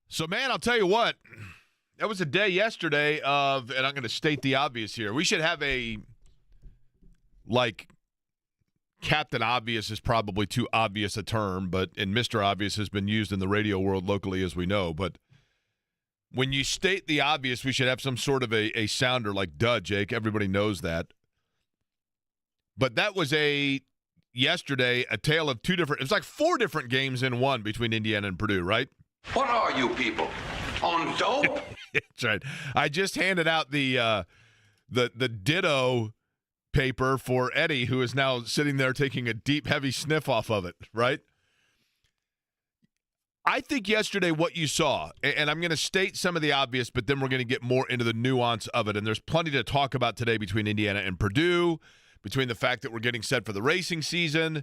So, man, I'll tell you what. That was a day yesterday of, and I'm going to state the obvious here. We should have Captain Obvious is probably too obvious a term, and Mr. Obvious has been used in the radio world locally, as we know. But when you state the obvious, we should have some sort of a sounder like duh, Jake. Everybody knows that. But that was yesterday, a tale of two different, it was like four different games in one between Indiana and Purdue, right? What are you people? On dope? That's right. I just handed out the ditto paper for Eddie, who is now sitting there taking a deep, heavy sniff off of it, right? I think yesterday what you saw, and I'm going to state some of the obvious, but then we're going to get more into the nuance of it, and there's plenty to talk about today between Indiana and Purdue, between the fact that we're getting set for the racing season.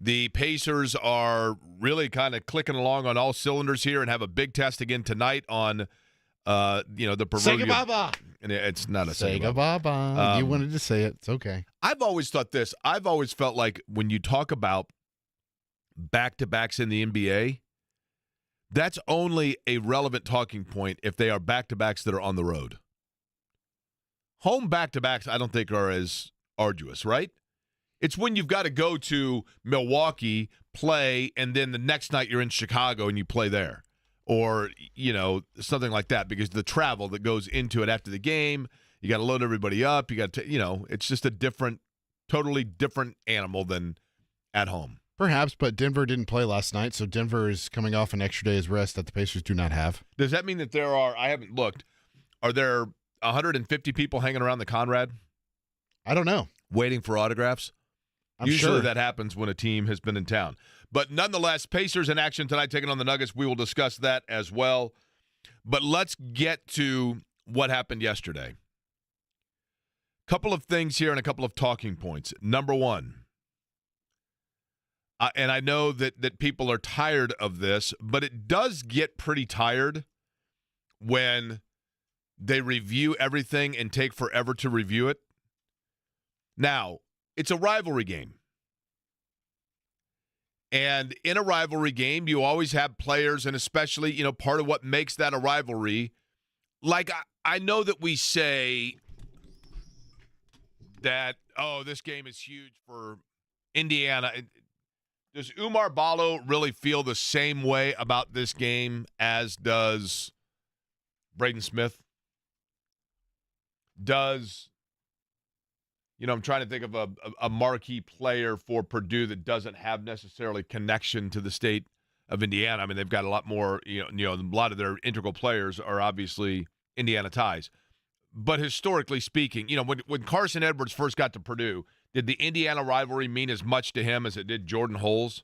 The Pacers are really kind of clicking along on all cylinders here and have a big test again tonight on, the proverbial. Sega Baba. And it's not a Sega Baba. You wanted to say it. It's okay. I've always thought this. I've always felt like when you talk about back-to-backs in the NBA, that's only a relevant talking point if they are back-to-backs that are on the road. Home back-to-backs, I don't think, are as arduous, right? It's when you've got to go to Milwaukee, play, and then the next night you're in Chicago and you play there. Or, something like that, because the travel that goes into it after the game, you got to load everybody up. You got to, it's just a totally different animal than at home. Perhaps, but Denver didn't play last night, so Denver is coming off an extra day's rest that the Pacers do not have. Does that mean that I haven't looked, are there 150 people hanging around the Conrad? I don't know. Waiting for autographs? Usually that happens when a team has been in town. But nonetheless, Pacers in action tonight taking on the Nuggets. We will discuss that as well. But let's get to what happened yesterday. Couple of things here and a couple of talking points. Number one, and I know that people are tired of this, but it does get pretty tired when they review everything and take forever to review it. Now, it's a rivalry game. And in a rivalry game, you always have players, and especially, part of what makes that a rivalry. Like, I know that we say that, this game is huge for Indiana. Does Umar Ballo really feel the same way about this game as does Braden Smith? I'm trying to think of a marquee player for Purdue that doesn't have necessarily connection to the state of Indiana. I mean, they've got a lot more, a lot of their integral players are obviously Indiana ties. But historically speaking, when Carson Edwards first got to Purdue, did the Indiana rivalry mean as much to him as it did Jordan Holes?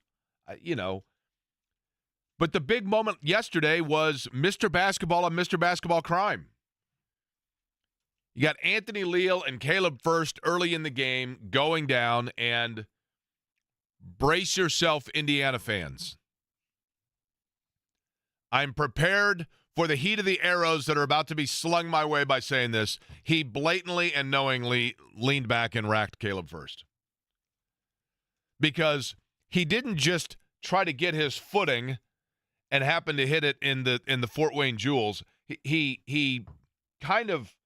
But the big moment yesterday was Mr. Basketball and Mr. Basketball crime. You got Anthony Leal and Caleb First early in the game going down, and brace yourself, Indiana fans. I'm prepared for the heat of the arrows that are about to be slung my way by saying this. He blatantly and knowingly leaned back and racked Caleb First. Because he didn't just try to get his footing and happen to hit it in the Fort Wayne Jewels. He kind of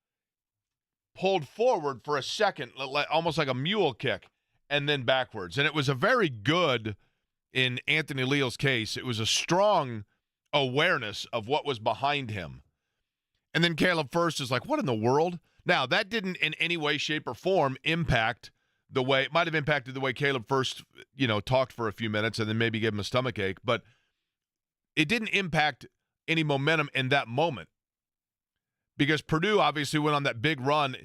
pulled forward for a second, almost like a mule kick, and then backwards. And it was a very good, in Anthony Leal's case, it was a strong awareness of what was behind him. And then Caleb First is like, what in the world? Now, that didn't in any way, shape, or form impact the way, it might have impacted the way Caleb First, talked for a few minutes and then maybe gave him a stomachache, but it didn't impact any momentum in that moment. Because Purdue obviously went on that big run.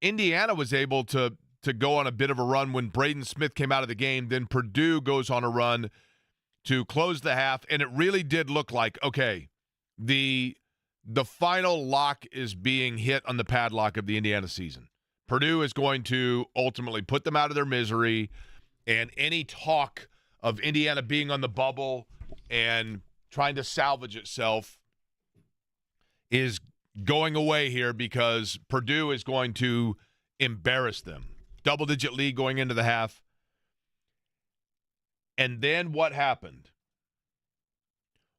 Indiana was able to go on a bit of a run when Braden Smith came out of the game. Then Purdue goes on a run to close the half, and it really did look like, okay, the final lock is being hit on the padlock of the Indiana season. Purdue is going to ultimately put them out of their misery, and any talk of Indiana being on the bubble and trying to salvage itself is going away here because Purdue is going to embarrass them. Double-digit lead going into the half. And then what happened?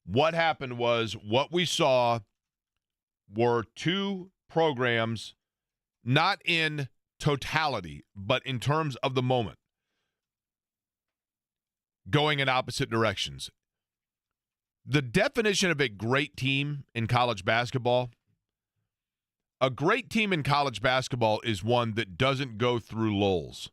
What happened was what we saw were two programs, not in totality, but in terms of the moment, going in opposite directions. The definition of a great team in college basketball, a great team in college basketball is one that doesn't go through lulls.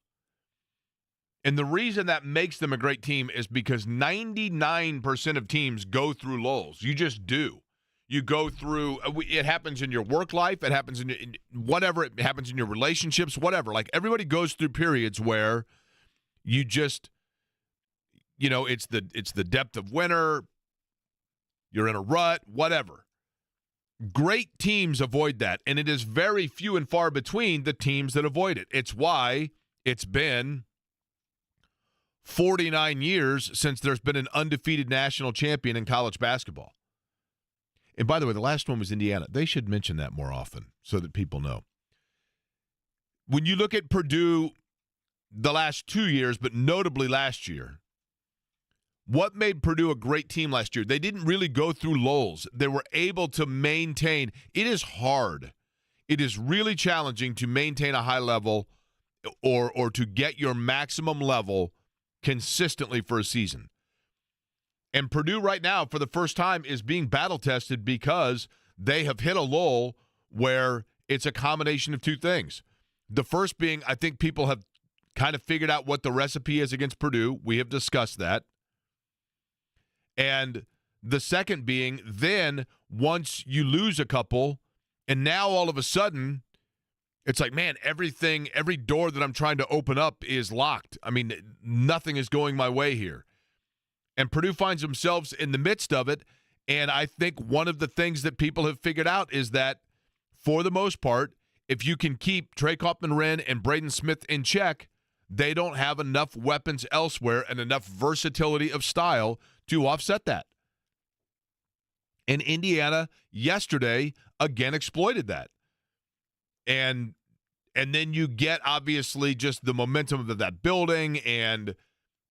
And the reason that makes them a great team is because 99% of teams go through lulls. You just do. You go through, it happens in your work life, it happens in whatever, it happens in your relationships, whatever. Like, everybody goes through periods where you just, it's the depth of winter, you're in a rut, whatever. Great teams avoid that, and it is very few and far between the teams that avoid it. It's why it's been 49 years since there's been an undefeated national champion in college basketball. And by the way, the last one was Indiana. They should mention that more often so that people know. When you look at Purdue the last 2 years, but notably last year, what made Purdue a great team last year? They didn't really go through lulls. They were able to maintain. It is hard. It is really challenging to maintain a high level or to get your maximum level consistently for a season. And Purdue right now, for the first time, is being battle-tested because they have hit a lull where it's a combination of two things. The first being, I think people have kind of figured out what the recipe is against Purdue. We have discussed that. And the second being, then once you lose a couple, and now all of a sudden, it's like, man, every door that I'm trying to open up is locked. I mean, nothing is going my way here. And Purdue finds themselves in the midst of it, and I think one of the things that people have figured out is that, for the most part, if you can keep Trey Kaufman-Wren and Braden Smith in check, they don't have enough weapons elsewhere and enough versatility of style to offset that. And Indiana yesterday again exploited that. And then you get, obviously, just the momentum of that building and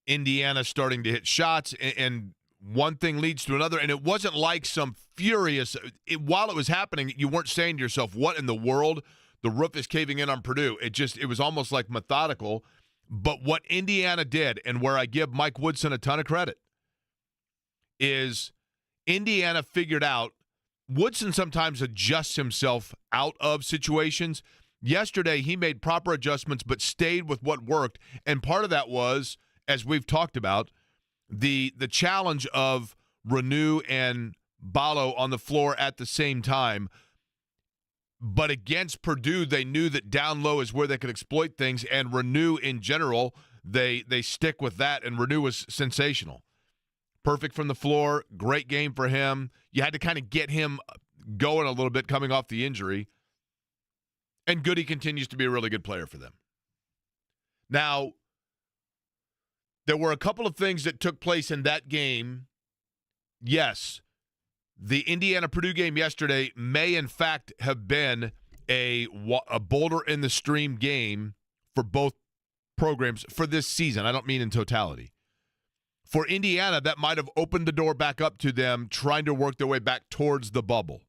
Indiana starting to hit shots, and one thing leads to another. And it wasn't like some furious while it was happening, you weren't saying to yourself, what in the world? The roof is caving in on Purdue. It was almost like methodical. But what Indiana did, and where I give Mike Woodson a ton of credit, is Indiana figured out, Woodson sometimes adjusts himself out of situations. Yesterday, he made proper adjustments but stayed with what worked. And part of that was, as we've talked about, the challenge of Renew and Ballo on the floor at the same time. But against Purdue, they knew that down low is where they could exploit things, and Renew in general, they stick with that, and Renew was sensational. Perfect from the floor, great game for him. You had to kind of get him going a little bit coming off the injury. And Goody continues to be a really good player for them. Now, there were a couple of things that took place in that game. Yes, the Indiana-Purdue game yesterday may, in fact, have been a boulder in the stream game for both programs for this season. I don't mean in totality. For Indiana, that might have opened the door back up to them trying to work their way back towards the bubble.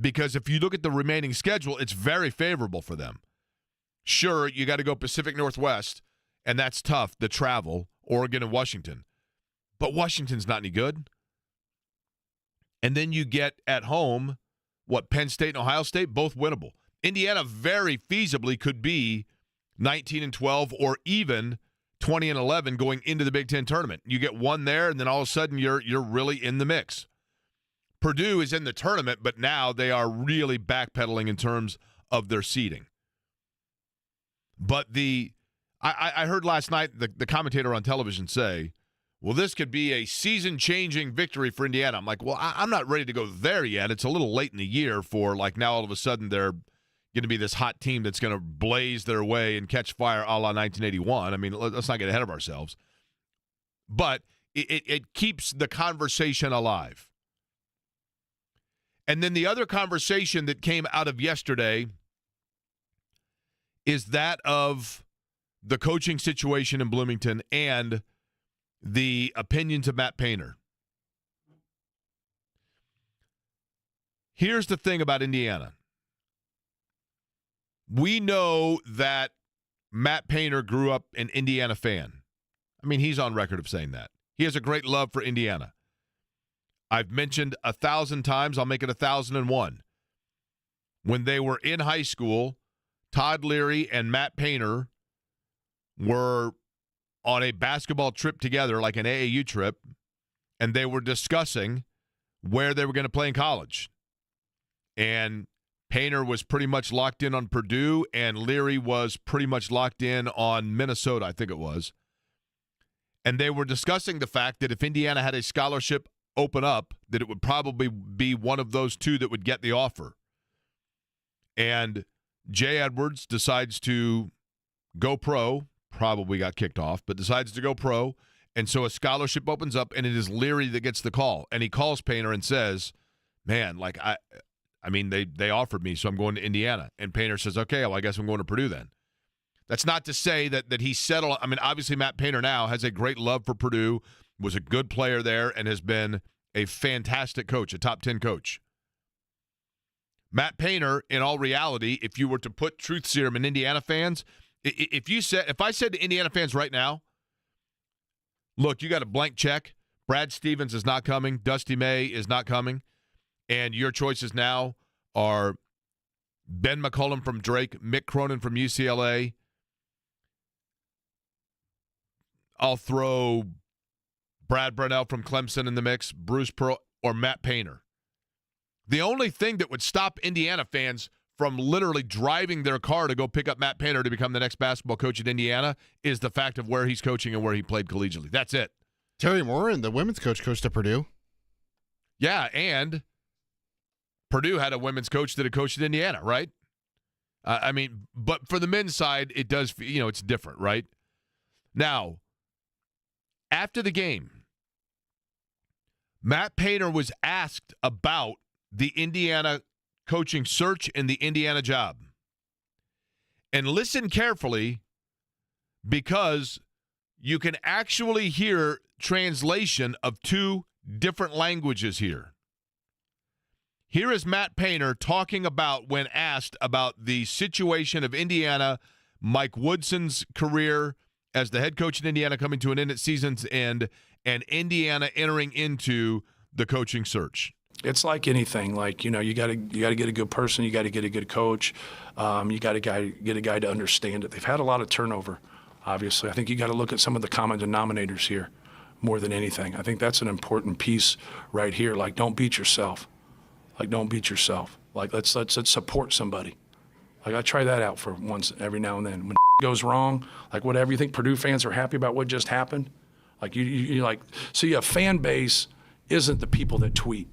Because if you look at the remaining schedule, it's very favorable for them. Sure, you got to go Pacific Northwest, and that's tough, the travel, Oregon and Washington. But Washington's not any good. And then you get at home, Penn State and Ohio State, both winnable. Indiana very feasibly could be 19-12 or even 20-11 going into the Big Ten tournament. You get one there, and then all of a sudden you're really in the mix. Purdue is in the tournament, but now they are really backpedaling in terms of their seeding. But I heard last night the commentator on television say, well, this could be a season-changing victory for Indiana. I'm like, well, I'm not ready to go there yet. It's a little late in the year for, like, now all of a sudden they're going to be this hot team that's going to blaze their way and catch fire a la 1981. I mean, let's not get ahead of ourselves. But it keeps the conversation alive. And then the other conversation that came out of yesterday is that of the coaching situation in Bloomington and the opinions of Matt Painter. Here's the thing about Indiana. We know that Matt Painter grew up an Indiana fan. I mean, he's on record of saying that. He has a great love for Indiana. I've mentioned 1,000 times, I'll make it 1,001. When they were in high school, Todd Leary and Matt Painter were on a basketball trip together, like an AAU trip, and they were discussing where they were going to play in college. And Painter was pretty much locked in on Purdue, and Leary was pretty much locked in on Minnesota, I think it was. And they were discussing the fact that if Indiana had a scholarship open up, that it would probably be one of those two that would get the offer. And Jay Edwards decides to go pro, probably got kicked off, but decides to go pro. And so a scholarship opens up, and it is Leary that gets the call. And he calls Painter and says, man, like, I mean, they offered me, so I'm going to Indiana. And Painter says, okay, well, I guess I'm going to Purdue then. That's not to say that he settled. I mean, obviously Matt Painter now has a great love for Purdue, was a good player there, and has been a fantastic coach, a top 10 coach. Matt Painter, in all reality, if you were to put truth serum in Indiana fans, if I said to Indiana fans right now, look, you got a blank check, Brad Stevens is not coming, Dusty May is not coming, and your choices now are Ben McCollum from Drake, Mick Cronin from UCLA. I'll throw Brad Brunell from Clemson in the mix, Bruce Pearl, or Matt Painter. The only thing that would stop Indiana fans from literally driving their car to go pick up Matt Painter to become the next basketball coach at Indiana is the fact of where he's coaching and where he played collegiately. That's it. Terry Moran, the women's coach, coached at Purdue. Yeah, and Purdue had a women's coach that had coached at Indiana, right? I mean, but for the men's side, it does, it's different, right? Now, after the game, Matt Painter was asked about the Indiana coaching search and the Indiana job. And listen carefully, because you can actually hear translation of two different languages here. Here is Matt Painter talking about when asked about the situation of Indiana, Mike Woodson's career as the head coach in Indiana coming to an end at season's end, and Indiana entering into the coaching search. It's like anything. Like, you got to get a good person. You got to get a good coach. You got to get a guy to understand it. They've had a lot of turnover, obviously. I think you got to look at some of the common denominators here more than anything. I think that's an important piece right here. Like, don't beat yourself. Like, don't beat yourself. Like, let's support somebody. Like, I try that out for once every now and then. When goes wrong, like whatever, you think Purdue fans are happy about what just happened? Like, you like, see, a fan base isn't the people that tweet.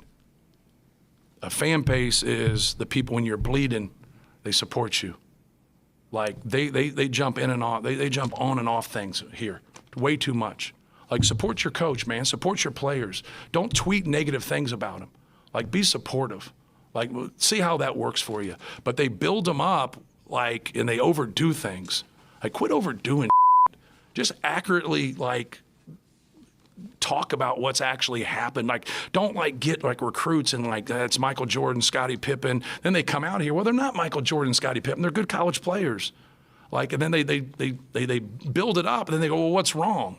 A fan base is the people when you're bleeding, they support you. Like, they jump in and off, they jump on and off things here way too much. Like, support your coach, man. Support your players. Don't tweet negative things about them. Like, be supportive. Like, see how that works for you. But they build them up, like, and they overdo things. Like, quit overdoing shit. Just accurately, like, talk about what's actually happened. Like, don't, like, get, like, recruits and, like, that's Michael Jordan, Scottie Pippen. Then they come out here. Well, they're not Michael Jordan, Scottie Pippen. They're good college players. Like, and then they build it up, and then they go, well, what's wrong?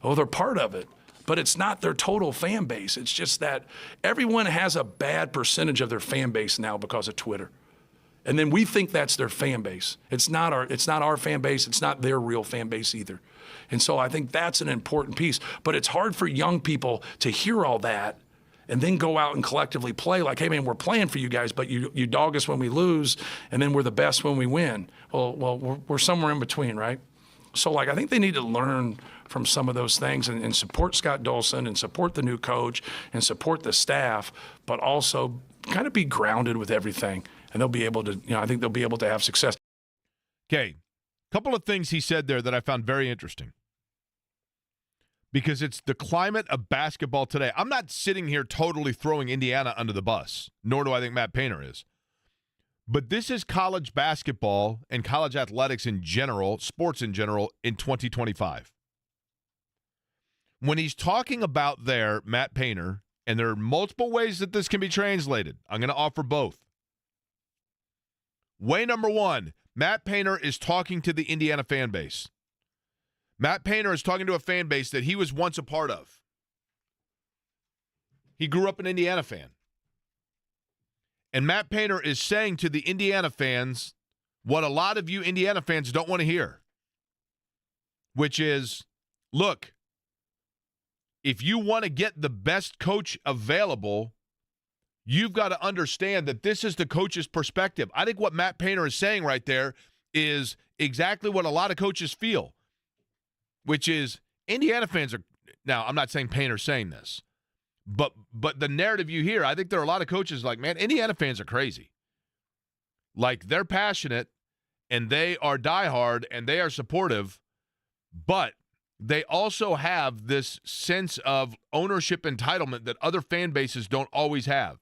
Well, they're part of it. But it's not their total fan base. It's just that everyone has a bad percentage of their fan base now because of Twitter. And then we think that's their fan base. It's not our fan base. It's not their real fan base either. And so I think that's an important piece. But it's hard for young people to hear all that and then go out and collectively play like, hey, man, we're playing for you guys, but you dog us when we lose, and then we're the best when we win. Well, we're somewhere in between, right? So, like, I think they need to learn from some of those things and support Scott Dolson and support the new coach and support the staff, but also kind of be grounded with everything. And they'll be able to, I think they'll be able to have success. Okay. A couple of things he said there that I found very interesting. Because it's the climate of basketball today. I'm not sitting here totally throwing Indiana under the bus, nor do I think Matt Painter is. But this is college basketball and college athletics in general, sports in general, in 2025. When he's talking about there, Matt Painter, And there are multiple ways that this can be translated. I'm going to offer both. Way number one, Matt Painter is talking to the Indiana fan base. Matt Painter is talking to a fan base that he was once a part of. He grew up an Indiana fan. And Matt Painter is saying to the Indiana fans what a lot of you Indiana fans don't want to hear, which is, look, if you want to get the best coach available, you've got to understand that this is the coach's perspective. I think what Matt Painter is saying right there is exactly what a lot of coaches feel, which is Indiana fans are – now, I'm not saying Painter's saying this, but the narrative you hear, I think there are a lot of coaches like, man, Indiana fans are crazy. Like, they're passionate, and they are diehard, and they are supportive, but they also have this sense of ownership entitlement that other fan bases don't always have.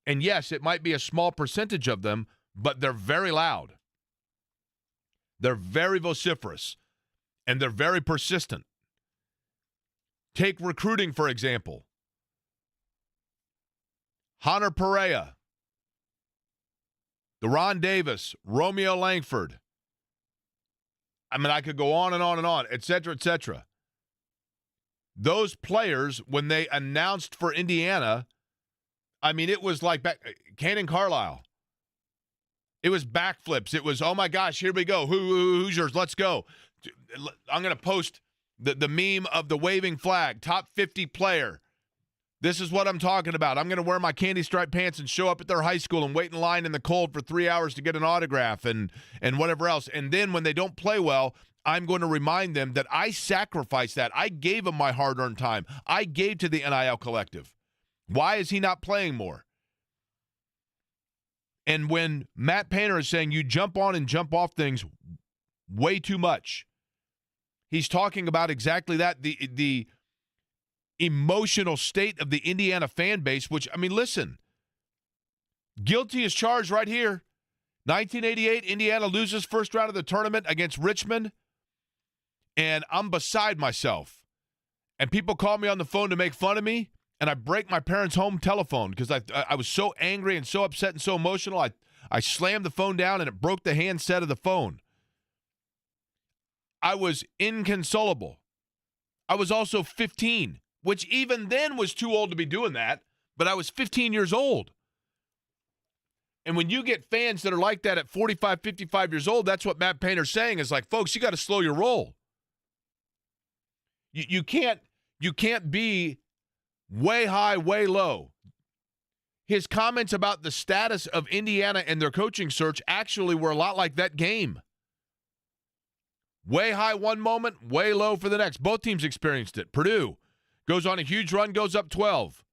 And yes, it might be a small percentage of them, but they're very loud. They're very vociferous, and they're very persistent. Take recruiting, for example. Hunter Perea, Deron Davis, Romeo Langford. I mean, I could go on and on and on, et cetera, et cetera. Those players, when they announced for Indiana, I mean, it was like Cannon Carlisle. It was backflips. It was, oh, my gosh, here we go. Hoosiers, let's go. I'm going to post the meme of the waving flag, top 50 player. This is what I'm talking about. I'm going to wear my candy striped pants and show up at their high school and wait in line in the cold for 3 hours to get an autograph and whatever else. And then when they don't play well, I'm going to remind them that I sacrificed that. I gave them my hard-earned time. I gave to the NIL collective. Why is he not playing more? And when Matt Painter is saying you jump on and jump off things way too much, he's talking about exactly that, the emotional state of the Indiana fan base, which, I mean, listen, guilty as charged right here. 1988, Indiana loses first round of the tournament against Richmond, and I'm beside myself. And people call me on the phone to make fun of me, and I break my parents' home telephone because I was so angry and so upset and so emotional. I slammed the phone down, and it broke the handset of the phone. I was inconsolable. I was also 15. Which even then was too old to be doing that, but I was 15 years old. And when you get fans that are like that at 45, 55 years old, that's what Matt Painter's saying is like, folks, you got to slow your roll. You can't be way high, way low. His comments about the status of Indiana and their coaching search actually were a lot like that game. Way high one moment, way low for the next. Both teams experienced it. Purdue goes on a huge run, goes up 12.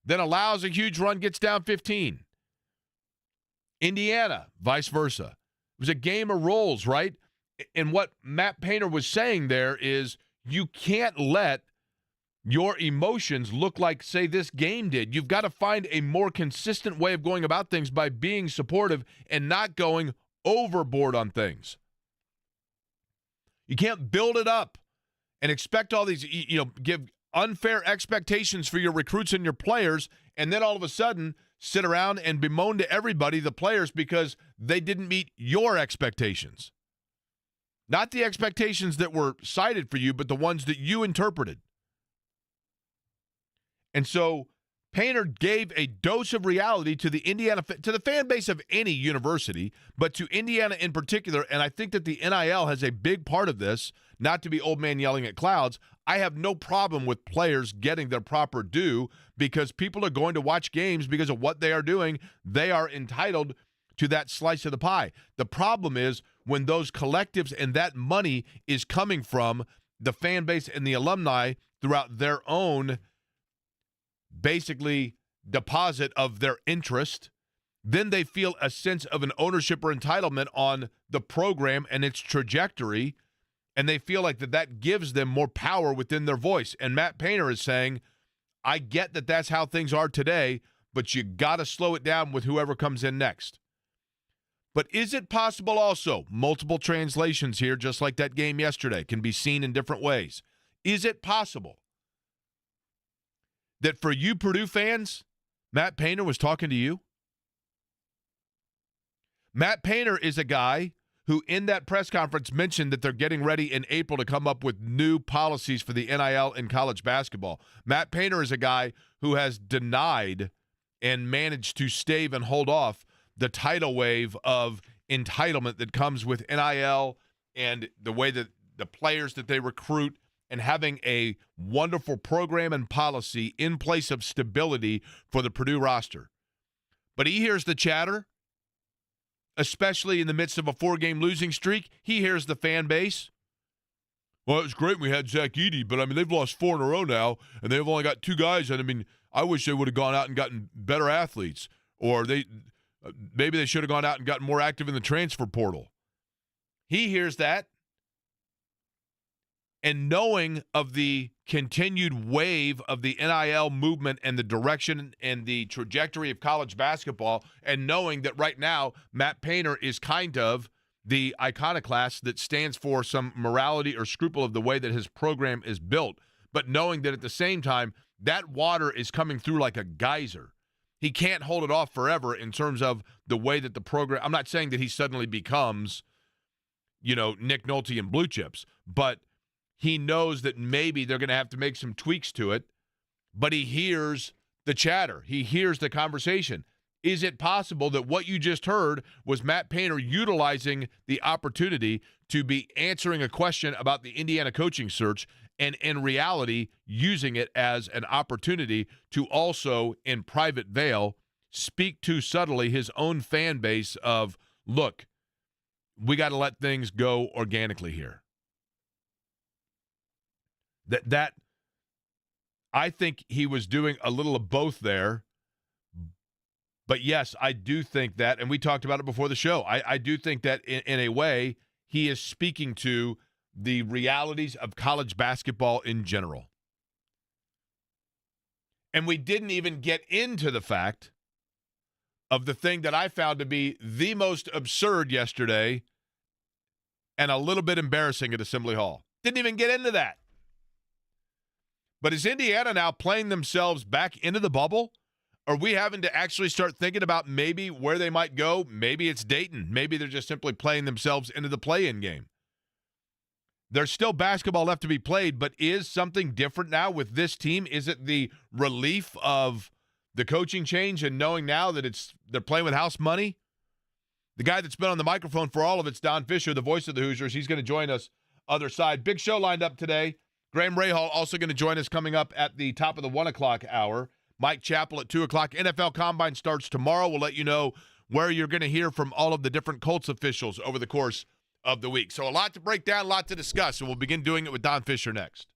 Then allows a huge run, gets down 15. Indiana, vice versa. It was a game of rolls, right? And what Matt Painter was saying there is you can't let your emotions look like, say, this game did. You've got to find a more consistent way of going about things by being supportive and not going overboard on things. You can't build it up and expect all these, give unfair expectations for your recruits and your players, and then all of a sudden sit around and bemoan to everybody, the players, because they didn't meet your expectations. Not the expectations that were cited for you, but the ones that you interpreted. And so Painter gave a dose of reality to the Indiana, to the fan base of any university, but to Indiana in particular, and I think that the NIL has a big part of this, not to be old man yelling at clouds. I have no problem with players getting their proper due because people are going to watch games because of what they are doing. They are entitled to that slice of the pie. The problem is when those collectives and that money is coming from the fan base and the alumni throughout their own basically deposit of their interest, then they feel a sense of an ownership or entitlement on the program and its trajectory, and they feel like that gives them more power within their voice. And Matt Painter is saying, I get that that's how things are today, but you got to slow it down with whoever comes in next. But is it possible also, multiple translations here, just like that game yesterday, can be seen in different ways. Is it possible that for you Purdue fans, Matt Painter was talking to you? Matt Painter is a guy who in that press conference mentioned that they're getting ready in April to come up with new policies for the NIL in college basketball. Matt Painter is a guy who has denied and managed to stave and hold off the tidal wave of entitlement that comes with NIL and the way that the players that they recruit and having a wonderful program and policy in place of stability for the Purdue roster. But he hears the chatter, especially in the midst of a 4-game losing streak. He hears the fan base. Well, it was great we had Zach Edey, but, they've lost 4 in a row now, and they've only got 2 guys. And, I wish they would have gone out and gotten better athletes. Or maybe they should have gone out and gotten more active in the transfer portal. He hears that. And knowing of the continued wave of the NIL movement and the direction and the trajectory of college basketball, and knowing that right now Matt Painter is kind of the iconoclast that stands for some morality or scruple of the way that his program is built, but knowing that at the same time that water is coming through like a geyser. He can't hold it off forever in terms of the way that the program – I'm not saying that he suddenly becomes, Nick Nolte and Blue Chips, but – he knows that maybe they're going to have to make some tweaks to it, but he hears the chatter. He hears the conversation. Is it possible that what you just heard was Matt Painter utilizing the opportunity to be answering a question about the Indiana coaching search and in reality using it as an opportunity to also, in private veil, speak to subtly his own fan base of, look, we got to let things go organically here. That I think he was doing a little of both there. But yes, I do think that, and we talked about it before the show, I do think that in a way he is speaking to the realities of college basketball in general. And we didn't even get into the fact of the thing that I found to be the most absurd yesterday and a little bit embarrassing at Assembly Hall. Didn't even get into that. But is Indiana now playing themselves back into the bubble? Are we having to actually start thinking about maybe where they might go? Maybe it's Dayton. Maybe they're just simply playing themselves into the play-in game. There's still basketball left to be played, but is something different now with this team? Is it the relief of the coaching change and knowing now that they're playing with house money? The guy that's been on the microphone for all of it's Don Fisher, the voice of the Hoosiers. He's going to join us other side. Big show lined up today. Graham Rahal also going to join us coming up at the top of the 1 o'clock hour. Mike Chappell at 2 o'clock. NFL Combine starts tomorrow. We'll let you know where you're going to hear from all of the different Colts officials over the course of the week. So a lot to break down, a lot to discuss, and we'll begin doing it with Don Fisher next.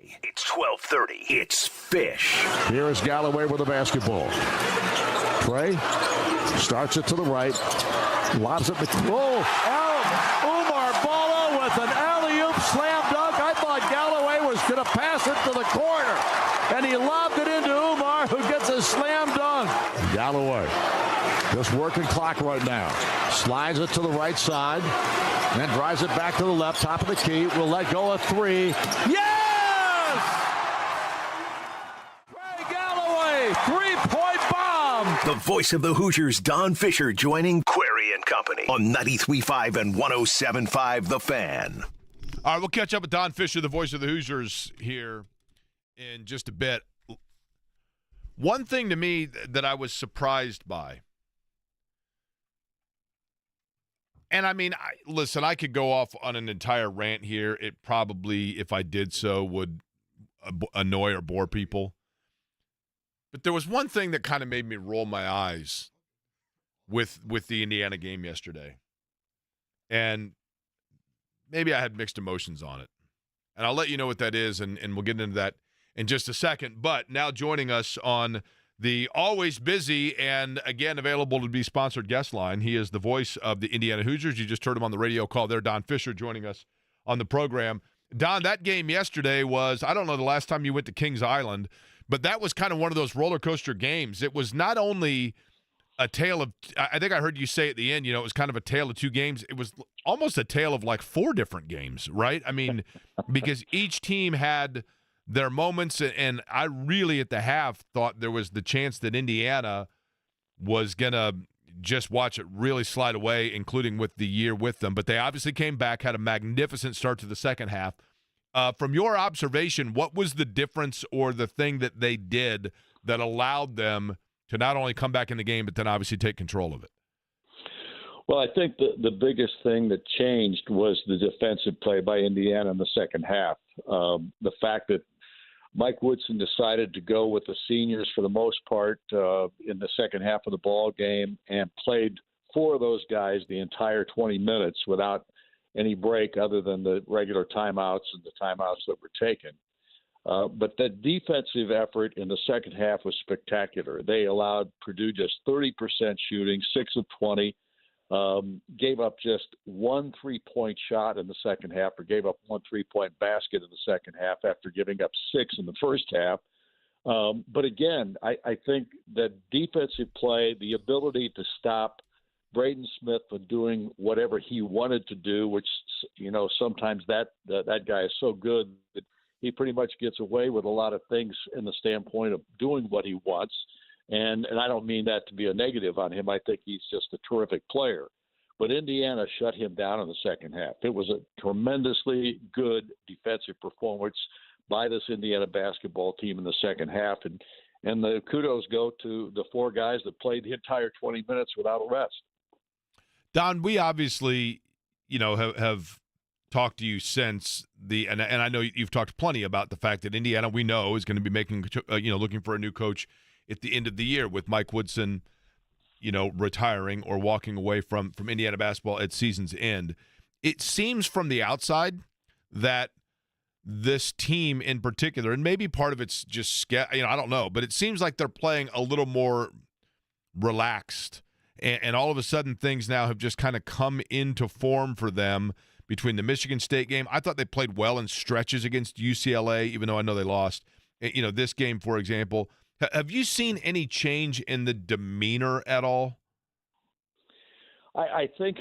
It's 12:30. It's Fish. Here is Galloway with the basketball. Trey starts it to the right. Lobs it. Umar Balla with an alley-oop slam dunk. I thought Galloway was going to pass it to the corner. And he lobbed it into Umar, who gets a slam dunk. Galloway just working clock right now. Slides it to the right side. Then drives it back to the left, top of the key. Will let go of three. Yes! Trey Galloway, three-point bomb. The voice of the Hoosiers, Don Fisher, joining Query and Company on 93.5 and 107.5 The Fan. All right, we'll catch up with Don Fisher, the voice of the Hoosiers, here in just a bit. One thing to me that I was surprised by, and I mean, listen, I could go off on an entire rant here. It probably, if I did so, would annoy or bore people. But there was one thing that kind of made me roll my eyes with the Indiana game yesterday. And maybe I had mixed emotions on it. And I'll let you know what that is, and we'll get into that in just a second. But now joining us on the always busy and, again, available to be sponsored guest line, he is the voice of the Indiana Hoosiers. You just heard him on the radio call there, Don Fisher, joining us on the program. Don, that game yesterday was, I don't know the last time you went to Kings Island, but that was kind of one of those roller coaster games. It was not only a tale of, I think I heard you say at the end, it was kind of a tale of two games. It was almost a tale of like four different games, right? I mean, because each team had their moments, and I really at the half thought there was the chance that Indiana was going to just watch it really slide away, including with the year with them. But they obviously came back, had a magnificent start to the second half. From your observation, what was the difference or the thing that they did that allowed them to not only come back in the game, but then obviously take control of it? Well, I think the biggest thing that changed was the defensive play by Indiana in the second half. The fact that Mike Woodson decided to go with the seniors for the most part in the second half of the ball game and played four of those guys the entire 20 minutes without any break other than the regular timeouts and the timeouts that were taken. But the defensive effort in the second half was spectacular. They allowed Purdue just 30% shooting, 6 of 20, gave up just one three-point shot in the second half, or gave up one three-point basket in the second half after giving up 6 in the first half. But again, I think that defensive play, the ability to stop Braden Smith from doing whatever he wanted to do, which, sometimes that guy is so good that he pretty much gets away with a lot of things in the standpoint of doing what he wants. And I don't mean that to be a negative on him. I think he's just a terrific player. But Indiana shut him down in the second half. It was a tremendously good defensive performance by this Indiana basketball team in the second half. And the kudos go to the four guys that played the entire 20 minutes without a rest. Don, we obviously, have talked to you since and I know you've talked plenty about the fact that Indiana, we know, is going to be making, looking for a new coach at the end of the year with Mike Woodson, retiring or walking away from Indiana basketball at season's end. It seems from the outside that this team in particular, and maybe part of it's just, I don't know, but it seems like they're playing a little more relaxed. And all of a sudden things now have just kind of come into form for them between the Michigan State game. I thought they played well in stretches against UCLA, even though I know they lost. This game, for example. Have you seen any change in the demeanor at all? I think,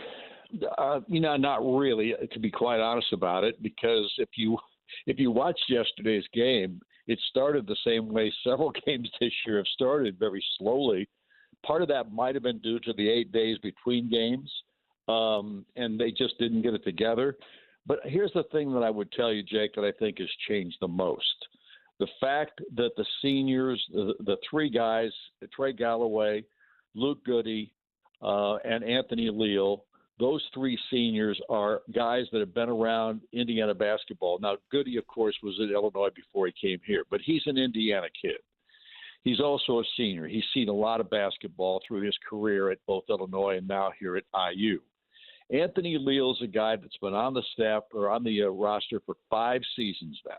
not really, to be quite honest about it, because if you watched yesterday's game, it started the same way several games this year have started, very slowly. Part of that might have been due to the 8 days between games, and they just didn't get it together. But here's the thing that I would tell you, Jake, that I think has changed the most. The fact that the seniors, the three guys, Trey Galloway, Luke Goody, and Anthony Leal, those three seniors are guys that have been around Indiana basketball. Now, Goody, of course, was in Illinois before he came here, but he's an Indiana kid. He's also a senior. He's seen a lot of basketball through his career at both Illinois and now here at IU. Anthony Leal's a guy that's been on the staff or on the roster for 5 seasons now.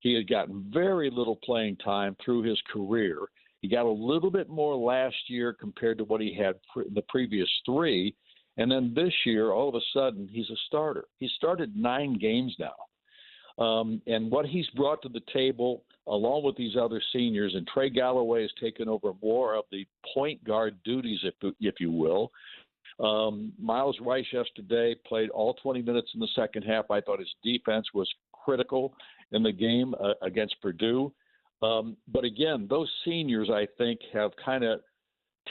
He had gotten very little playing time through his career. He got a little bit more last year compared to what he had the previous 3. And then this year, all of a sudden, he's a starter. He started 9 games now. And what he's brought to the table, along with these other seniors, and Trey Galloway has taken over more of the point guard duties, if you will. Miles Rice yesterday played all 20 minutes in the second half. I thought his defense was critical in the game against Purdue. But again, those seniors, I think, have kind of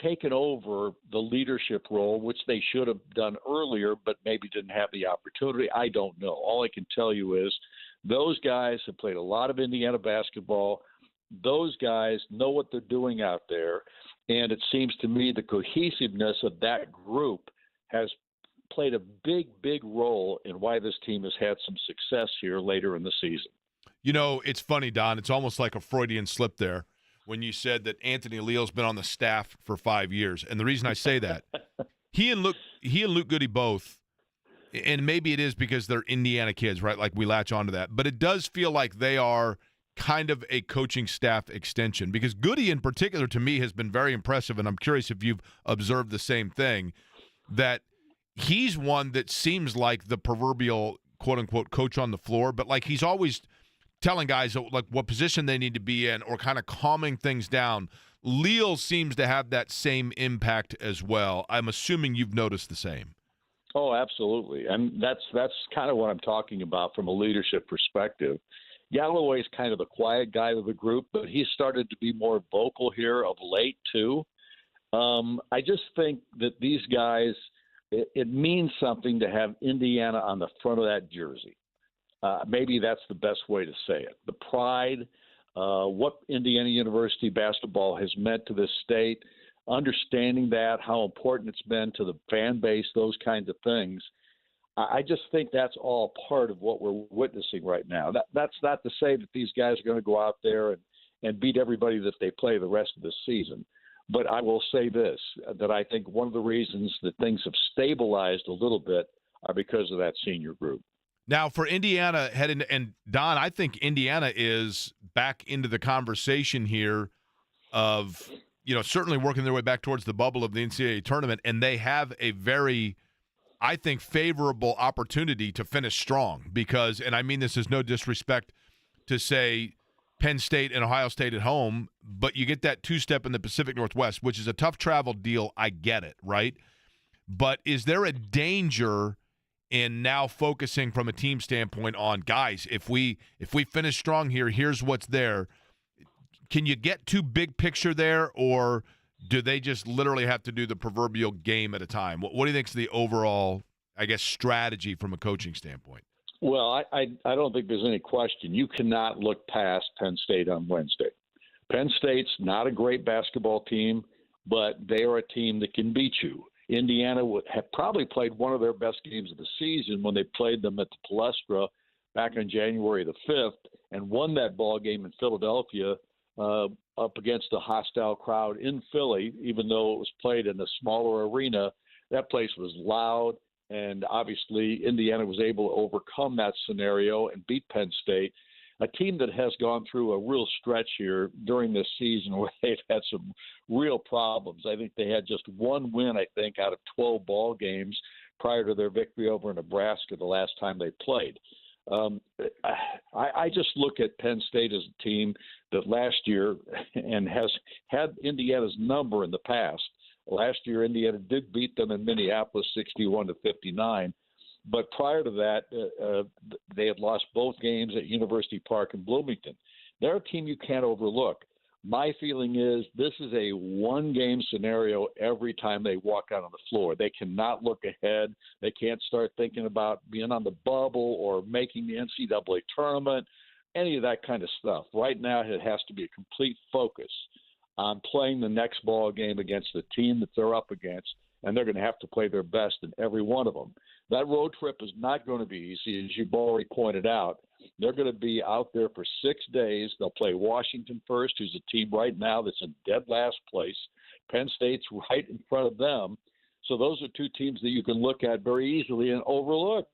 taken over the leadership role, which they should have done earlier, but maybe didn't have the opportunity. I don't know. All I can tell you is those guys have played a lot of Indiana basketball. Those guys know what they're doing out there. And it seems to me the cohesiveness of that group has played a big, big role in why this team has had some success here later in the season. You know, it's funny, Don. It's almost like a Freudian slip there when you said that Anthony Leal's been on the staff for 5 years. And the reason I say that, he and Luke Goody both, and maybe it is because they're Indiana kids, right? Like we latch onto that. But it does feel like they are kind of a coaching staff extension, because Goody in particular to me has been very impressive, and I'm curious if you've observed the same thing, that he's one that seems like the proverbial quote-unquote coach on the floor, but like he's always telling guys like what position they need to be in or kind of calming things down. Leal seems to have that same impact as well. I'm assuming you've noticed the same. Oh, absolutely. And that's kind of what I'm talking about from a leadership perspective. Galloway's kind of the quiet guy of the group, but he's started to be more vocal here of late too. I just think that these guys, it means something to have Indiana on the front of that jersey. Maybe that's the best way to say it. The pride, what Indiana University basketball has meant to this state, understanding that, how important it's been to the fan base, those kinds of things. I just think that's all part of what we're witnessing right now. That's not to say that these guys are going to go out there and beat everybody that they play the rest of the season. But I will say this, that I think one of the reasons that things have stabilized a little bit are because of that senior group. Now, for Indiana, and Don, I think Indiana is back into the conversation here of, certainly working their way back towards the bubble of the NCAA tournament, and they have a very, I think, favorable opportunity to finish strong because, and I mean this is no disrespect to say Penn State and Ohio State at home, but you get that two-step in the Pacific Northwest, which is a tough travel deal. I get it, right? But is there a danger in now focusing from a team standpoint on, guys, if we finish strong here, here's what's there? Can you get too big picture there, or do they just literally have to do the proverbial game at a time? What do you think is the overall, I guess, strategy from a coaching standpoint? Well, I don't think there's any question. You cannot look past Penn State on Wednesday. Penn State's not a great basketball team, but they are a team that can beat you. Indiana would have probably played one of their best games of the season when they played them at the Palestra back on January the 5th and won that ball game in Philadelphia up against a hostile crowd in Philly, even though it was played in a smaller arena. That place was loud, and obviously Indiana was able to overcome that scenario and beat Penn State, a team that has gone through a real stretch here during this season where they've had some real problems. I think they had just one win, out of 12 ball games prior to their victory over Nebraska the last time they played. I just look at Penn State as a team that last year and has had Indiana's number in the past. Last year, Indiana did beat them in Minneapolis 61-59. But prior to that, they had lost both games at University Park in Bloomington. They're a team you can't overlook. My feeling is this is a one-game scenario every time they walk out on the floor. They cannot look ahead. They can't start thinking about being on the bubble or making the NCAA tournament, any of that kind of stuff. Right now, it has to be a complete focus on playing the next ball game against the team that they're up against, and they're going to have to play their best in every one of them. That road trip is not going to be easy, as you've already pointed out. They're going to be out there for 6 days. They'll play Washington first, who's a team right now that's in dead last place. Penn State's right in front of them. So those are two teams that you can look at very easily and overlook.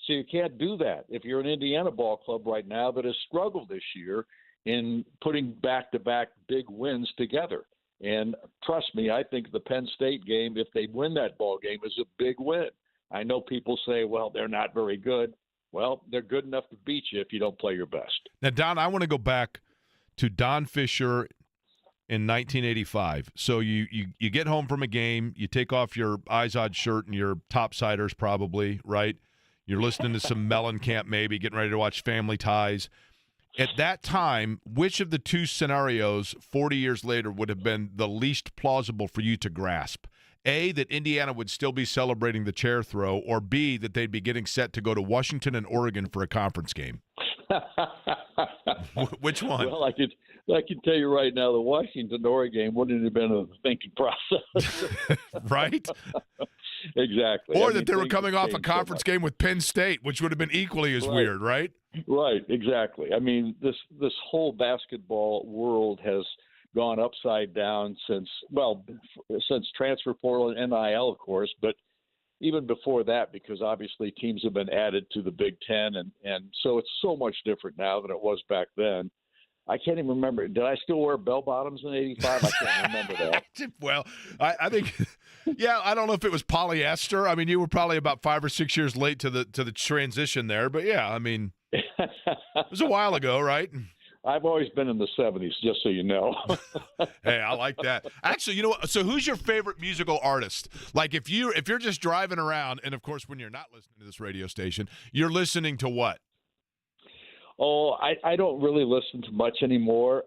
So you can't do that if you're an Indiana ball club right now that has struggled this year in putting back-to-back big wins together. And trust me, I think the Penn State game, if they win that ball game, is a big win. I know people say, well, they're not very good. Well, they're good enough to beat you if you don't play your best. Now, Don, I want to go back to Don Fisher in 1985. So you get home from a game, you take off your Izod shirt and your topsiders probably, right? You're listening to some Mellencamp maybe, getting ready to watch Family Ties. At that time, which of the two scenarios 40 years later would have been the least plausible for you to grasp? A, that Indiana would still be celebrating the chair throw, or B, that they'd be getting set to go to Washington and Oregon for a conference game? Which one? Well, I can tell you right now, the Washington-Oregon game wouldn't have been a thinking process. Right? Exactly. Or that they were coming off a conference so game with Penn State, which would have been equally as weird, right? Right, exactly. I mean, this whole basketball world has gone upside down since transfer portal and NIL, of course, but even before that, because obviously teams have been added to the Big Ten, and so it's so much different now than it was back then. I can't even remember. Did I still wear bell bottoms in '85? I can't remember that. Well, I think, yeah, I don't know if it was polyester. I mean, you were probably about 5 or 6 years late to the transition there, but yeah, I mean, it was a while ago, right? I've always been in the 70s, just so you know. Hey, I like that. Actually, you know what? So who's your favorite musical artist? Like if you're just driving around, and of course when you're not listening to this radio station, you're listening to what? Oh, I don't really listen to much anymore.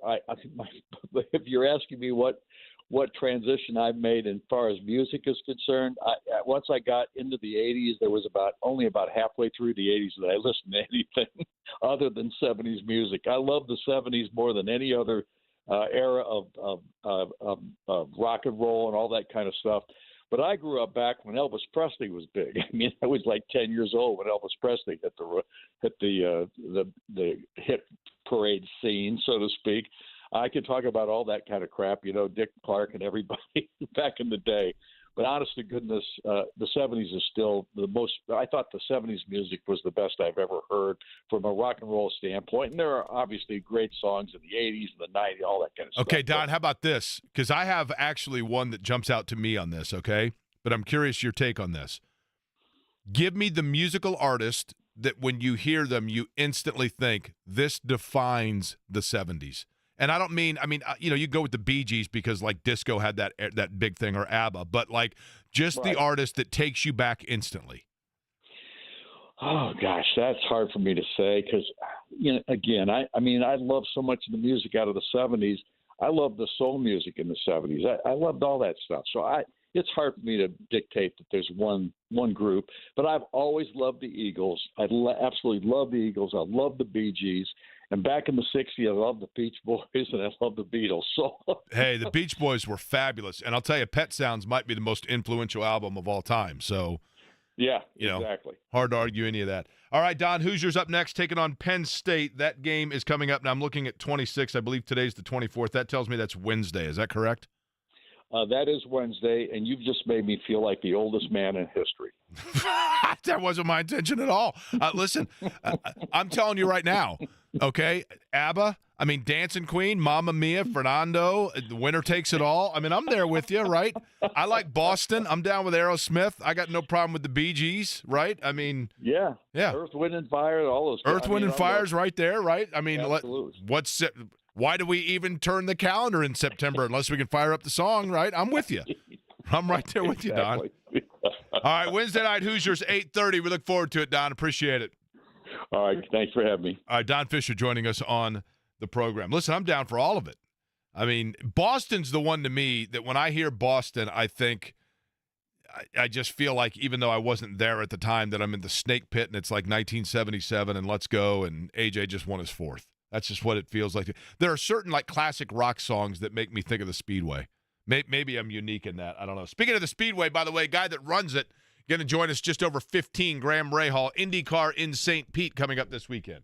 If you're asking me what transition I've made as far as music is concerned, once I got into the 80s, there was only about halfway through the 80s that I listened to anything other than 70s music. I love the 70s more than any other era of rock and roll and all that kind of stuff. But I grew up back when Elvis Presley was big. I mean, I was like 10 years old when Elvis Presley hit the hit parade scene, so to speak. I could talk about all that kind of crap, Dick Clark and everybody back in the day. But honest to goodness, the 70s is still the most – I thought the 70s music was the best I've ever heard from a rock and roll standpoint. And there are obviously great songs in the 80s and the 90s, all that kind of stuff. Okay, Don, how about this? Because I have actually one that jumps out to me on this, okay? But I'm curious your take on this. Give me the musical artist that when you hear them, you instantly think, this defines the 70s. And I don't mean, you go with the Bee Gees because like disco had that big thing, or ABBA, but like just Right. the artist that takes you back instantly. Oh gosh, that's hard for me to say because, again, I love so much of the music out of the 70s. I love the soul music in the 70s. I loved all that stuff. So it's hard for me to dictate that there's one group. But I've always loved the Eagles. I absolutely love the Eagles. I love the Bee Gees. And back in the 60s, I loved the Beach Boys and I love the Beatles. So Hey, the Beach Boys were fabulous. And I'll tell you, Pet Sounds might be the most influential album of all time. So, yeah, exactly. Hard to argue any of that. All right, Don, Hoosiers up next, taking on Penn State. That game is coming up. Now, I'm looking at 26. I believe today's the 24th. That tells me that's Wednesday. Is that correct? That is Wednesday, and you've just made me feel like the oldest man in history. That wasn't my intention at all. Listen, I'm telling you right now, okay? ABBA, Dancing Queen, Mamma Mia, Fernando, The Winner Takes It All. I'm there with you, right? I like Boston. I'm down with Aerosmith. I got no problem with the Bee Gees, right? Yeah. Yeah. Earth, Wind, and Fire, all those. Earth, Wind, and Fire's right there, right? Absolutely. Why do we even turn the calendar in September unless we can fire up the song, right? I'm with you. I'm right there with you, Don. All right, Wednesday night Hoosiers, 8:30. We look forward to it, Don. Appreciate it. All right, thanks for having me. All right, Don Fisher joining us on the program. Listen, I'm down for all of it. Boston's the one to me that when I hear Boston, I think I just feel like even though I wasn't there at the time that I'm in the snake pit and it's like 1977 and let's go and AJ just won his fourth. That's just what it feels like. There are certain like classic rock songs that make me think of the Speedway. Maybe I'm unique in that. I don't know. Speaking of the Speedway, by the way, guy that runs it, going to join us just over 15, Graham Rahal, IndyCar in St. Pete coming up this weekend.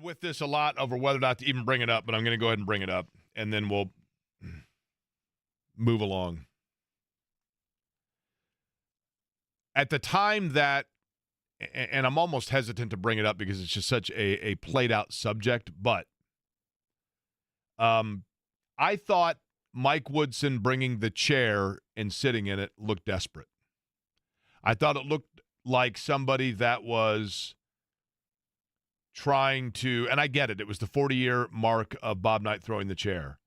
with this a lot over whether or not to even bring it up, but I'm going to go ahead and bring it up, and then we'll move along. At the time that, and I'm almost hesitant to bring it up because it's just such a played-out subject, but I thought Mike Woodson bringing the chair and sitting in it looked desperate. I thought it looked like somebody that was trying to, and I get it, it was the 40-year mark of Bob Knight throwing the chair.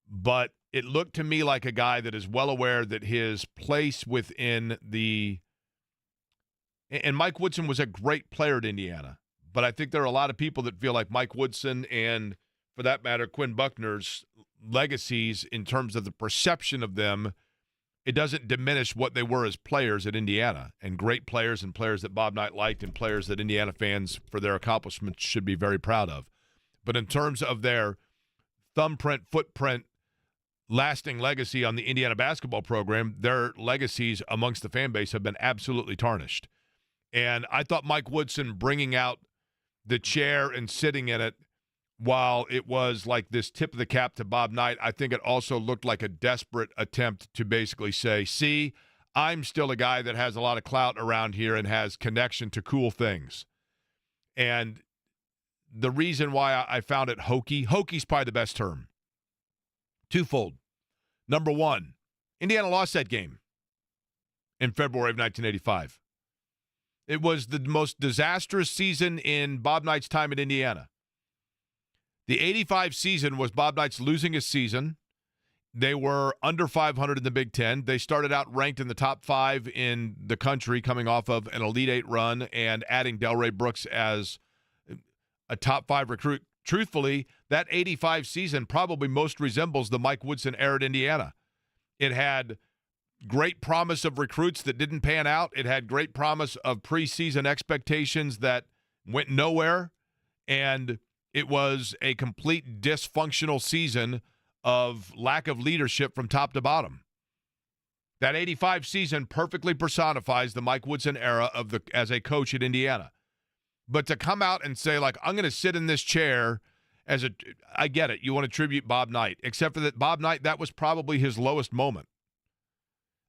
But it looked to me like a guy that is well aware that his place within the, and Mike Woodson was a great player at Indiana, but I think there are a lot of people that feel like Mike Woodson and, for that matter, Quinn Buckner's legacies in terms of the perception of them, it doesn't diminish what they were as players at Indiana, and great players and players that Bob Knight liked and players that Indiana fans, for their accomplishments, should be very proud of. But in terms of their thumbprint, footprint, lasting legacy on the Indiana basketball program, their legacies amongst the fan base have been absolutely tarnished. And I thought Mike Woodson bringing out the chair and sitting in it, while it was like this tip of the cap to Bob Knight, I think it also looked like a desperate attempt to basically say, see, I'm still a guy that has a lot of clout around here and has connection to cool things. And the reason why I found it hoky's probably the best term. Twofold. Number one, Indiana lost that game in February of 1985. It was the most disastrous season in Bob Knight's time at Indiana. The 85 season was Bob Knight's losingest season. They were under 500 in the Big Ten. They started out ranked in the top 5 in the country, coming off of an Elite 8 run and adding Delray Brooks as a top 5 recruit. Truthfully, that 85 season probably most resembles the Mike Woodson era at Indiana. It had great promise of recruits that didn't pan out. It had great promise of preseason expectations that went nowhere. And it was a complete dysfunctional season of lack of leadership from top to bottom. That 85 season perfectly personifies the Mike Woodson era as a coach at Indiana. But to come out and say, like, I'm going to sit in this chair I get it. You want to tribute Bob Knight, except for that Bob Knight, that was probably his lowest moment.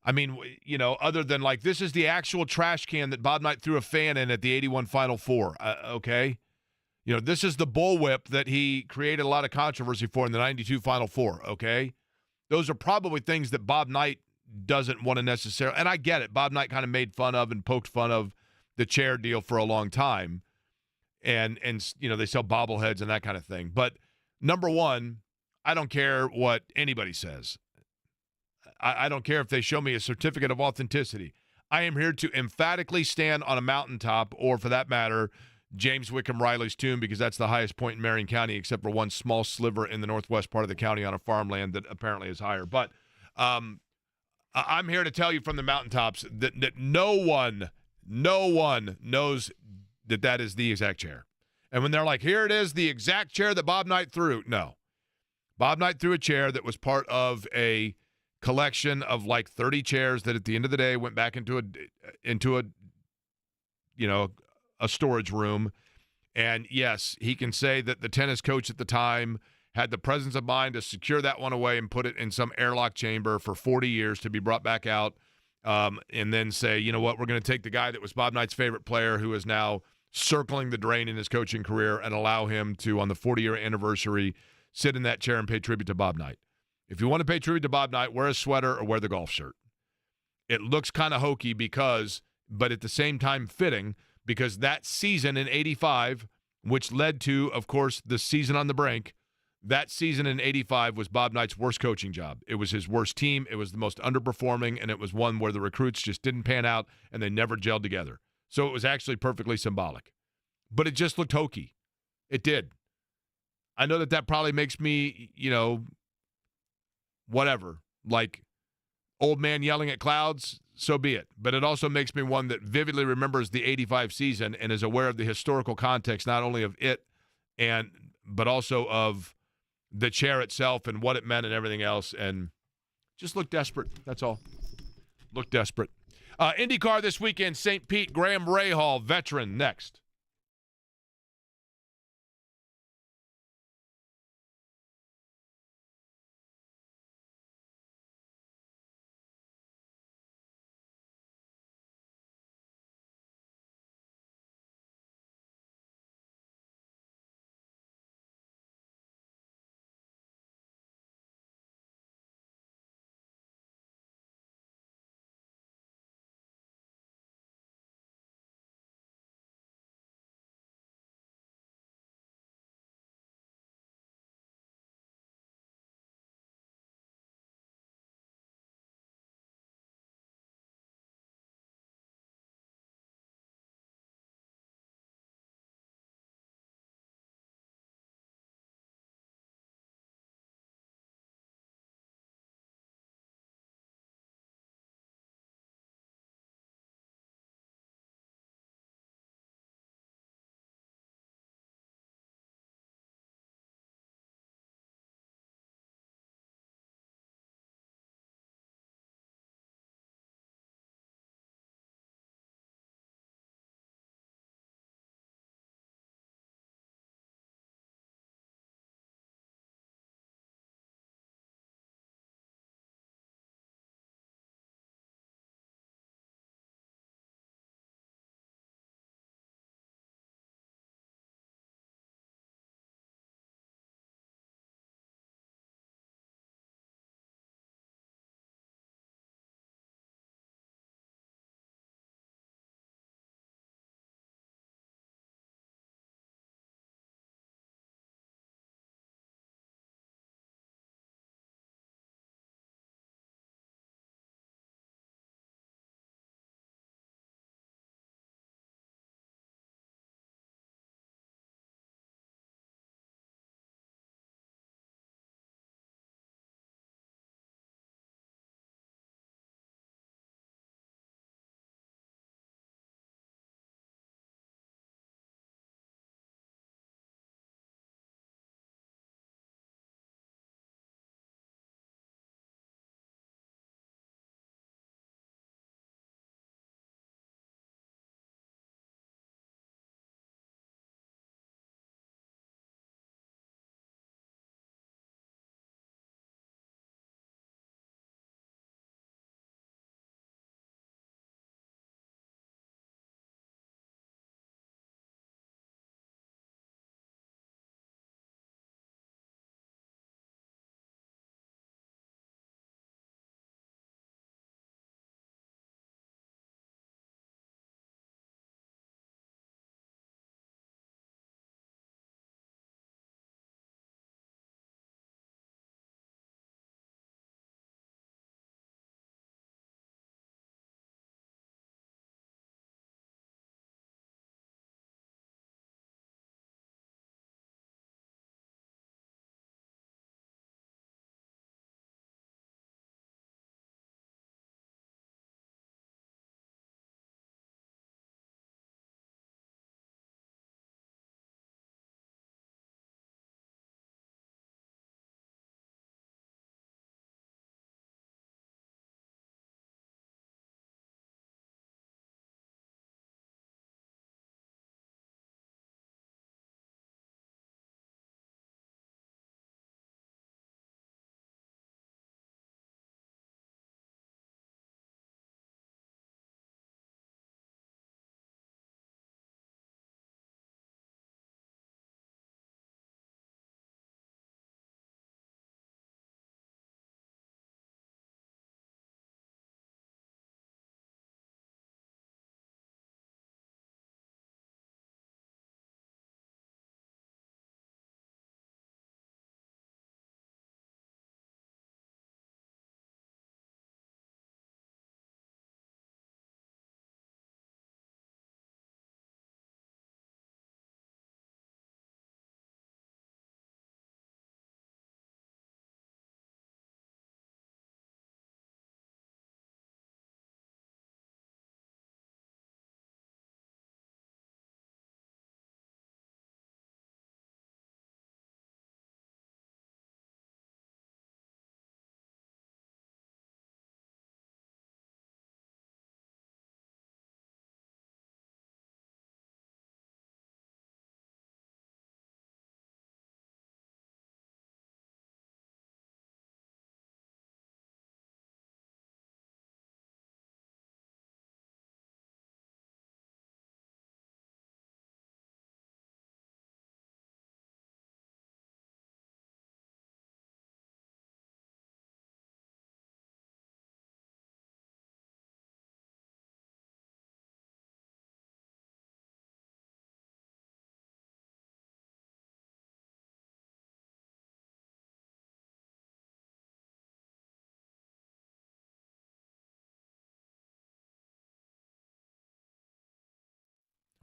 I mean, other than like, this is the actual trash can that Bob Knight threw a fan in at the 81 Final Four. Okay. This is the bullwhip that he created a lot of controversy for in the 92 Final Four, okay? Those are probably things that Bob Knight doesn't want to necessarily – and I get it. Bob Knight kind of made fun of and poked fun of the chair deal for a long time. And they sell bobbleheads and that kind of thing. But, number one, I don't care what anybody says. I don't care if they show me a certificate of authenticity. I am here to emphatically stand on a mountaintop, or for that matter – James Wickham Riley's tomb, because that's the highest point in Marion County, except for one small sliver in the northwest part of the county on a farmland that apparently is higher. But I'm here to tell you from the mountaintops that no one knows that is the exact chair. And when they're like, here it is, the exact chair that Bob Knight threw, no. Bob Knight threw a chair that was part of a collection of like 30 chairs that at the end of the day went back into a storage room. And yes, he can say that the tennis coach at the time had the presence of mind to secure that one away and put it in some airlock chamber for 40 years to be brought back out, and then say, you know what, we're going to take the guy that was Bob Knight's favorite player, who is now circling the drain in his coaching career, and allow him to, on the 40-year anniversary, sit in that chair and pay tribute to Bob Knight. If you want to pay tribute to Bob Knight, wear a sweater or wear the golf shirt. It looks kind of hokey but at the same time fitting, because that season in 85, which led to, of course, the season on the brink, that season in 85 was Bob Knight's worst coaching job. It was his worst team. It was the most underperforming, and it was one where the recruits just didn't pan out, and they never gelled together. So it was actually perfectly symbolic. But it just looked hokey. It did. I know that probably makes me, whatever, like old man yelling at clouds, so be it. But it also makes me one that vividly remembers the 85 season and is aware of the historical context, not only of it, but also of the chair itself and what it meant and everything else, and just looked desperate. That's all. Looked desperate. IndyCar this weekend, St. Pete, Graham Rahal, veteran, next.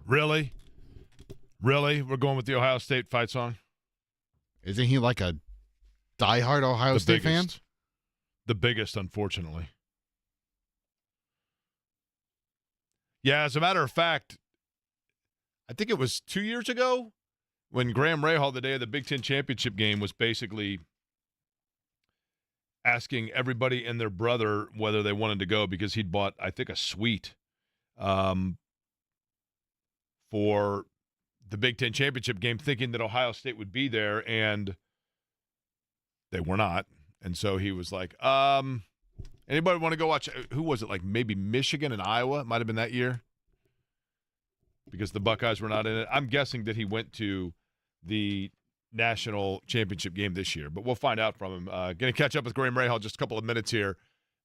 Really? Really? We're going with the Ohio State fight song? Isn't he like a diehard Ohio State fan? The biggest, unfortunately. Yeah, as a matter of fact, I think it was 2 years ago when Graham Rahal, the day of the Big Ten championship game, was basically asking everybody and their brother whether they wanted to go because he'd bought, I think, a suite for the Big Ten championship game, thinking that Ohio State would be there, and they were not. And so he was like, anybody want to go watch, who was it, like maybe Michigan and Iowa? It might have been that year because the Buckeyes were not in it. I'm guessing that he went to the national championship game this year, but we'll find out from him. Going to catch up with Graham Rahal just a couple of minutes here.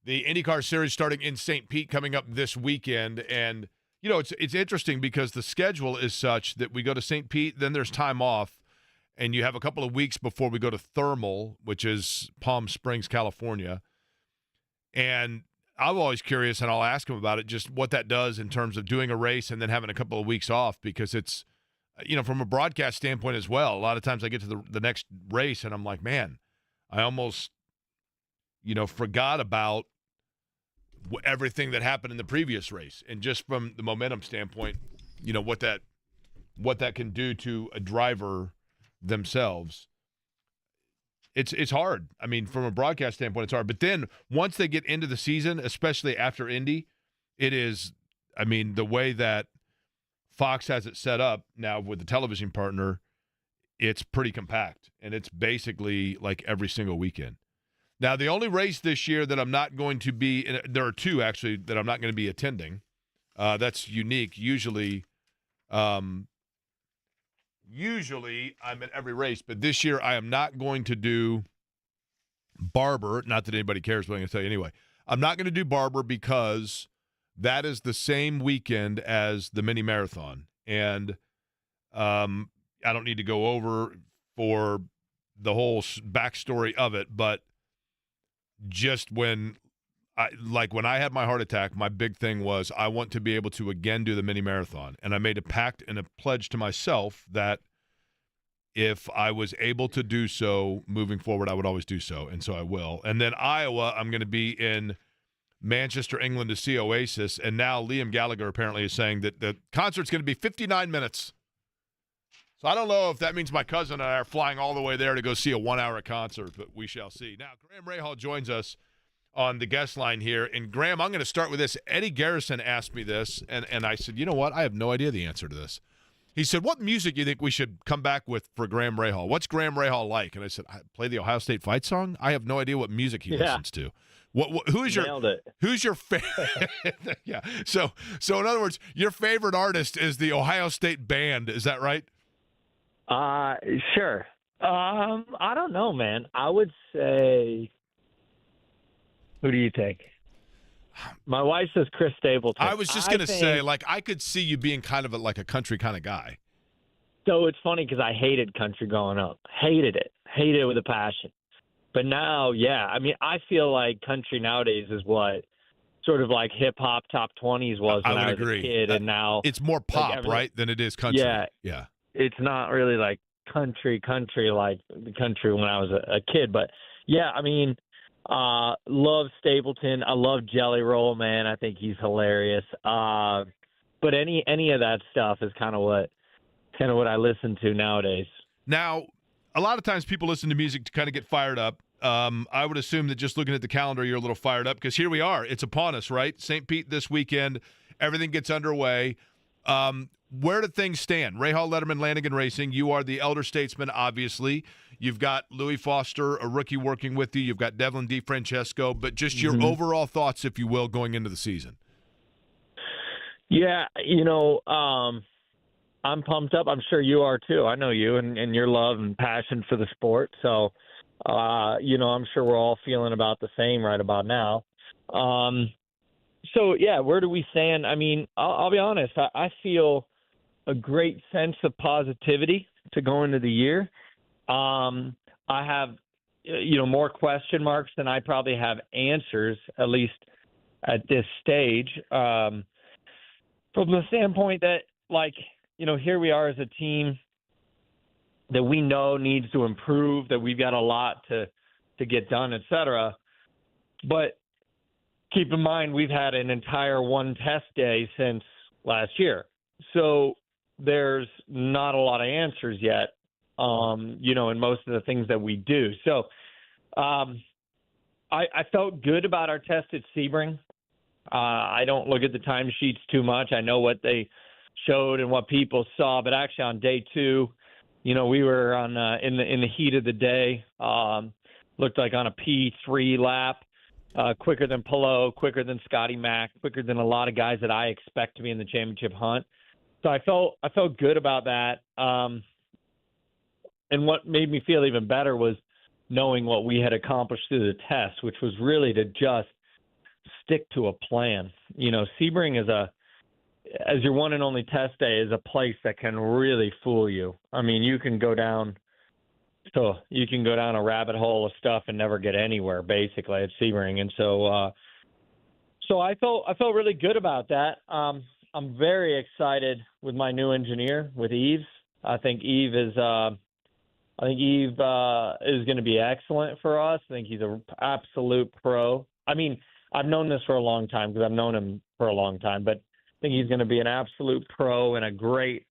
The IndyCar Series starting in St. Pete coming up this weekend, and you know, it's interesting because the schedule is such that we go to St. Pete, then there's time off, and you have a couple of weeks before we go to Thermal, which is Palm Springs, California. And I'm always curious, and I'll ask him about it, just what that does in terms of doing a race and then having a couple of weeks off, because it's, you know, from a broadcast standpoint as well, a lot of times I get to the next race and I'm like, man, I almost, you know, forgot about everything that happened in the previous race. And just from the momentum standpoint, you know, what that can do to a driver themselves. It's hard. I mean, from a broadcast standpoint, it's hard. But then once they get into the season, especially after Indy, it is, I mean, the way that Fox has it set up now with the television partner, it's pretty compact. And it's basically like every single weekend. Now, the only race this year that I'm not going to be – there are two, actually, that I'm not going to be attending. That's unique. Usually I'm at every race, but this year I am not going to do Barber. Not that anybody cares, but I'm going to tell you anyway. I'm not going to do Barber because that is the same weekend as the mini marathon. And I don't need to go over for the whole backstory of it, but just when I had my heart attack, my big thing was I want to be able to again do the mini marathon. And I made a pact and a pledge to myself that if I was able to do so moving forward, I would always do so. And so I will. And then Iowa, I'm going to be in Manchester, England to see Oasis. And now Liam Gallagher apparently is saying that the concert's going to be 59 minutes. So I don't know if that means my cousin and I are flying all the way there to go see a 1-hour concert, but we shall see. Now, Graham Rahal joins us on the guest line here. And, Graham, I'm going to start with this. Eddie Garrison asked me this, and I said, you know what? I have no idea the answer to this. He said, what music do you think we should come back with for Graham Rahal? What's Graham Rahal like? And I said, I play the Ohio State fight song? I have no idea what music he listens to. Who's your favorite? Yeah. So in other words, your favorite artist is the Ohio State band. Is that right? Sure. I don't know, man. I would say, who do you think? My wife says Chris Stapleton. I was just going to say, like, I could see you being kind of like a country kind of guy. So it's funny because I hated country growing up. Hated it with a passion. But now, yeah, I mean, I feel like country nowadays is what sort of like hip-hop top 20s was when I was a kid. And now it's more pop, like right, than it is country. Yeah. It's not really like country like the country when I was a kid. But, yeah, I mean, love Stapleton. I love Jelly Roll, man. I think he's hilarious. But any of that stuff is kind of what I listen to nowadays. Now, a lot of times people listen to music to kind of get fired up. I would assume that just looking at the calendar, you're a little fired up because here we are. It's upon us, right? St. Pete this weekend. Everything gets underway. Where do things stand? Rahal, Letterman, Lanigan Racing. You are the elder statesman, obviously. You've got Louis Foster, a rookie, working with you. You've got Devlin DeFrancesco. But just your overall thoughts, if you will, going into the season. Yeah, I'm pumped up. I'm sure you are too. I know you and your love and passion for the sport. So, I'm sure we're all feeling about the same right about now. So, yeah, where do we stand? I mean, I'll be honest. I feel a great sense of positivity to go into the year. I have, more question marks than I probably have answers, at least at this stage, from the standpoint that, like, here we are as a team that we know needs to improve, that we've got a lot to get done, et cetera. But keep in mind, we've had an entire one test day since last year. So there's not a lot of answers yet, in most of the things that we do. So I felt good about our test at Sebring. I don't look at the timesheets too much. I know what they showed and what people saw, but actually on day 2, we were on in the heat of the day. Looked like on a P3 lap, quicker than Pelot, quicker than Scotty Mack, quicker than a lot of guys that I expect to be in the championship hunt. So I felt good about that. And what made me feel even better was knowing what we had accomplished through the test, which was really to just stick to a plan. Sebring as your one and only test day, is a place that can really fool you. I mean, you can go down a rabbit hole of stuff and never get anywhere, basically, at Sebring. And so I felt really good about that. I'm very excited with my new engineer, with Yves. I think Yves is going to be excellent for us. I think he's an absolute pro. I mean, I've known this for a long time because I've known him for a long time, but I think he's going to be an absolute pro and a great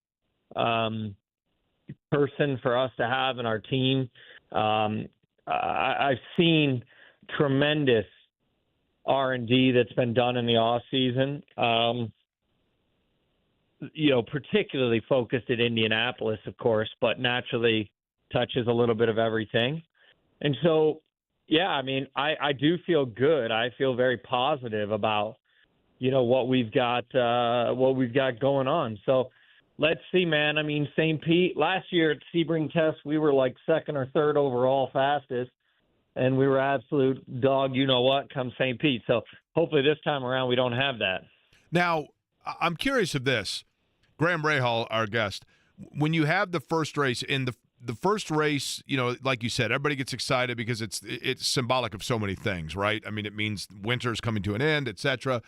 person for us to have in our team. I've seen tremendous R&D that's been done in the off season. Particularly focused at Indianapolis, of course, but naturally touches a little bit of everything. And so, yeah, I mean, I do feel good. I feel very positive about, what we've got going on. So let's see, man. I mean, St. Pete, last year at Sebring Test, we were like second or third overall fastest, and we were absolute dog, come St. Pete. So hopefully this time around we don't have that. Now, I'm curious of this. Graham Rahal, our guest, when you have the first race, in the first race, like you said, everybody gets excited because it's symbolic of so many things, right? I mean, it means winter's coming to an end, et cetera.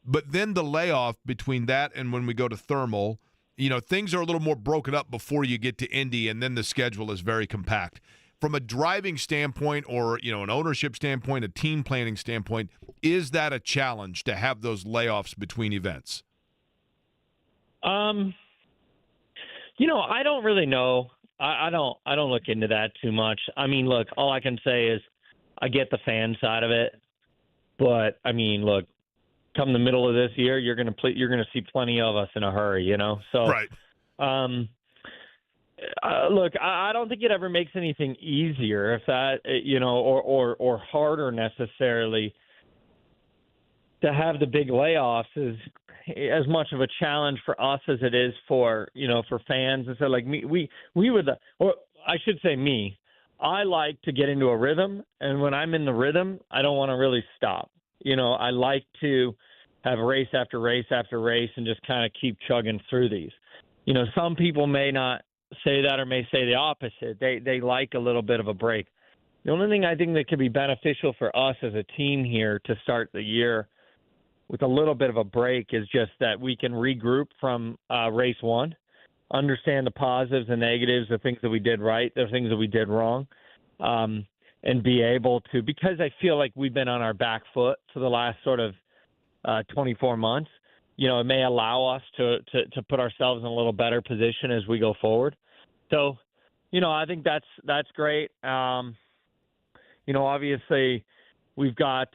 But then the layoff between that and when we go to thermal, things are a little more broken up before you get to Indy, and then the schedule is very compact. From a driving standpoint or, an ownership standpoint, a team planning standpoint, is that a challenge to have those layoffs between events? I don't really know. I don't look into that too much. I mean, look, all I can say is I get the fan side of it, but I mean, look, come the middle of this year, you're going to see plenty of us in a hurry, So, right. Look, I don't think it ever makes anything easier, if that, or harder necessarily, to have the big layoffs is as much of a challenge for us as it is for fans. And so, like we were or I should say me. I like to get into a rhythm, and when I'm in the rhythm, I don't want to really stop. I like to have race after race after race and just kind of keep chugging through these. Some people may not say that or may say the opposite. They like a little bit of a break. The only thing I think that could be beneficial for us as a team here to start the year with a little bit of a break is just that we can regroup from race one, understand the positives and negatives, the things that we did right, the things that we did wrong, and be able to, because I feel like we've been on our back foot for the last sort of 24 months, it may allow us to put ourselves in a little better position as we go forward. So, I think that's great. Obviously we've got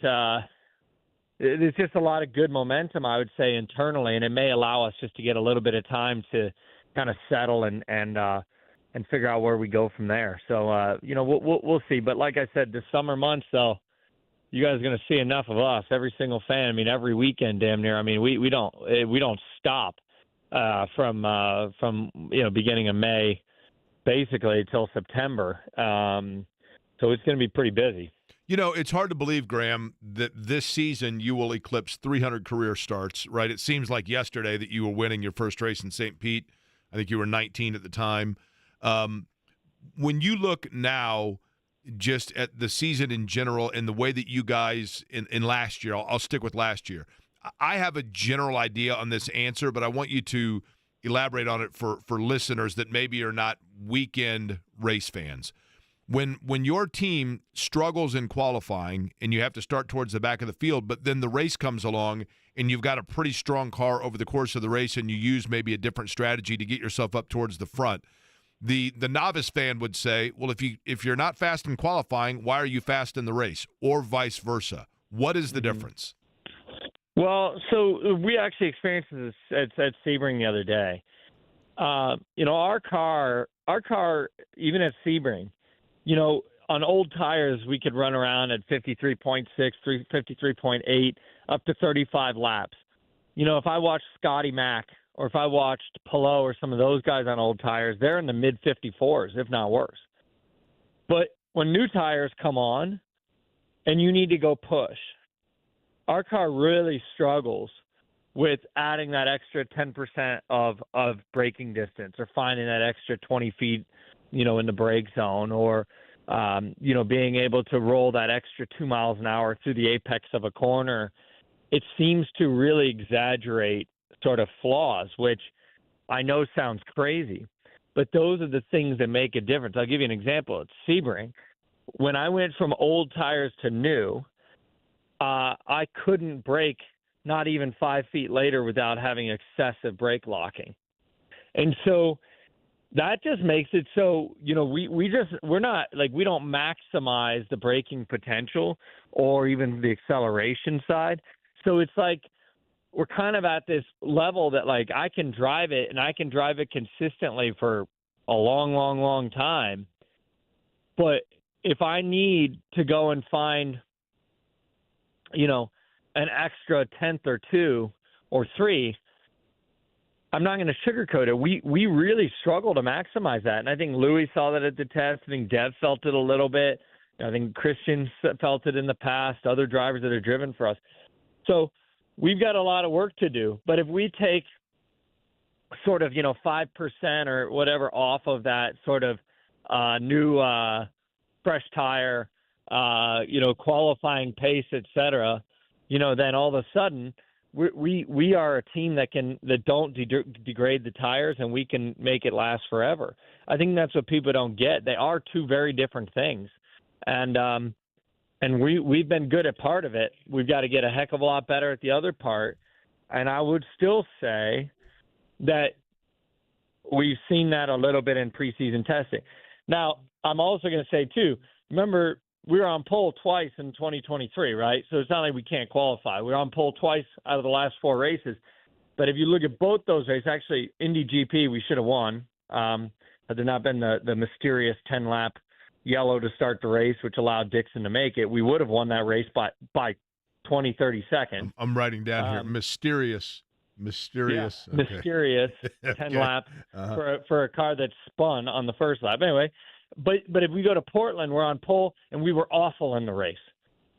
there's just a lot of good momentum, I would say, internally, and it may allow us just to get a little bit of time to kind of settle and figure out where we go from there. So, we'll see. But like I said, the summer months, though, you guys are going to see enough of us, every single fan. I mean, every weekend, damn near. I mean, we don't stop from beginning of May, basically till September. So it's going to be pretty busy. It's hard to believe, Graham, that this season you will eclipse 300 career starts, right? It seems like yesterday that you were winning your first race in St. Pete. I think you were 19 at the time. When you look now just at the season in general and the way that you guys in last year, I'll stick with last year. I have a general idea on this answer, but I want you to elaborate on it for listeners that maybe are not weekend race fans. When your team struggles in qualifying and you have to start towards the back of the field, but then the race comes along and you've got a pretty strong car over the course of the race and you use maybe a different strategy to get yourself up towards the front, the novice fan would say, well, if you're not fast in qualifying, why are you fast in the race? Or vice versa. What is the difference? Well, so we actually experienced this at Sebring the other day. Our car, even at Sebring, on old tires, we could run around at 53.6, 53.8, up to 35 laps. If I watched Scotty Mack or if I watched Pelot or some of those guys on old tires, they're in the mid-54s, if not worse. But when new tires come on and you need to go push, our car really struggles with adding that extra 10% of braking distance or finding that extra 20 feet, in the brake zone or, being able to roll that extra 2 miles an hour through the apex of a corner. It seems to really exaggerate sort of flaws, which I know sounds crazy, but those are the things that make a difference. I'll give you an example. At Sebring, when I went from old tires to new, I couldn't brake not even 5 feet later without having excessive brake locking. And so that just makes it so, we don't maximize the braking potential or even the acceleration side. So it's like we're kind of at this level that like I can drive it and I can drive it consistently for a long, long, long time. But if I need to go and find, an extra tenth or two or three, I'm not going to sugarcoat it. We really struggle to maximize that. And I think Louis saw that at the test. I think Dev felt it a little bit. I think Christian felt it in the past, other drivers that are driven for us. So we've got a lot of work to do. But if we take sort of, 5% or whatever off of that sort of new fresh tire, qualifying pace, et cetera, then all of a sudden we are a team that don't degrade the tires and we can make it last forever. I think that's what people don't get. They are two very different things. And we've been good at part of it. We've got to get a heck of a lot better at the other part. And I would still say that we've seen that a little bit in preseason testing. Now, I'm also going to say, too, remember, we were on pole twice in 2023, right? So it's not like we can't qualify. We were on pole twice out of the last 4 races. But if you look at both those races, actually, Indy GP, we should have won. Had there not been the mysterious 10-lap yellow to start the race, which allowed Dixon to make it, we would have won that race by 20, 30 seconds. I'm writing down here, mysterious. Yeah, okay. Mysterious 10-lap for a car that spun on the first lap. Anyway, but if we go to Portland, we're on pole, and we were awful in the race.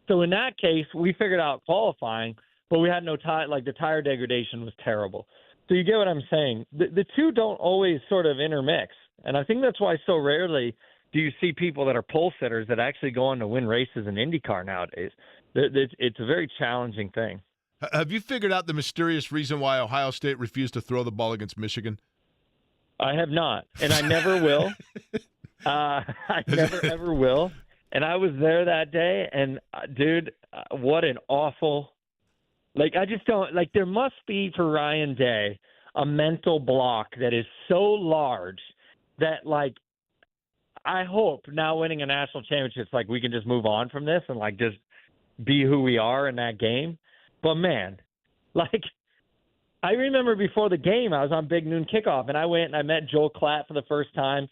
So in that case, we figured out qualifying, but we had no tire. Like the tire degradation was terrible. So you get what I'm saying. The two don't always sort of intermix, and I think that's why so rarely do you see people that are pole sitters that actually go on to win races in IndyCar nowadays. It's a very challenging thing. Have you figured out the mysterious reason why Ohio State refused to throw the ball against Michigan? I have not, and I never will. I never, ever will. And I was there that day, and, dude, what an awful – I just don't – there must be for Ryan Day a mental block that is so large that, I hope now winning a national championship, we can just move on from this and, just be who we are in that game. But, man, I remember before the game, I was on Big Noon Kickoff, and I went and I met Joel Klatt for the first time.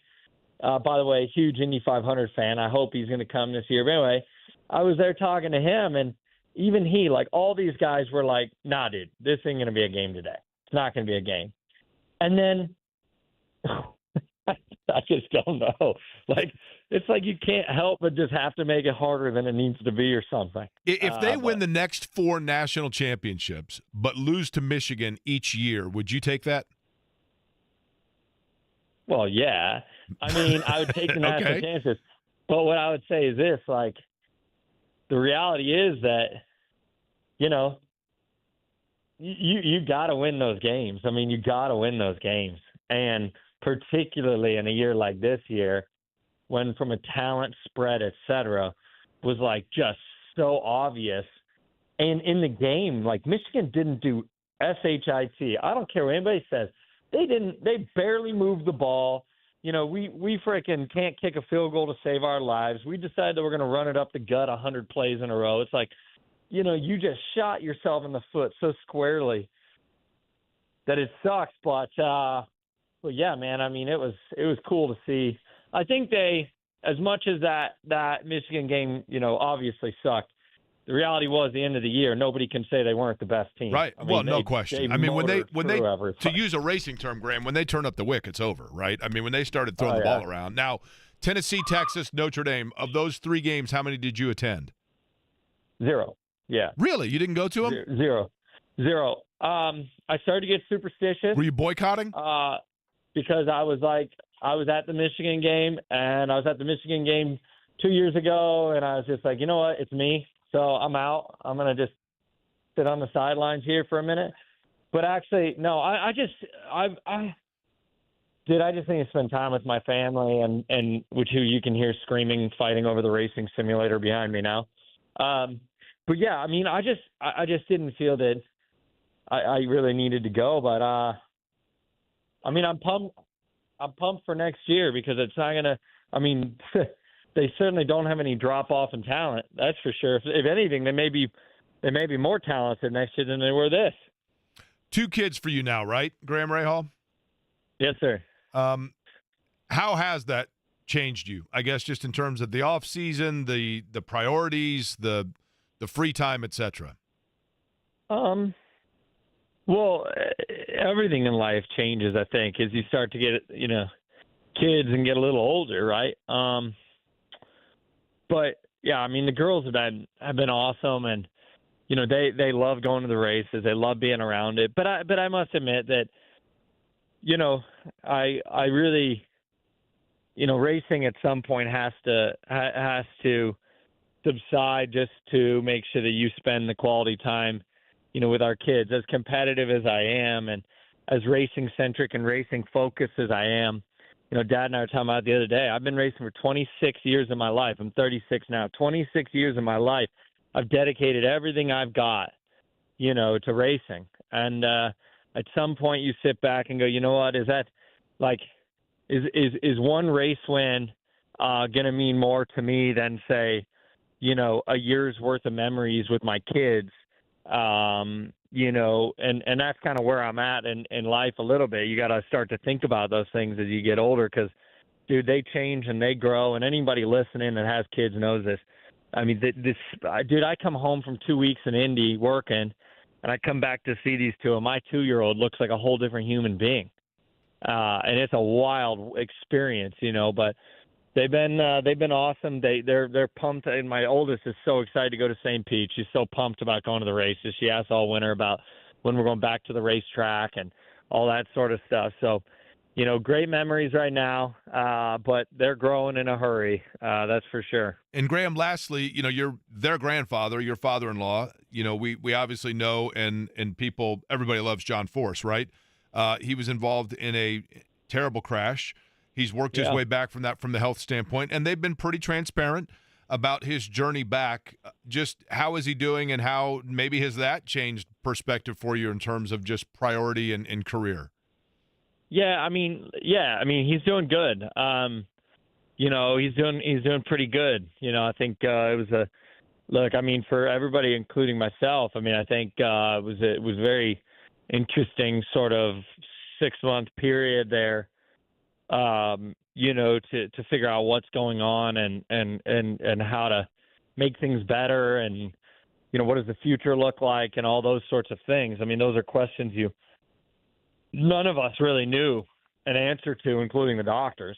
By the way, huge Indy 500 fan. I hope he's going to come this year. But anyway, I was there talking to him, and even he, all these guys were like, nah, dude, this ain't going to be a game today. It's not going to be a game. And then I just don't know. It's like you can't help but just have to make it harder than it needs to be or something. If they win the next 4 national championships but lose to Michigan each year, would you take that? Well, yeah. I mean, I would take the national chances. But what I would say is this, the reality is that, you got to win those games. I mean, you got to win those games. And particularly in a year like this year, when from a talent spread, et cetera, was like just so obvious. And in the game, like Michigan didn't do shit. I don't care what anybody says. They barely moved the ball. You know, we freaking can't kick a field goal to save our lives. We decided that we're going to run it up the gut 100 plays in a row. It's like, you know, you just shot yourself in the foot so squarely that it sucks. But yeah, man, I mean, it was cool to see. I think they, as much as that Michigan game, you know, obviously sucked, the reality was, the end of the year, nobody can say they weren't the best team. Right. I mean, Well, no question. I mean, when they everybody. to use a racing term, Graham, when they turn up the wick, it's over, right? I mean, when they started throwing the ball around. Now, Tennessee, Texas, Notre Dame, of those 3 games, how many did you attend? 0. Yeah. Really? You didn't go to them? 0. I started to get superstitious. Were you boycotting? Because I was at the Michigan game, and I was at the Michigan game 2 years ago, and I was just like, you know what, it's me. So I'm out. I'm going to just sit on the sidelines here for a minute. But actually, no, I just need to spend time with my family and which you can hear screaming, fighting over the racing simulator behind me now. But yeah, I mean, I just didn't feel that I really needed to go. But I mean, I'm pumped for next year because it's not going to, I mean, they certainly don't have any drop off in talent. That's for sure. If anything, they may be more talented next year than they were this. 2 kids for you now, right, Graham Rahal? Yes, sir. How has that changed you? I guess just in terms of the off season, the priorities, the free time, etc. Well, everything in life changes, I think, as you start to get, you know, kids and get a little older, right? But yeah, I mean, the girls have been awesome, and you know, they love going to the races, they love being around it. But I must admit that, you know, I really, you know, racing at some point has to subside just to make sure that you spend the quality time, you know, with our kids. As competitive as I am, and as racing centric and racing focused as I am. You know, Dad and I were talking about the other day. I've been racing for 26 years of my life. I'm 36 now. 26 years of my life, I've dedicated everything I've got, you know, to racing. And at some point, you sit back and go, you know what? Is that like, is one race win going to mean more to me than, say, you know, a year's worth of memories with my kids? You know, and that's kind of where I'm at in life a little bit. You got to start to think about those things as you get older because, dude, they change and they grow. And anybody listening that has kids knows this. I mean, dude, I come home from 2 weeks in Indy working, and I come back to see these two, and my 2-year-old looks like a whole different human being. And it's a wild experience, you know, but they've been awesome. They're pumped, and my oldest is so excited to go to St. Pete. She's so pumped about going to the races. She asks all winter about when we're going back to the racetrack and all that sort of stuff. So, you know, great memories right now, but they're growing in a hurry. That's for sure. And Graham, lastly, you know, you're their grandfather, your father-in-law. You know, we obviously know, and people, everybody loves John Force, right? He was involved in a terrible crash. He's worked his way back from that from the health standpoint, and they've been pretty transparent about his journey back. Just how is he doing, and how maybe has that changed perspective for you in terms of just priority and career? Yeah, I mean, he's doing good. You know, he's doing pretty good. You know, I think it was look. I mean, for everybody, including myself. I mean, I think it was very interesting sort of 6-month period there. You know, to figure out what's going on and how to make things better, and you know, what does the future look like, and all those sorts of things. I mean, those are questions none of us really knew an answer to, including the doctors.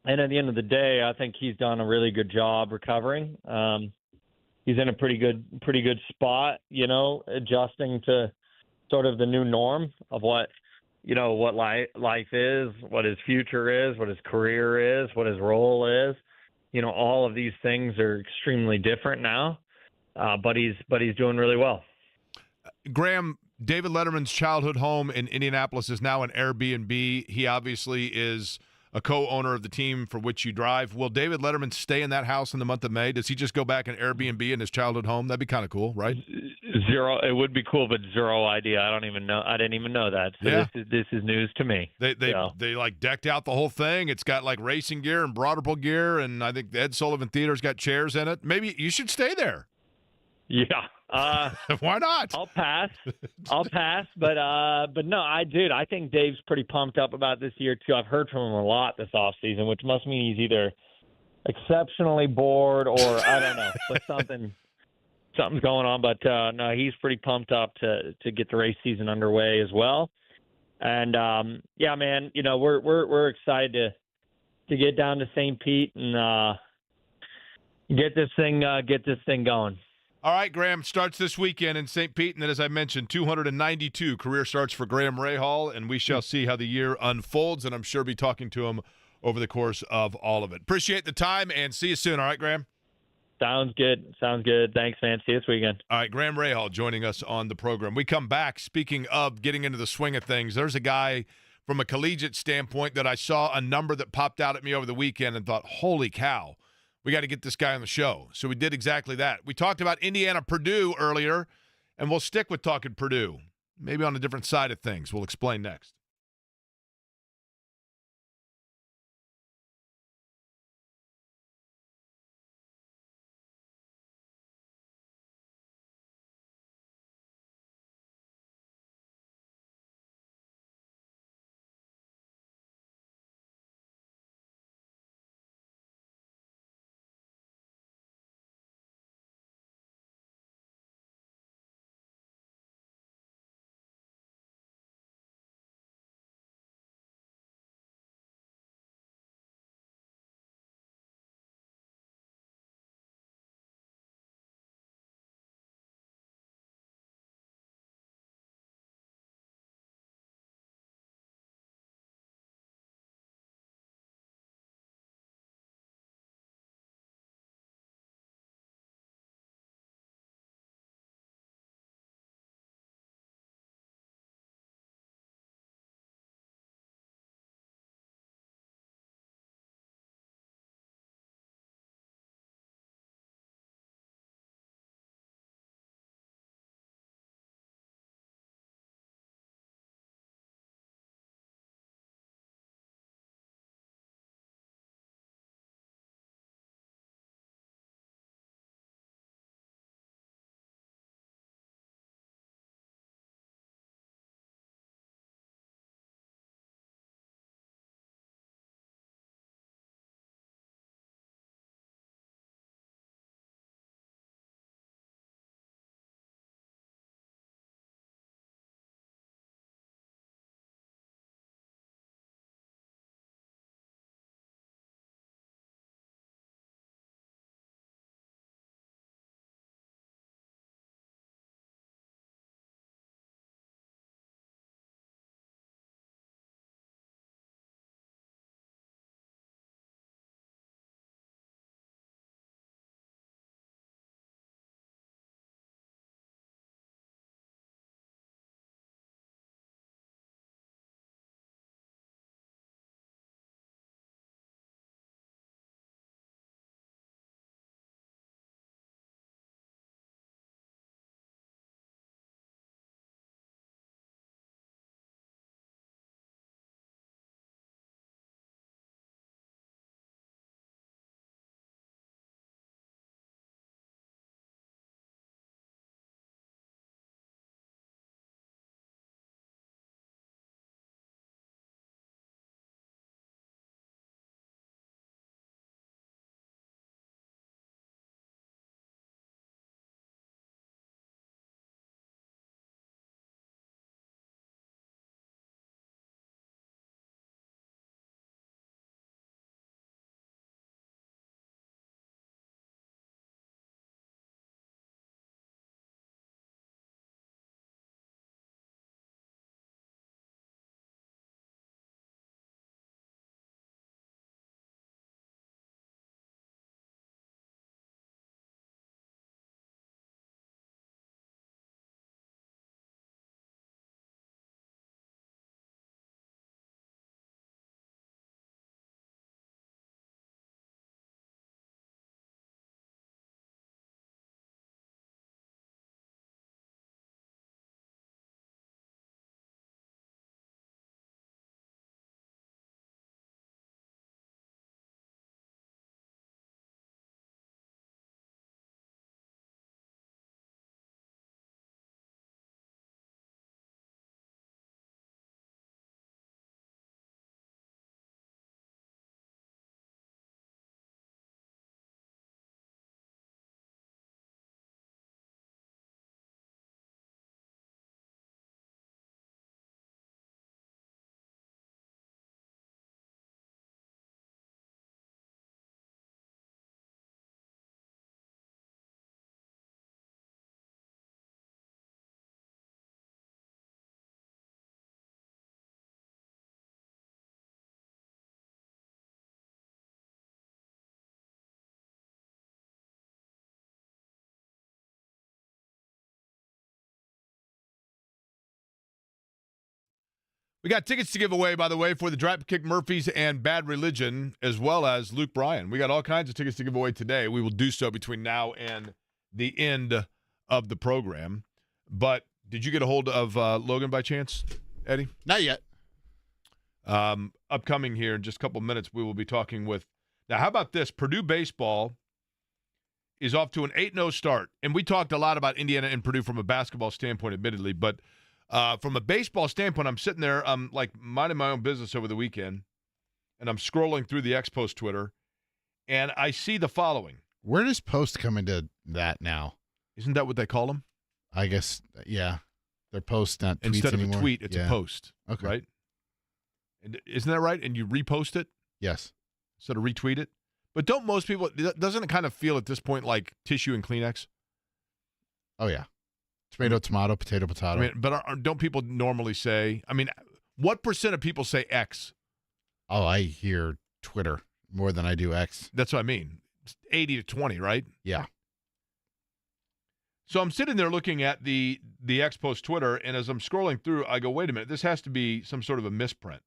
And at the end of the day, I think he's done a really good job recovering. He's in a pretty good spot, you know, adjusting to sort of the new norm of what life is, what his future is, what his career is, what his role is. You know, all of these things are extremely different now, but he's doing really well. Graham, David Letterman's childhood home in Indianapolis is now an Airbnb. He obviously is a co-owner of the team for which you drive. Will David Letterman stay in that house in the month of May? Does he just go back and Airbnb in his childhood home? That'd be kind of cool, right? Zero. It would be cool, but zero idea. I don't even know. I didn't even know that. So Yeah. this is news to me. They like decked out the whole thing. It's got like racing gear and broadable gear, and I think the Ed Sullivan Theater's got chairs in it. Maybe you should stay there. Yeah. Why not? I'll pass. But no, I think Dave's pretty pumped up about this year too. I've heard from him a lot this offseason, which must mean he's either exceptionally bored or I don't know, but something's going on. But no, he's pretty pumped up to get the race season underway as well. And yeah, man, we're excited to get down to St. Pete and get this thing going. All right, Graham, starts this weekend in St. Pete, and then, as I mentioned, 292 career starts for Graham Rahal, and we shall see how the year unfolds, and I'm sure be talking to him over the course of all of it. Appreciate the time, and see you soon. All right, Graham? Sounds good. Thanks, man. See you this weekend. All right, Graham Rahal joining us on the program. We come back, speaking of getting into the swing of things, there's a guy from a collegiate standpoint that I saw a number that popped out at me over the weekend and thought, holy cow. We got to get this guy on the show. So we did exactly that. We talked about Indiana-Purdue earlier, and we'll stick with talking Purdue, maybe on a different side of things. We'll explain next. We got tickets to give away, by the way, for the Dropkick Murphys and Bad Religion, as well as Luke Bryan. We got all kinds of tickets to give away today. We will do so between now and the end of the program. But did you get a hold of Logan by chance, Eddie? Not yet. Upcoming here in just a couple minutes, we will be talking with. Now, how about this? Purdue baseball is off to an 8-0 start. And we talked a lot about Indiana and Purdue from a basketball standpoint, admittedly. But from a baseball standpoint, I'm sitting there, I'm like minding my own business over the weekend, and I'm scrolling through the X-Post Twitter, and I see the following. Where does post come into that now? Isn't that what they call them? I guess, yeah. They're posts, not tweets Instead of anymore. a tweet, it's a post. Okay. Right? And isn't that right? And you repost it Yes. instead of retweet it? But don't most people, doesn't it kind of feel at this point like tissue and Kleenex? Oh, yeah. Tomato, potato, potato. I mean, but don't people normally say, I mean, what percent of people say X? Oh, I hear Twitter more than I do X. That's what I mean. It's 80 to 20, right? Yeah. So I'm sitting there looking at the X-Post Twitter, and as I'm scrolling through, I go, wait a minute, this has to be some sort of a misprint.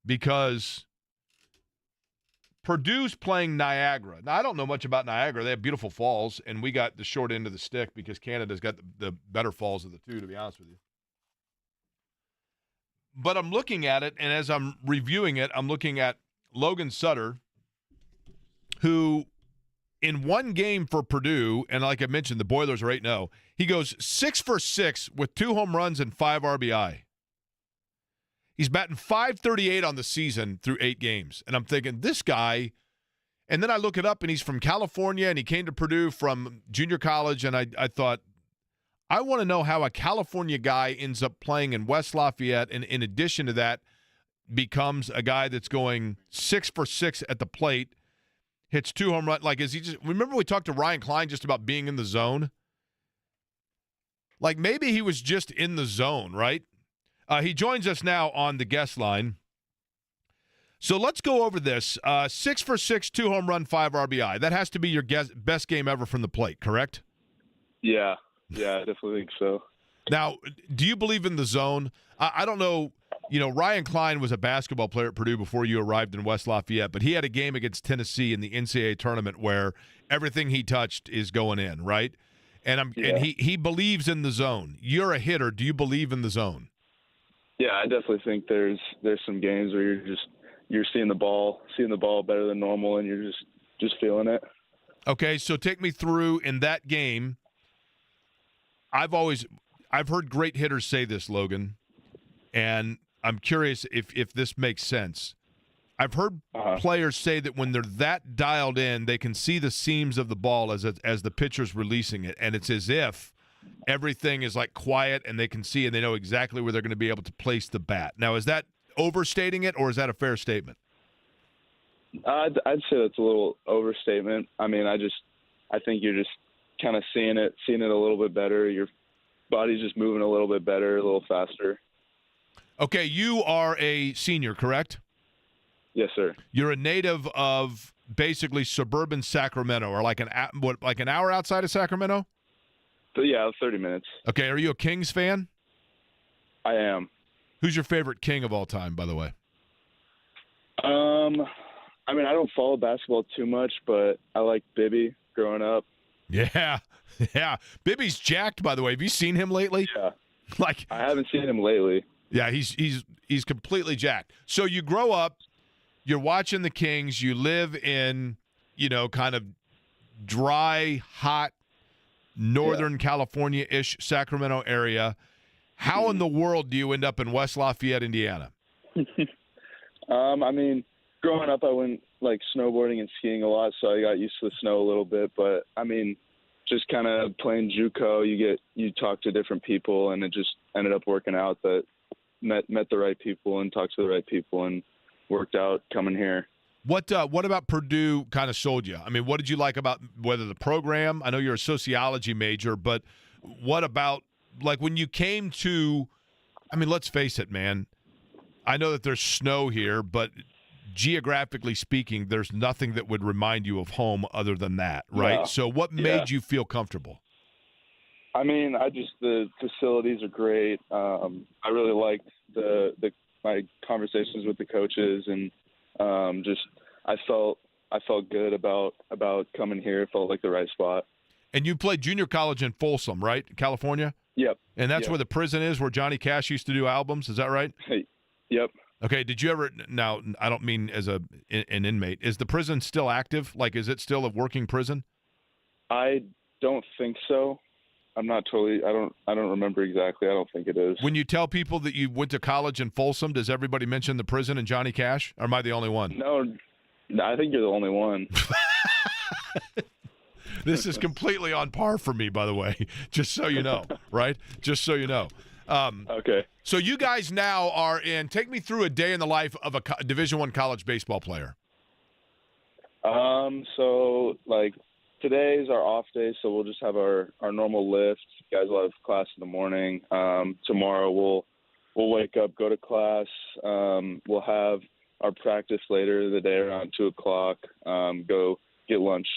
Because Purdue's playing Niagara. Now, I don't know much about Niagara. They have beautiful falls, and we got the short end of the stick because Canada's got the better falls of the two, to be honest with you. But I'm looking at it, and as I'm reviewing it, I'm looking at Logan Sutter, who in one game for Purdue, and like I mentioned, the Boilers are 8-0, he goes 6 for 6 with 2 home runs and 5 RBI. He's batting .538 on the season through 8 games. And I'm thinking, this guy, and then I look it up, and he's from California, and he came to Purdue from junior college, and I thought, I want to know how a California guy ends up playing in West Lafayette, and in addition to that, becomes a guy that's going 6 for 6 at the plate, hits 2 home runs. Like, is he just – remember we talked to Ryan Klein just about being in the zone? Like, maybe he was just in the zone, right? He joins us now on the guest line. So let's go over this. 6 for 6, 2 home run, 5 RBI. That has to be your best game ever from the plate, correct? Yeah, I definitely think so. Now, do you believe in the zone? I don't know. You know, Ryan Klein was a basketball player at Purdue before you arrived in West Lafayette, but he had a game against Tennessee in the NCAA tournament where everything he touched is going in, right? And he believes in the zone. You're a hitter. Do you believe in the zone? Yeah, I definitely think there's some games where you're seeing the ball better than normal, and you're just feeling it. Okay, so take me through in that game. I've heard great hitters say this, Logan, and I'm curious if this makes sense. I've heard players say that when they're that dialed in, they can see the seams of the ball as the pitcher's releasing it, and it's as if everything is like quiet and they can see and they know exactly where they're going to be able to place the bat. Now, is that overstating it, or is that a fair statement? I'd say that's a little overstatement. I mean, I think you're just kind of seeing it a little bit better. Your body's just moving a little bit better, a little faster. Okay, you are a senior, correct? Yes, sir. You're a native of basically suburban Sacramento, or like an hour outside of Sacramento? So, yeah, 30 minutes. Okay, are you a Kings fan? I am. Who's your favorite King of all time, by the way? I mean, I don't follow basketball too much, but I like Bibby growing up. Yeah. Bibby's jacked, by the way. Have you seen him lately? Yeah. Like, I haven't seen him lately. Yeah, he's completely jacked. So you grow up, you're watching the Kings, you live in, kind of dry, hot, Northern California-ish Sacramento area. How in the world do you end up in West Lafayette, Indiana? I mean, growing up, I went like snowboarding and skiing a lot, so I got used to the snow a little bit. But I mean, just kind of playing JUCO, you talk to different people, and it just ended up working out that met the right people and talked to the right people and worked out coming here. What about Purdue kind of sold you? I mean, what did you like about whether the program? I know you're a sociology major, but what about like when you came to? I mean, let's face it, man. I know that there's snow here, but geographically speaking, there's nothing that would remind you of home other than that, right? Yeah. So what made you feel comfortable? I mean, the facilities are great. I really liked my conversations with the coaches, and I felt good about coming here. It felt like the right spot. And you played junior college in Folsom, right, California? Yep. And that's Yep. where the prison is, where Johnny Cash used to do albums. Is that right? Yep. Okay. Did you ever? Now, I don't mean as an inmate. Is the prison still active? Like, is it still a working prison? I don't think so. I'm not totally. I don't remember exactly. I don't think it is. When you tell people that you went to college in Folsom, does everybody mention the prison and Johnny Cash? Or am I the only one? No, I think you're the only one. This is completely on par for me, by the way, just so you know, right? Just so you know. Okay. So you guys now are in – take me through a day in the life of a Division I college baseball player. So, like, today's our off day, so we'll just have our normal lift. You guys will have class in the morning. Tomorrow we'll wake up, go to class. We'll have our practice later in the day around 2 o'clock, go get lunch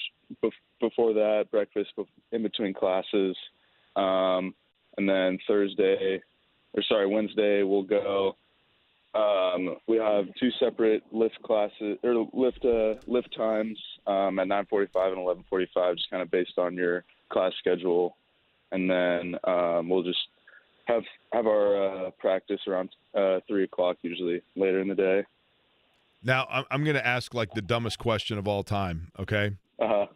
before that, breakfast in between classes. And then Wednesday we'll go. We have 2 separate lift classes or lift times at 9:45 and 11:45, just kind of based on your class schedule. And then we'll just have our practice around 3 o'clock usually later in the day. Now, I'm going to ask like the dumbest question of all time, okay? Uh-huh.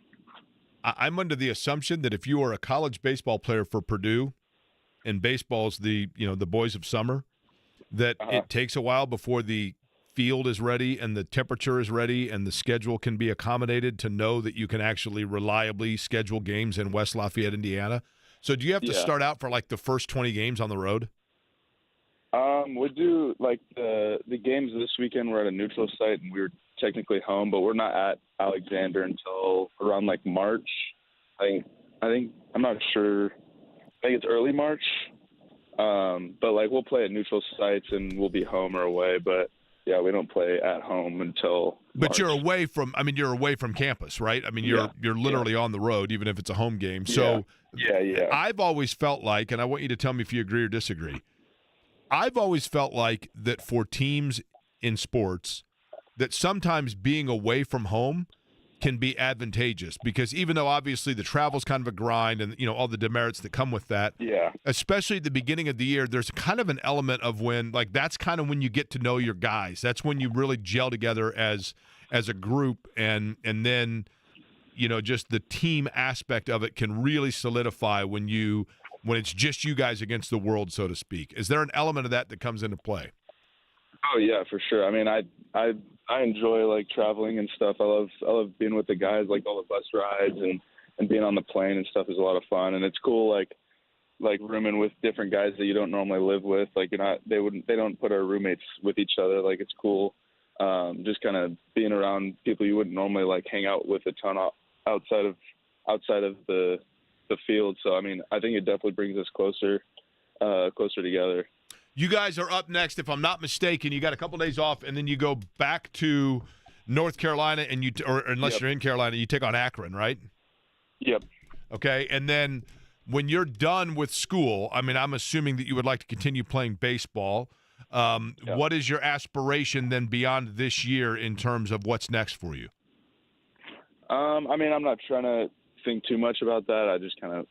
I'm under the assumption that if you are a college baseball player for Purdue, and baseball's the boys of summer, that it takes a while before the field is ready and the temperature is ready and the schedule can be accommodated to know that you can actually reliably schedule games in West Lafayette, Indiana. So do you have to start out for like the first 20 games on the road? We do like the games this weekend. We're at a neutral site and we're technically home, but we're not at Alexander until around like March. I think I'm not sure. I think it's early March. But like we'll play at neutral sites and we'll be home or away. But yeah, we don't play at home until. But March. you're away from campus, right? I mean, you're literally on the road, even if it's a home game. So yeah. I've always felt like, and I want you to tell me if you agree or disagree. I've always felt like that for teams in sports, that sometimes being away from home can be advantageous because even though obviously the travel's kind of a grind and all the demerits that come with that, especially at the beginning of the year, there's kind of an element of when like that's kind of when you get to know your guys. That's when you really gel together as a group and then just the team aspect of it can really solidify when it's just you guys against the world, so to speak. Is there an element of that comes into play? Oh yeah, for sure. I mean, I enjoy like traveling and stuff. I love being with the guys, like all the bus rides and being on the plane and stuff is a lot of fun. And it's cool, like rooming with different guys that you don't normally live with. Like they don't put our roommates with each other. Like it's cool, just kind of being around people you wouldn't normally like hang out with a ton outside of the field. So I mean, I think it definitely brings us closer together. You guys are up next, if I'm not mistaken. You got a couple days off, and then you go back to North Carolina, and unless you're in Carolina, you take on Akron, right? Yep. Okay, and then when you're done with school, I mean, I'm assuming that you would like to continue playing baseball. What is your aspiration then beyond this year in terms of what's next for you? I mean, I'm not trying to think too much about that. I just trying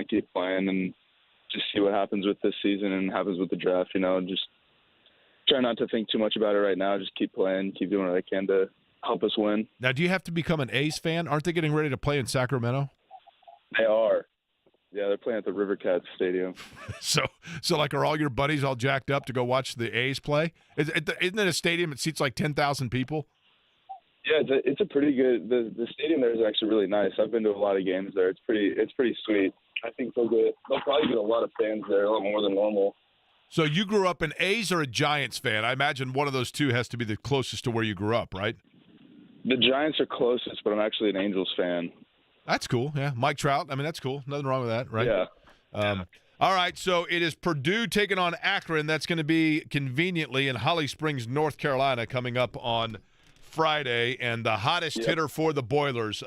to keep playing and just see what happens with this season and happens with the draft, just try not to think too much about it right now. Just keep playing, keep doing what I can to help us win. Now, do you have to become an A's fan? Aren't they getting ready to play in Sacramento? They are. Yeah, they're playing at the River Cats Stadium. So like, are all your buddies all jacked up to go watch the A's play? Isn't it a stadium that seats like 10,000 people? Yeah, it's a pretty good. The stadium there is actually really nice. I've been to a lot of games there. It's pretty sweet. I think they'll probably get a lot of fans there, a lot more than normal. So you grew up an A's or a Giants fan? I imagine one of those two has to be the closest to where you grew up, right? The Giants are closest, but I'm actually an Angels fan. That's cool. Yeah, Mike Trout. I mean, that's cool. Nothing wrong with that, right? Yeah. All right, so it is Purdue taking on Akron. That's going to be conveniently in Holly Springs, North Carolina, coming up on Friday, and the hottest hitter for the Boilers.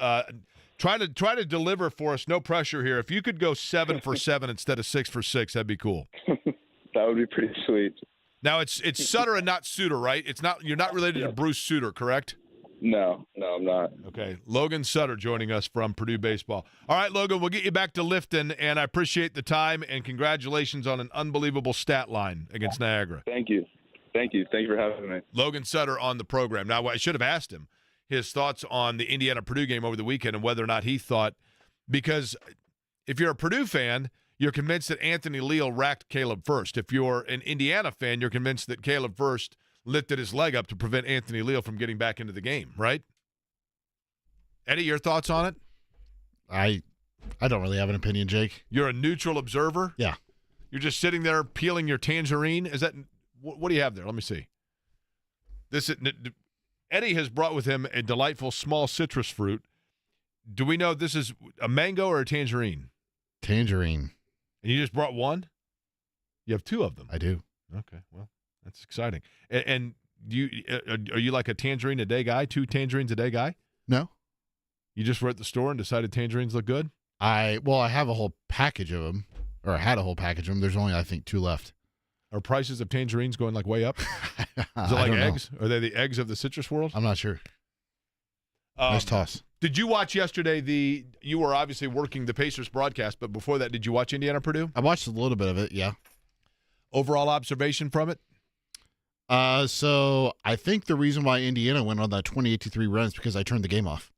Try to deliver for us. No pressure here. If you could go 7 for 7 instead of 6 for 6, that'd be cool. That would be pretty sweet. Now it's Sutter and not Suter, right? You're not related to Bruce Sutter, correct? No, I'm not. Okay. Logan Sutter joining us from Purdue Baseball. All right, Logan, we'll get you back to lifting, and I appreciate the time, and congratulations on an unbelievable stat line against Niagara. Thank you. Thank you for having me. Logan Sutter on the program. Now, I should have asked him his thoughts on the Indiana-Purdue game over the weekend and whether or not he thought, because if you're a Purdue fan, you're convinced that Anthony Leal racked Caleb First. If you're an Indiana fan, you're convinced that Caleb First lifted his leg up to prevent Anthony Leal from getting back into the game, right? Eddie, your thoughts on it? I don't really have an opinion, Jake. You're a neutral observer? Yeah. You're just sitting there peeling your tangerine? Is that what do you have there? Let me see. Eddie has brought with him a delightful small citrus fruit. Do we know if this is a mango or a tangerine? Tangerine. And you just brought one? You have 2 of them. I do. Okay, well, that's exciting. And are you like a tangerine a day guy? 2 tangerines a day guy? No. You just were at the store and decided tangerines look good? I have a whole package of them, or I had a whole package of them. There's only, I think, 2 left. Are prices of tangerines going like way up? Is it like eggs? Are they the eggs of the citrus world? I'm not sure. Nice toss. Did you watch yesterday you were obviously working the Pacers broadcast, but before that, did you watch Indiana-Purdue? I watched a little bit of it, yeah. Overall observation from it? So I think the reason why Indiana went on that 28-3 run is because I turned the game off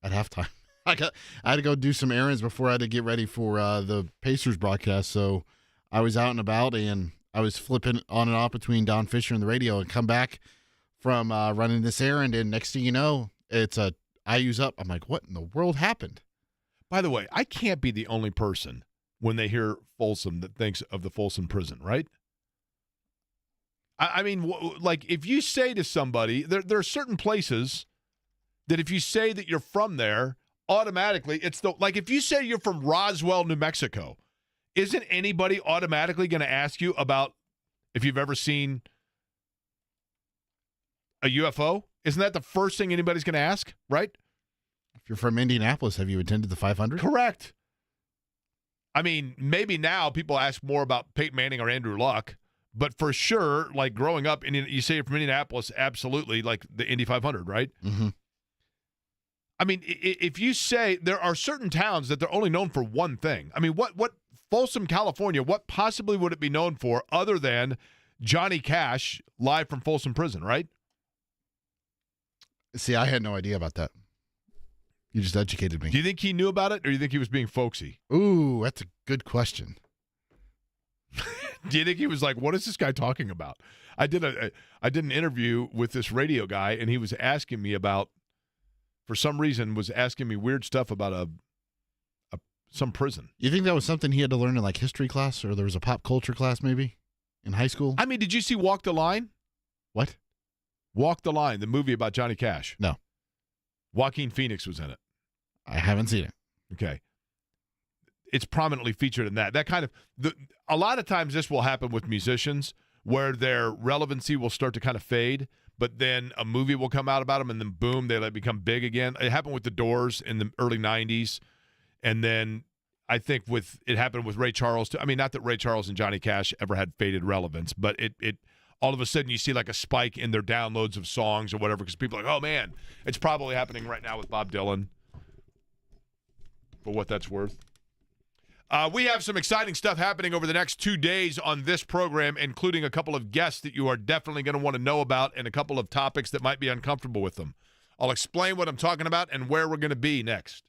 at halftime. I had to go do some errands before I had to get ready for the Pacers broadcast, so I was out and about, and I was flipping on and off between Don Fisher and the radio and come back from running this errand, and next thing you know, it's a IU's up. I'm like, what in the world happened? By the way, I can't be the only person when they hear Folsom that thinks of the Folsom prison, right? I mean, like if you say to somebody, there are certain places that if you say that you're from there, automatically it's like if you say you're from Roswell, New Mexico, isn't anybody automatically going to ask you about if you've ever seen a UFO? Isn't that the first thing anybody's going to ask, right? If you're from Indianapolis, have you attended the 500? Correct. I mean, maybe now people ask more about Peyton Manning or Andrew Luck, but for sure, like growing up, you say you're from Indianapolis, absolutely, like the Indy 500, right? Mm-hmm. I mean, if you say there are certain towns that they're only known for one thing. I mean, what Folsom, California, what possibly would it be known for other than Johnny Cash live from Folsom Prison, right? See, I had no idea about that. You just educated me. Do you think he knew about it, or do you think he was being folksy? Ooh, that's a good question. Do you think he was like, what is this guy talking about? I did an interview with this radio guy, and he was asking me about, for some reason, was asking me weird stuff about some prison. You think that was something he had to learn in like history class, or there was a pop culture class maybe in high school? I mean, did you see Walk the Line? What? Walk the Line, the movie about Johnny Cash. No. Joaquin Phoenix was in it. I haven't seen it. Okay. It's prominently featured in that. That kind of a lot of times this will happen with musicians where their relevancy will start to kind of fade, but then a movie will come out about them, and then boom, they become big again. It happened with the Doors in the early 90s, and then I think it happened with Ray Charles too. I mean, not that Ray Charles and Johnny Cash ever had faded relevance, but it all of a sudden you see like a spike in their downloads of songs or whatever because people are like, oh man, it's probably happening right now with Bob Dylan, for what that's worth. We have some exciting stuff happening over the next 2 days on this program, including a couple of guests that you are definitely going to want to know about and a couple of topics that might be uncomfortable with them. I'll explain what I'm talking about and where we're going to be next.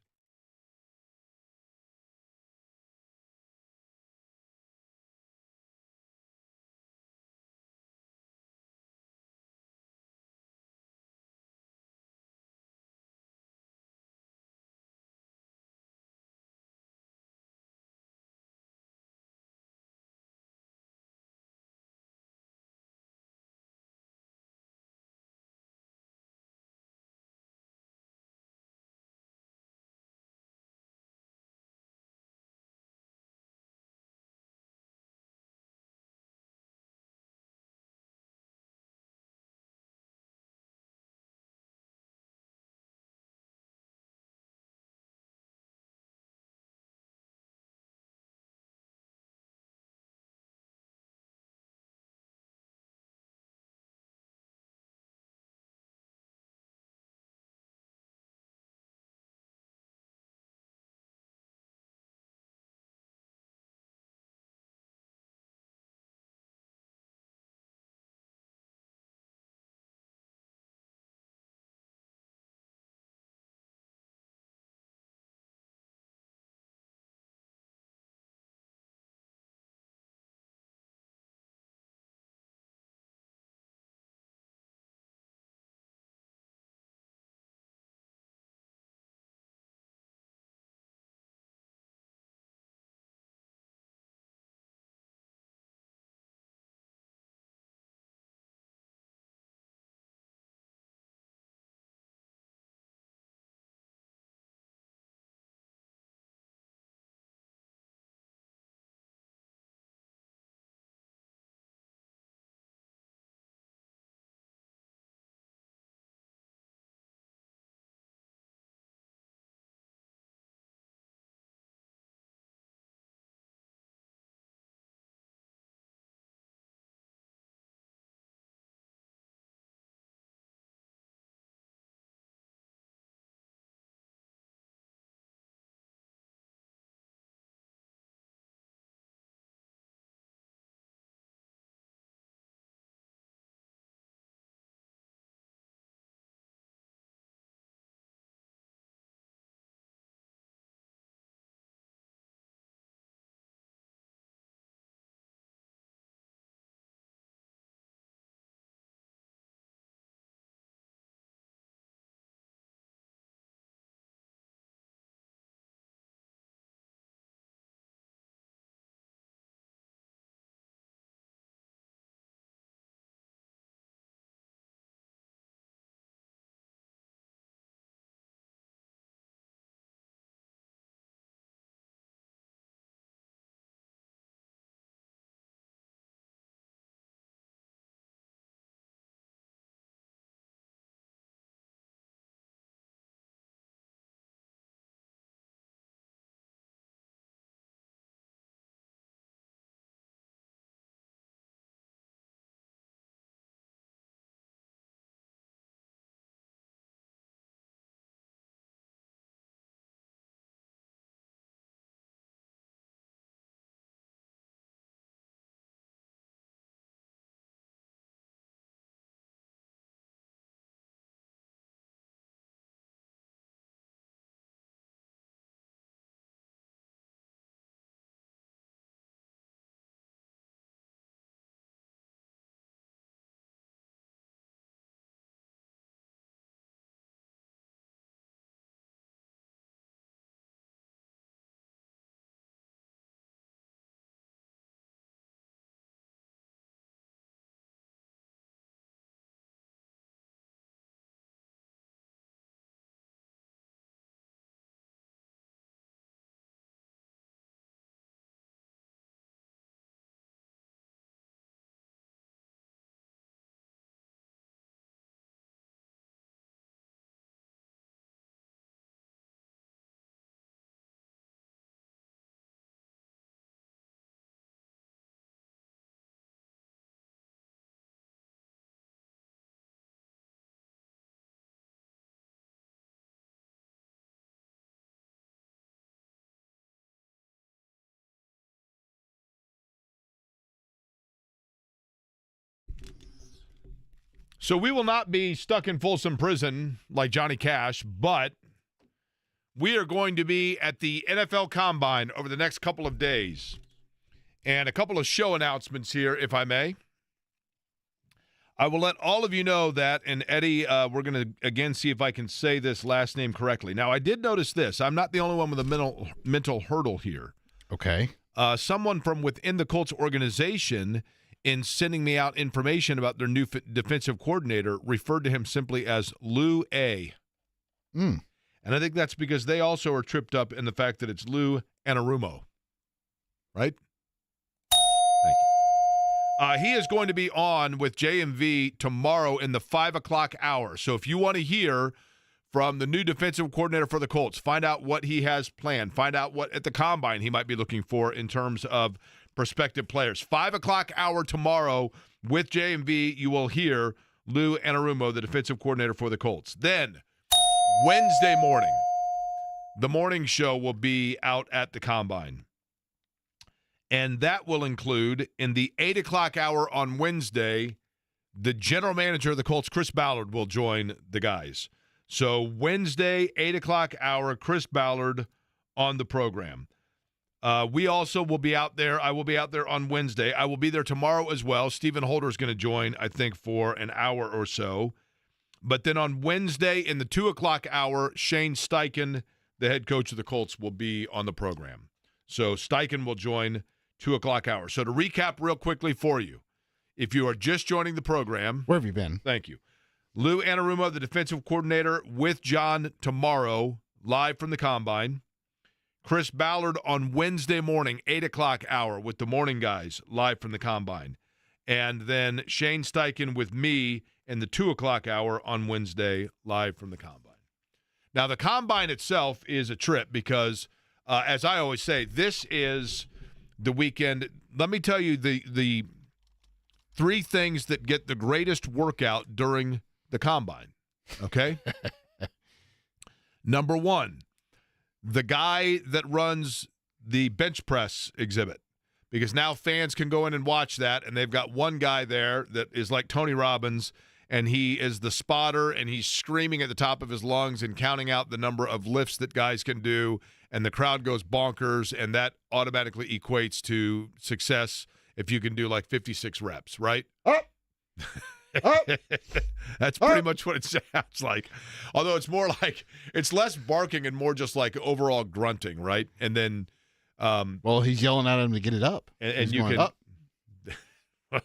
So we will not be stuck in Folsom Prison like Johnny Cash, but we are going to be at the NFL Combine over the next couple of days. And a couple of show announcements here, if I may. I will let all of you know that, and Eddie, we're going to, again, see if I can say this last name correctly. Now, I did notice this. I'm not the only one with a mental hurdle here. Okay. Someone from within the Colts organization, in sending me out information about their new defensive coordinator, referred to him simply as Lou A. Mm. And I think that's because they also are tripped up in the fact that it's Lou Anarumo. Right? Thank you. He is going to be on with JMV tomorrow in the 5 o'clock hour. So if you want to hear from the new defensive coordinator for the Colts, find out what he has planned, find out what at the Combine he might be looking for in terms of prospective players. 5 o'clock hour tomorrow with JMV, you will hear Lou Anarumo, the defensive coordinator for the Colts. Then Wednesday morning, the morning show will be out at the Combine. And that will include, in the 8 o'clock hour on Wednesday, the general manager of the Colts, Chris Ballard, will join the guys. So Wednesday, 8 o'clock hour, Chris Ballard on the program. We also will be out there. I will be out there on Wednesday. I will be there tomorrow as well. Stephen Holder is going to join, I think, for an hour or so. But then on Wednesday in the 2 o'clock hour, Shane Steichen, the head coach of the Colts, will be on the program. So Steichen will join 2 o'clock hour. So to recap real quickly for you, if you are just joining the program. Where have you been? Thank you. Lou Anarumo, the defensive coordinator, with John tomorrow, live from the Combine. Chris Ballard on Wednesday morning, 8 o'clock hour, with the morning guys, live from the Combine. And then Shane Steichen with me in the 2 o'clock hour on Wednesday, live from the Combine. Now, the Combine itself is a trip because, as I always say, this is the weekend. Let me tell you the three things that get the greatest workout during the Combine, okay? Number one, the guy that runs the bench press exhibit, because now fans can go in and watch that, and they've got one guy there that is like Tony Robbins, and he is the spotter, and he's screaming at the top of his lungs and counting out the number of lifts that guys can do, and the crowd goes bonkers, and that automatically equates to success if you can do like 56 reps, right? That's pretty much what it sounds like. Although it's more like, it's less barking and more just like overall grunting, right? And then well, he's yelling at him to get it up. And you going, can up.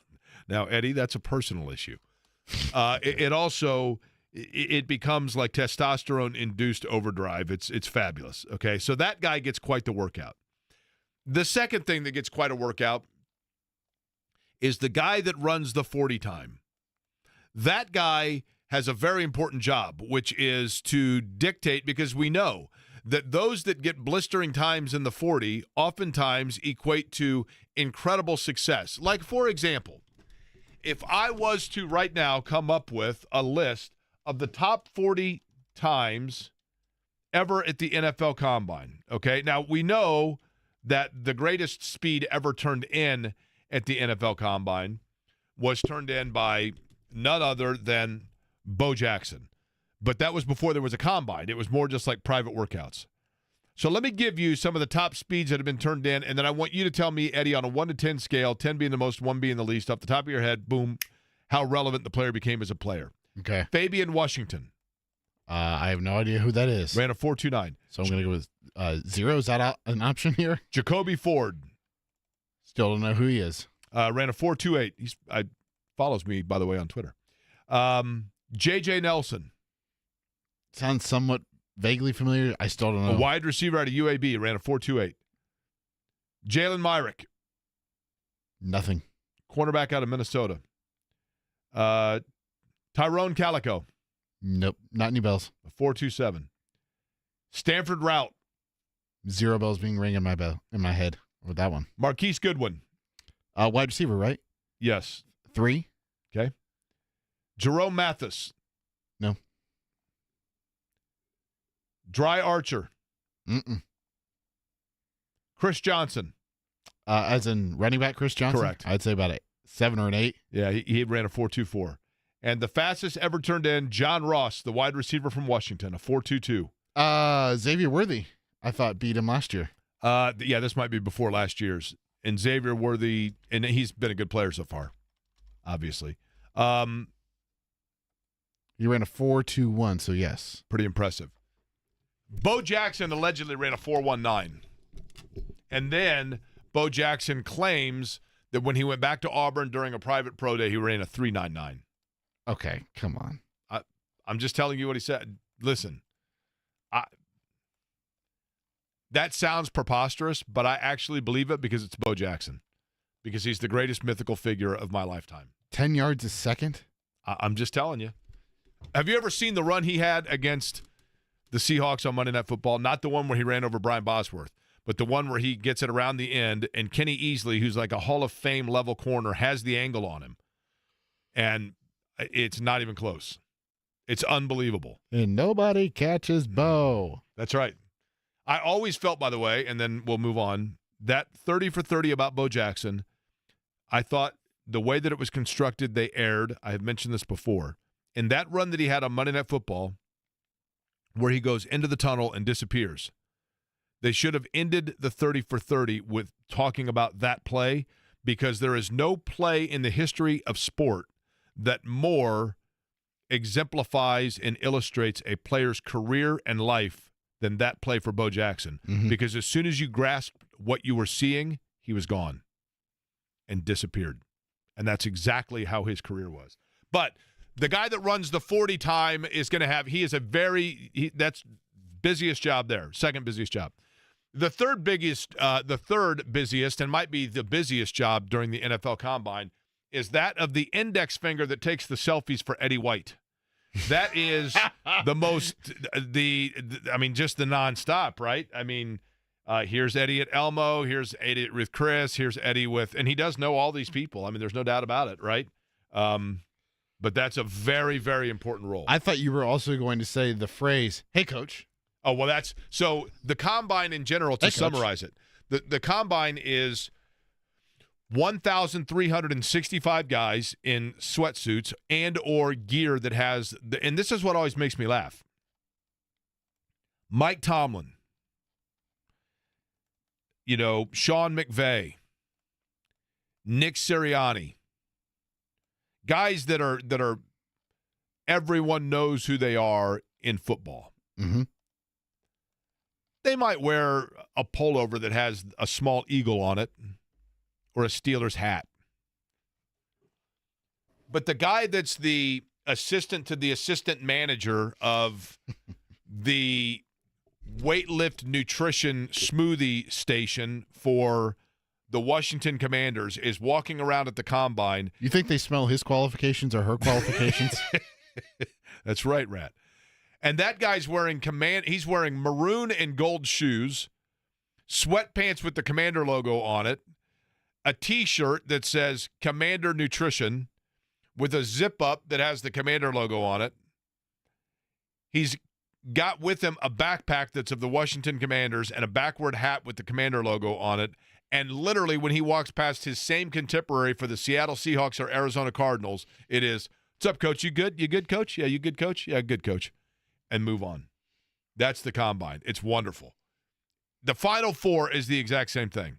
Now, Eddie, that's a personal issue. It also becomes like testosterone induced overdrive. It's fabulous. Okay, so that guy gets quite the workout. The second thing that gets quite a workout is the guy that runs the 40 time. That guy has a very important job, which is to dictate, because we know that those that get blistering times in the 40 oftentimes equate to incredible success. Like, for example, if I was to right now come up with a list of the top 40 times ever at the NFL Combine, okay? Now, we know that the greatest speed ever turned in at the NFL Combine was turned in by none other than Bo Jackson. But that was before there was a Combine. It was more just like private workouts. So let me give you some of the top speeds that have been turned in, and then I want you to tell me, Eddie, on a 1 to 10 scale, 10 being the most, 1 being the least, off the top of your head, boom, how relevant the player became as a player. Okay. Fabian Washington. I have no idea who that is. Ran a 4.29. So I'm going to go with 0. Is that an option here? Jacoby Ford. Still don't know who he is. Ran a 4.28. He follows me, by the way, on Twitter. J.J. Nelson. Sounds somewhat vaguely familiar. I still don't know. A wide receiver out of UAB. Ran a 4.28. Jalen Myrick. Nothing. Cornerback out of Minnesota. Tyrone Calico. Nope. Not any bells. A 4.27. Stanford Route. 0 bells being ring in my head with that one. Marquise Goodwin. Wide receiver, right? Yes. 3. Okay. Jerome Mathis. No. Dry Archer. Mm-mm. Chris Johnson. As in running back Chris Johnson? Correct. I'd say about a 7 or an 8. Yeah, he ran a 4.24. And the fastest ever turned in, John Ross, the wide receiver from Washington, a 4.22. Xavier Worthy, I thought, beat him last year. Yeah, this might be before last year's. And Xavier Worthy, and he's been a good player so far, obviously. He ran a 4.21, so yes. Pretty impressive. Bo Jackson allegedly ran a 4.19. And then Bo Jackson claims that when he went back to Auburn during a private pro day, he ran a 3.99. Okay, come on. I'm just telling you what he said. Listen, that sounds preposterous, but I actually believe it because it's Bo Jackson, because he's the greatest mythical figure of my lifetime. 10 yards a second? I'm just telling you. Have you ever seen the run he had against the Seahawks on Monday Night Football? Not the one where he ran over Brian Bosworth, but the one where he gets it around the end, and Kenny Easley, who's like a Hall of Fame level corner, has the angle on him. And it's not even close. It's unbelievable. And nobody catches Bo. That's right. I always felt, by the way, and then we'll move on, that 30 for 30 about Bo Jackson, I thought the way that it was constructed, they erred. I have mentioned this before. In that run that he had on Monday Night Football, where he goes into the tunnel and disappears, they should have ended the 30 for 30 with talking about that play, because there is no play in the history of sport that more exemplifies and illustrates a player's career and life than that play for Bo Jackson. Mm-hmm. Because as soon as you grasped what you were seeing, he was gone and disappeared. And that's exactly how his career was. But the guy that runs the 40 time is going to have, that's busiest job there, second busiest job. The third busiest, and might be the busiest job during the NFL Combine, is that of the index finger that takes the selfies for Eddie White. That is the most, just the nonstop, right? I mean, here's Eddie at Elmo, here's Eddie with Chris, here's Eddie with, and he does know all these people. I mean, there's no doubt about it, right? But that's a very, very important role. I thought you were also going to say the phrase, "Hey, coach." Oh, well, so the Combine in general, to summarize it, the Combine is 1,365 guys in sweatsuits and or gear that has, and this is what always makes me laugh. Mike Tomlin, Sean McVay, Nick Sirianni, guys that are everyone knows who they are in football. Mm-hmm. They might wear a pullover that has a small eagle on it or a Steelers hat. But the guy that's the assistant to the assistant manager of the weightlift nutrition smoothie station for the Washington Commanders is walking around at the Combine. You think they smell his qualifications or her qualifications? That's right, Rat. And that guy's he's wearing maroon and gold shoes, sweatpants with the Commander logo on it, a T-shirt that says Commander Nutrition with a zip-up that has the Commander logo on it. He's got with him a backpack that's of the Washington Commanders and a backward hat with the Commander logo on it. And literally, when he walks past his same contemporary for the Seattle Seahawks or Arizona Cardinals, it is, "What's up, coach? You good? You good, coach? Yeah, you good, coach? Yeah, good, coach." And move on. That's the Combine. It's wonderful. The Final Four is the exact same thing.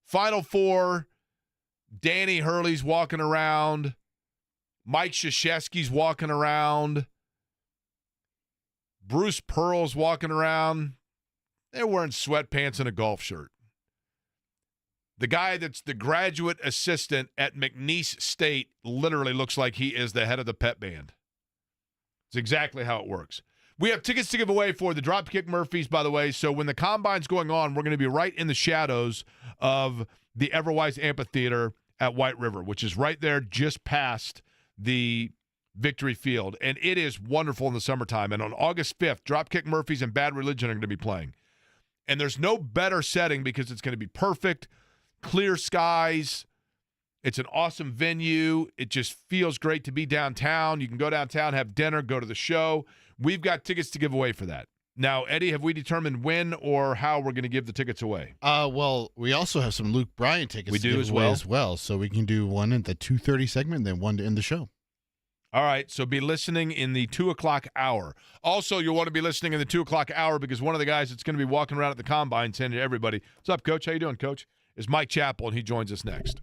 Final Four, Danny Hurley's walking around. Mike Krzyzewski's walking around. Bruce Pearl's walking around. They're wearing sweatpants and a golf shirt. The guy that's the graduate assistant at McNeese State literally looks like he is the head of the pep band. It's exactly how it works. We have tickets to give away for the Dropkick Murphys, by the way. So when the Combine's going on, we're going to be right in the shadows of the Everwise Amphitheater at White River, which is right there just past the Victory Field. And it is wonderful in the summertime. And on August 5th, Dropkick Murphys and Bad Religion are going to be playing. And there's no better setting because it's going to be perfect, clear skies. It's an awesome venue. It just feels great to be downtown. You can go downtown, have dinner, go to the show. We've got tickets to give away for that. Now, Eddie, have we determined when or how we're going to give the tickets away? Well, we also have some Luke Bryan tickets to give away as well. So we can do one at the 2:30 segment and then one to end the show. All right, so be listening in the 2 o'clock hour. Also, you'll want to be listening in the 2 o'clock hour because one of the guys that's going to be walking around at the Combine saying to everybody, "What's up, Coach? How you doing, Coach?" is Mike Chappell, and he joins us next.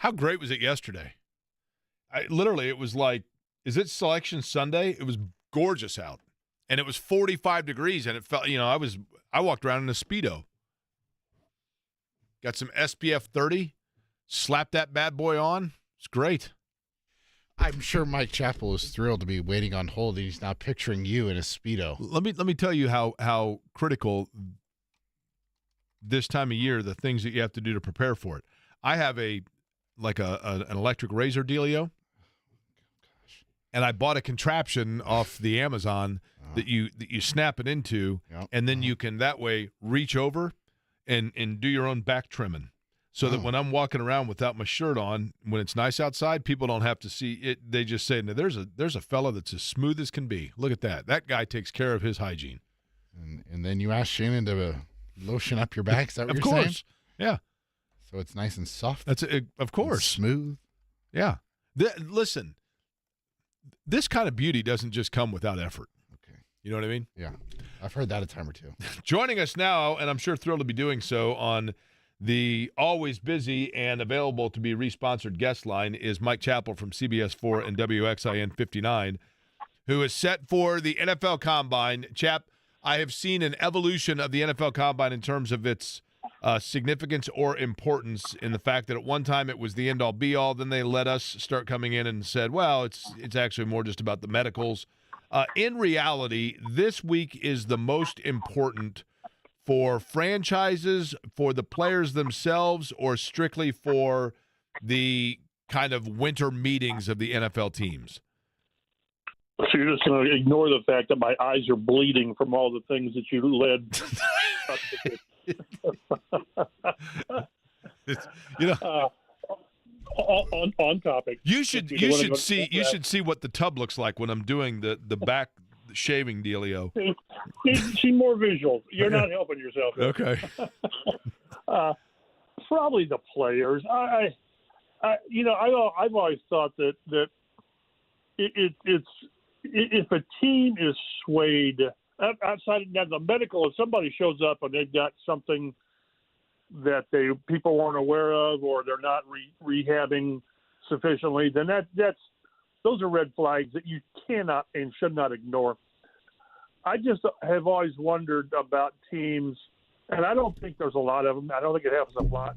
How great was it yesterday? It was like, is it Selection Sunday? It was gorgeous out, and it was 45 degrees, and it felt, I walked around in a Speedo. Got some SPF 30, slapped that bad boy on. It's great. I'm sure Mike Chappell is thrilled to be waiting on hold. He's now picturing you in a Speedo. Let me tell you how critical this time of year, the things that you have to do to prepare for it. I have an electric razor dealio, and I bought a contraption off the Amazon that you snap it into, and then you can that way reach over and do your own back trimming. So that when I'm walking around without my shirt on, when it's nice outside, people don't have to see it. They just say, "No, there's a fella that's as smooth as can be. Look at that. That guy takes care of his hygiene." And then you ask Shannon to lotion up your back. Is that what Of you're course. saying? Yeah. So it's nice and soft. That's it. Of course. Smooth. Yeah. Listen, this kind of beauty doesn't just come without effort. Okay. You know what I mean? Yeah. I've heard that a time or two. Joining us now, and I'm sure thrilled to be doing so on the always busy and available to be re-sponsored guest line, is Mike Chappell from CBS 4 and WXIN 59, who is set for the NFL Combine. Chap, I have seen an evolution of the NFL Combine in terms of its significance or importance, in the fact that at one time it was the end-all be-all. Then they let us start coming in and said, well, it's actually more just about the medicals. In reality, this week is the most important for franchises, for the players themselves, or strictly for the kind of winter meetings of the NFL teams? So you're just going to ignore the fact that my eyes are bleeding from all the things that you led. On topic. You should see what the tub looks like when I'm doing the back shaving dealio. See more visuals. You're not helping yourself. Okay. Probably the players. I've always thought that it's if a team is swayed outside now the medical, if somebody shows up and they've got something that people weren't aware of, or they're not rehabbing sufficiently, then those are red flags that you cannot and should not ignore. I just have always wondered about teams, and I don't think there's a lot of them. I don't think it happens a lot.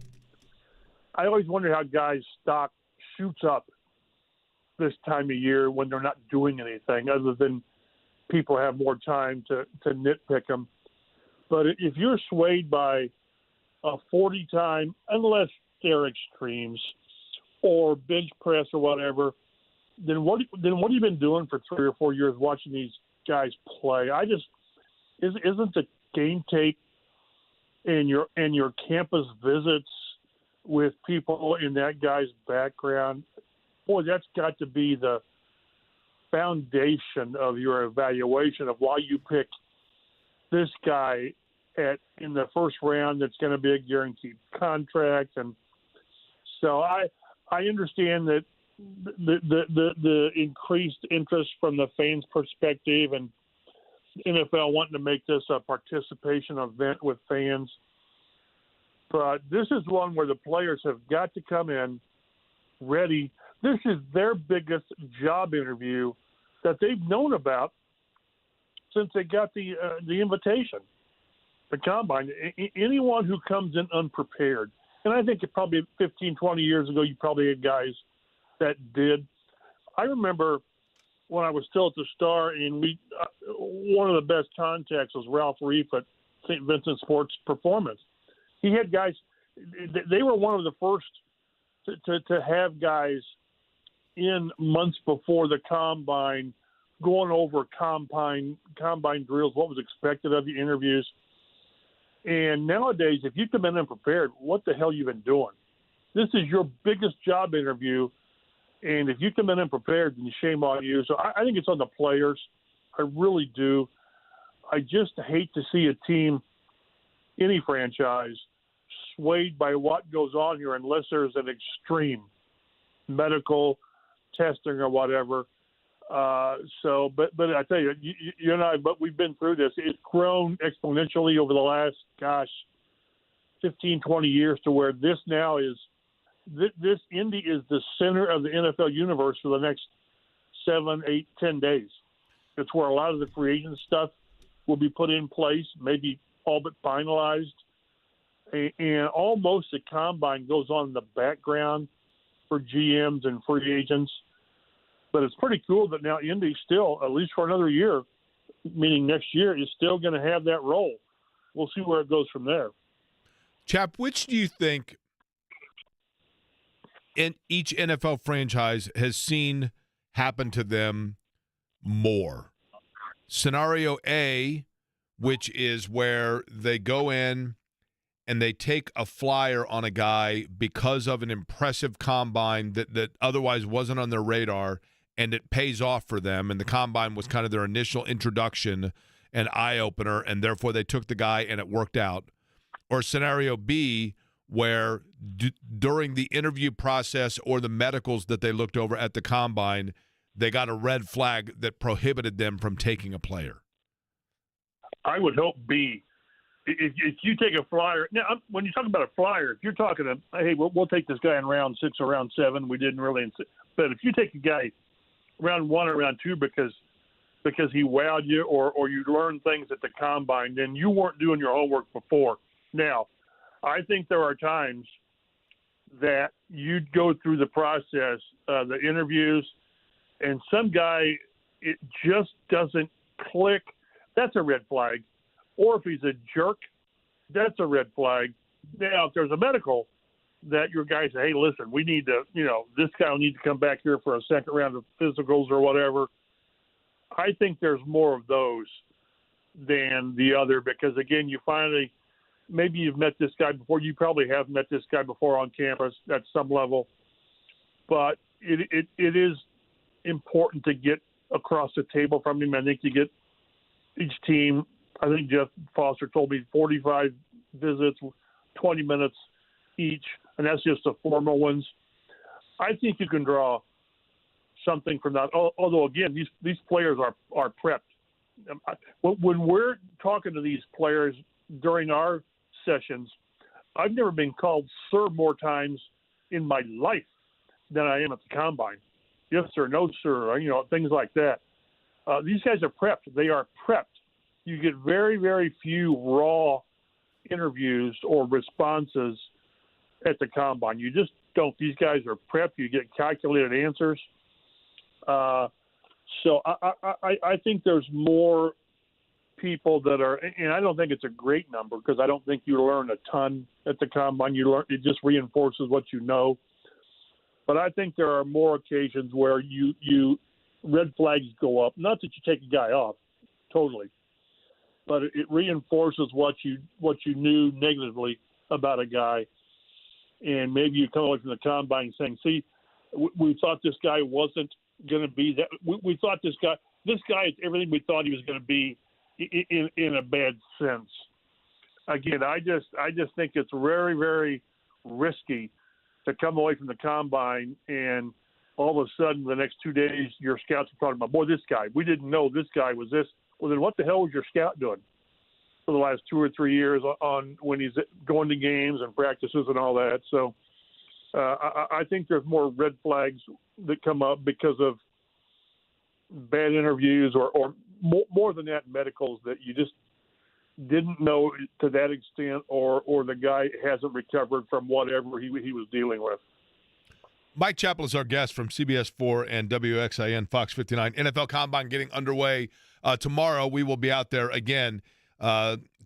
I always wonder how guys' stock shoots up this time of year when they're not doing anything other than people have more time to nitpick them. But if you're swayed by a 40-time, unless they're extremes, or bench press or whatever, then what have you been doing for 3 or 4 years watching these guys play? Isn't the game tape and your campus visits with people in that guy's background, boy, that's got to be the foundation of your evaluation of why you pick this guy in the first round that's going to be a guaranteed contract. And so I understand that the increased interest from the fans' perspective, and NFL wanting to make this a participation event with fans. But this is one where the players have got to come in ready. This is their biggest job interview that they've known about since they got the invitation, the Combine. Anyone who comes in unprepared, and I think it probably 15, 20 years ago, you probably had guys that did. I remember when I was still at the Star, and one of the best contacts was Ralph Reef at St. Vincent Sports Performance. He had guys. They were one of the first to have guys in months before the Combine, going over combine drills, what was expected of the interviews. And nowadays, if you come in unprepared, what the hell you been doing? This is your biggest job interview, and if you come in unprepared, then shame on you. So I think it's on the players. I really do. I just hate to see a team, any franchise, swayed by what goes on here unless there's an extreme medical testing or whatever. But I tell you, you and I, but we've been through this. It's grown exponentially over the last, 15, 20 years to where this now is this Indy is the center of the NFL universe for the next 7, 8, 10 days. It's where a lot of the free agent stuff will be put in place, maybe all but finalized. And almost the combine goes on in the background for GMs and free agents. But it's pretty cool that now Indy still, at least for another year, meaning next year, is still going to have that role. We'll see where it goes from there. Chap, which do you think in each NFL franchise has seen happen to them more? Scenario A, which is where they go in and they take a flyer on a guy because of an impressive combine that otherwise wasn't on their radar, and it pays off for them, and the combine was kind of their initial introduction and eye-opener, and therefore they took the guy and it worked out. Or scenario B, where during the interview process or the medicals that they looked over at the combine, they got a red flag that prohibited them from taking a player. I would hope B. If you take a flyer now, when you talk about a flyer, if you're talking to, hey, we'll take this guy in round 6 or round 7, we didn't really. But if you take a guy round 1 or round 2 because he wowed you or you learned things at the combine, then you weren't doing your homework before. Now, I think there are times that you'd go through the process, the interviews, and some guy, it just doesn't click. That's a red flag. Or if he's a jerk, that's a red flag. Now, if there's a medical that your guy say, hey, listen, we need to, this guy will need to come back here for a second round of physicals or whatever. I think there's more of those than the other because, again, maybe you've met this guy before. You probably have met this guy before on campus at some level. But it is important to get across the table from him. I think you get each team, I think Jeff Foster told me 45 visits, 20 minutes each, and that's just the formal ones. I think you can draw something from that. Although, again, these players are prepped. When we're talking to these players during our sessions, I've never been called sir more times in my life than I am at the combine. Yes, sir, no, sir, things like that. These guys are prepped. They are prepped. You get very, very few raw interviews or responses at the combine. You just don't. These guys are prepped. You get calculated answers. So I think there's more people that are, and I don't think it's a great number because I don't think you learn a ton at the combine. It just reinforces what you know. But I think there are more occasions where you red flags go up. Not that you take a guy off, totally, but it reinforces what you knew negatively about a guy, and maybe you come away from the combine saying, "See, we thought this guy wasn't going to be that. We thought this guy is everything we thought he was going to be in a bad sense." Again, I just think it's very, very risky to come away from the combine and all of a sudden the next 2 days your scouts are talking about, boy, this guy, we didn't know this guy was this. Well, then what the hell was your scout doing for the last 2 or 3 years on when he's going to games and practices and all that? So I think there's more red flags that come up because of bad interviews or more than that, medicals that you just didn't know to that extent, or the guy hasn't recovered from whatever he was dealing with. Mike Chappell is our guest from CBS 4 and WXIN Fox 59. NFL Combine getting underway tomorrow. We will be out there again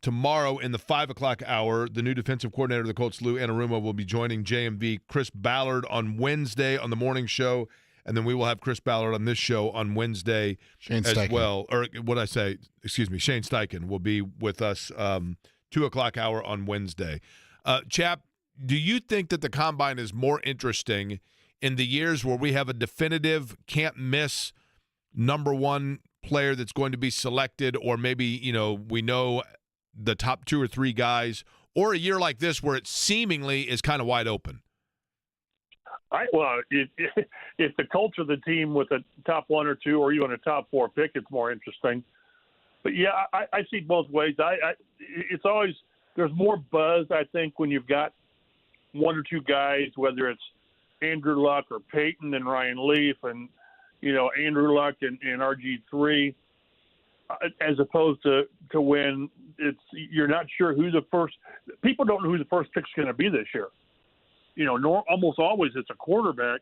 tomorrow in the 5 o'clock hour. The new defensive coordinator of the Colts, Lou Anarumo, will be joining JMV Chris Ballard on Wednesday on the morning show. And then we will have Chris Ballard on this show on Wednesday as well. Or what I say, excuse me, Shane Steichen will be with us 2 o'clock hour on Wednesday. Chap, do you think that the Combine is more interesting in the years where we have a definitive, can't-miss number one player that's going to be selected, or maybe, we know the top 2 or 3 guys, or a year like this where it seemingly is kind of wide open? If the culture of the team with a top 1 or 2 or even a top 4 pick, it's more interesting. But yeah, I see both ways. It's always, there's more buzz, I think, when you've got one or two guys, whether it's Andrew Luck or Peyton and Ryan Leaf and, Andrew Luck and RG3, as opposed to when you're not sure who the first – people don't know who the first pick's going to be this year. Almost always it's a quarterback.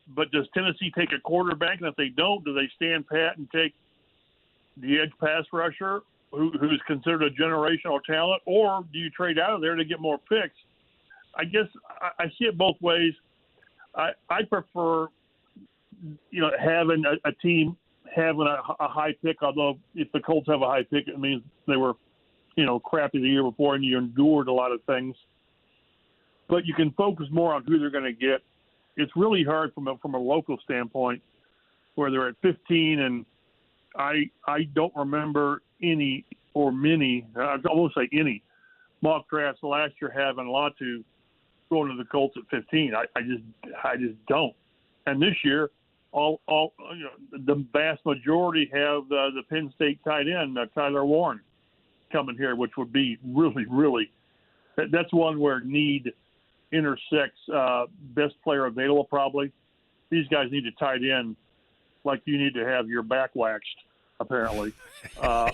But does Tennessee take a quarterback? And if they don't, do they stand pat and take the edge pass rusher who's considered a generational talent? Or do you trade out of there to get more picks? I guess I see it both ways. I prefer, having a team having a high pick, although if the Colts have a high pick, it means they were, crappy the year before and you endured a lot of things. But you can focus more on who they're going to get. It's really hard from a local standpoint where they're at 15, and I don't remember any or many, I won't say any, mock drafts last year having Latu going to the Colts at 15. I just don't. And this year, the vast majority have the Penn State tight end, Tyler Warren, coming here, which would be really, really – that's one where need – intersects best player available probably. These guys need to tight end like you need to have your back waxed, apparently. Well,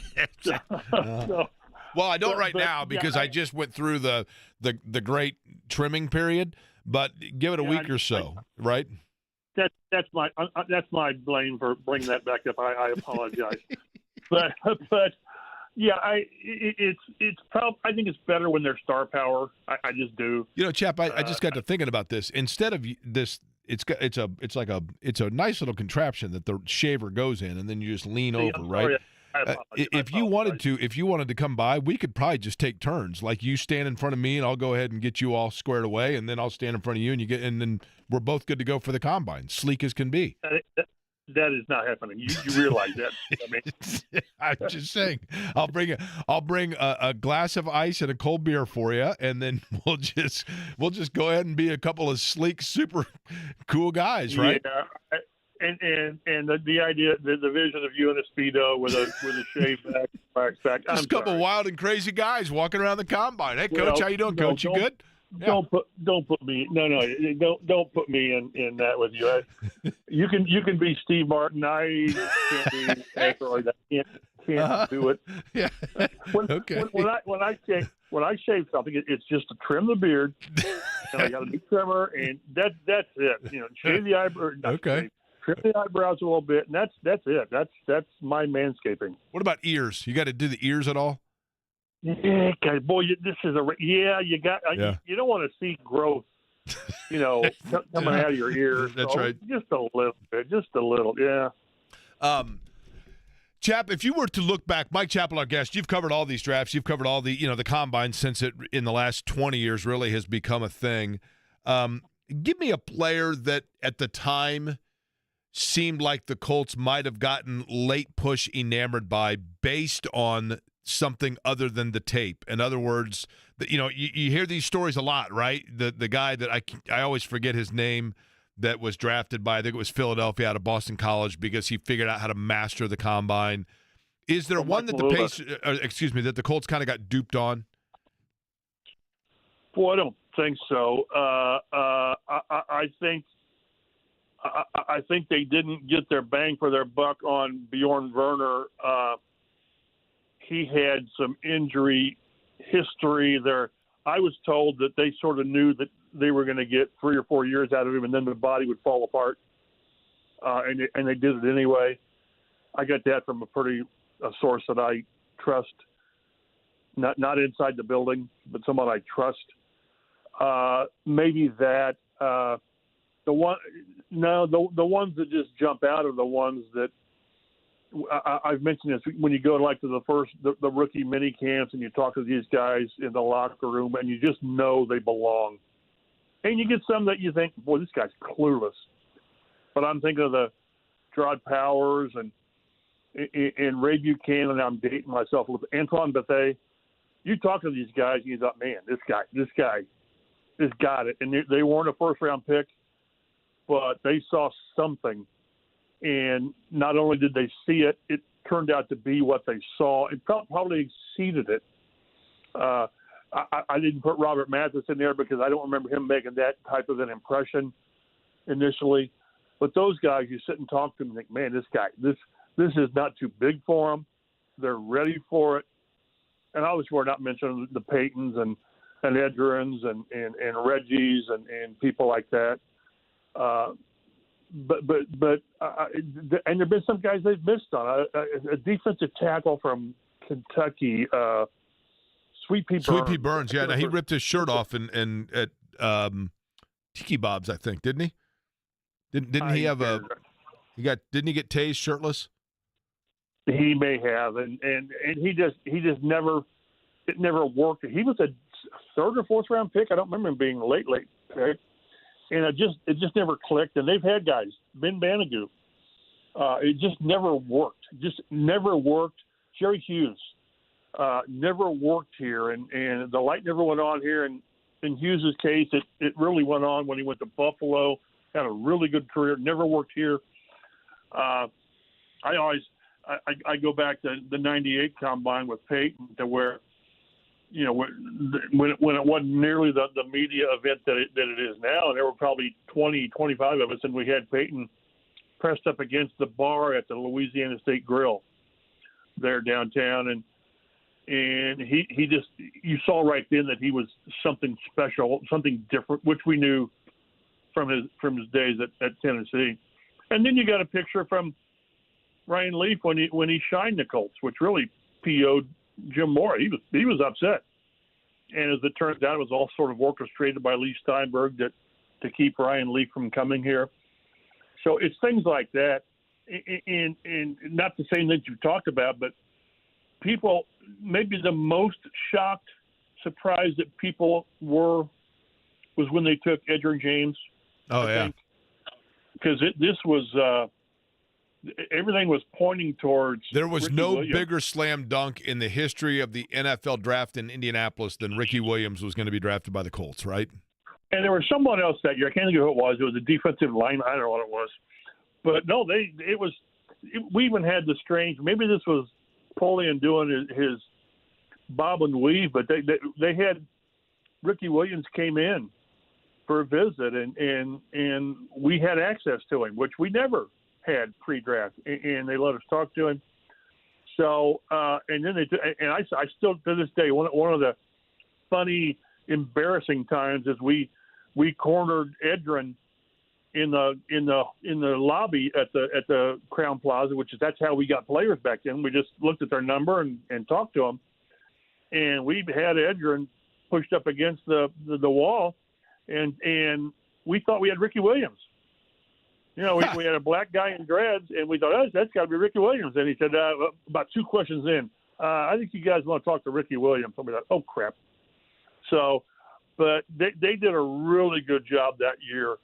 I don't now because I just went through the great trimming period, but give it a week or so, right? That's my blame for bringing that back up. I apologize. but yeah, it's probably, I think it's better when they're star power. I just do. Chap, I just got to thinking about this. Instead of this, it's a nice little contraption that the shaver goes in, and then you just lean over, right? If you wanted to come by, we could probably just take turns. Like you stand in front of me, and I'll go ahead and get you all squared away, and then I'll stand in front of you, and then we're both good to go for the combine, sleek as can be. That is not happening. You realize that? I mean, I'm just saying. I'll bring a glass of ice and a cold beer for you, and then we'll just go ahead and be a couple of sleek, super cool guys, right? Yeah. And the idea, the vision of you in a Speedo with a shaved back. Just a couple wild and crazy guys walking around the combine. Hey, Coach, how you doing, Coach? You good? Don't put me. No, don't put me in that with you. You can be Steve Martin. I can't be actually. I can't do it. Yeah. Okay. When I shave something, it's just to trim the beard. And I got a new trimmer, and that's it. Shave the eyebrows. Okay. Trim the eyebrows a little bit, and that's it. That's my manscaping. What about ears? You got to do the ears at all? Yeah, God, boy, this is you got. You don't want to see growth, coming out of your ears. That's right. Just a little bit, yeah. Chap, if you were to look back, Mike Chappell, our guest, you've covered all these drafts. You've covered all the, the combine since it in the last 20 years really has become a thing. Give me a player that at the time seemed like the Colts might have gotten late push enamored by based on something other than the tape. In other words, you hear these stories a lot, right? The guy that I always forget his name that was drafted by, I think it was Philadelphia out of Boston College because he figured out how to master the combine. Is there one that that the Colts kind of got duped on? Well, I don't think so. I think they didn't get their bang for their buck on Bjorn Werner. He had some injury history there. I was told that they sort of knew that they were going to get 3 or 4 years out of him, and then the body would fall apart. And they did it anyway. I got that from a source that I trust, not inside the building, but someone I trust. Maybe that. The ones that just jump out are the ones that I've mentioned this when you go to the rookie mini camps and you talk to these guys in the locker room and you just know they belong. And you get some that you think, boy, this guy's clueless. But I'm thinking of the Gerard Powers and Ray Buchanan, and I'm dating myself with Antoine Bethea. You talk to these guys and you thought, man, this guy has got it. And they weren't a first-round pick, but they saw something. And not only did they see it, it turned out to be what they saw. It probably exceeded it. I didn't put Robert Mathis in there because I don't remember him making that type of an impression initially. But those guys, you sit and talk to them and think, man, this guy, this is not too big for them. They're ready for it. And obviously we're not mentioning the Paytons and Edgerins and Reggies and people like that. But and there have been some guys they've missed on. A defensive tackle from Kentucky, Sweet Pea Burns, yeah. Now he ripped his shirt off and at Tiki Bob's, I think, didn't he? Didn't he have didn't he get tased shirtless? He may have, and he just never worked. He was a third or fourth round pick. I don't remember him being a late pick, and it just never clicked. And they've had guys, Ben Banagoo. It just never worked. Jerry Hughes never worked here, and the light never went on here. And in Hughes' case, it really went on when he went to Buffalo. Had a really good career. Never worked here. I go back to the '98 combine with Peyton, to where, you know, when it wasn't nearly the media event that it is now, and there were probably 20, 25 of us, and we had Peyton pressed up against the bar at the Louisiana State Grill there downtown, and he just, you saw right then that he was something special, something different, which we knew from his days at Tennessee. And then you got a picture from Ryan Leaf when he shined the Colts, which really PO'd Jim Mora. He was upset. And as it turns out, it was all sort of orchestrated by Lee Steinberg to keep Ryan Leaf from coming here. So it's things like that. And not the same things you talked about, but people, maybe the most shocked, surprised that people was when they took Edgerrin James. Oh, yeah. Because this was everything was pointing towards. There was Ricky no Williams. bigger slam dunk in the history of the NFL draft in Indianapolis than Ricky Williams was going to be drafted by the Colts, right? And there was someone else that year. I can't think of who it was. It was a defensive line. I don't know what it was. But no, we even had the strange. Maybe this was Polian doing his bob and weave, but they had Ricky Williams came in for a visit, and we had access to him, which we never had pre-draft, and they let us talk to him. So, and then I still to this day, one of the funny, embarrassing times is we cornered Edgerrin in the lobby at the Crown Plaza, that's how we got players back then. We just looked at their number and talked to them, and we had Edgerrin pushed up against the wall. And we thought we had Ricky Williams. You know, we had a black guy in dreads, and we thought, that's got to be Ricky Williams. And he said, about two questions in, I think you guys want to talk to Ricky Williams. And we thought, oh, crap. So, but they did a really good job that year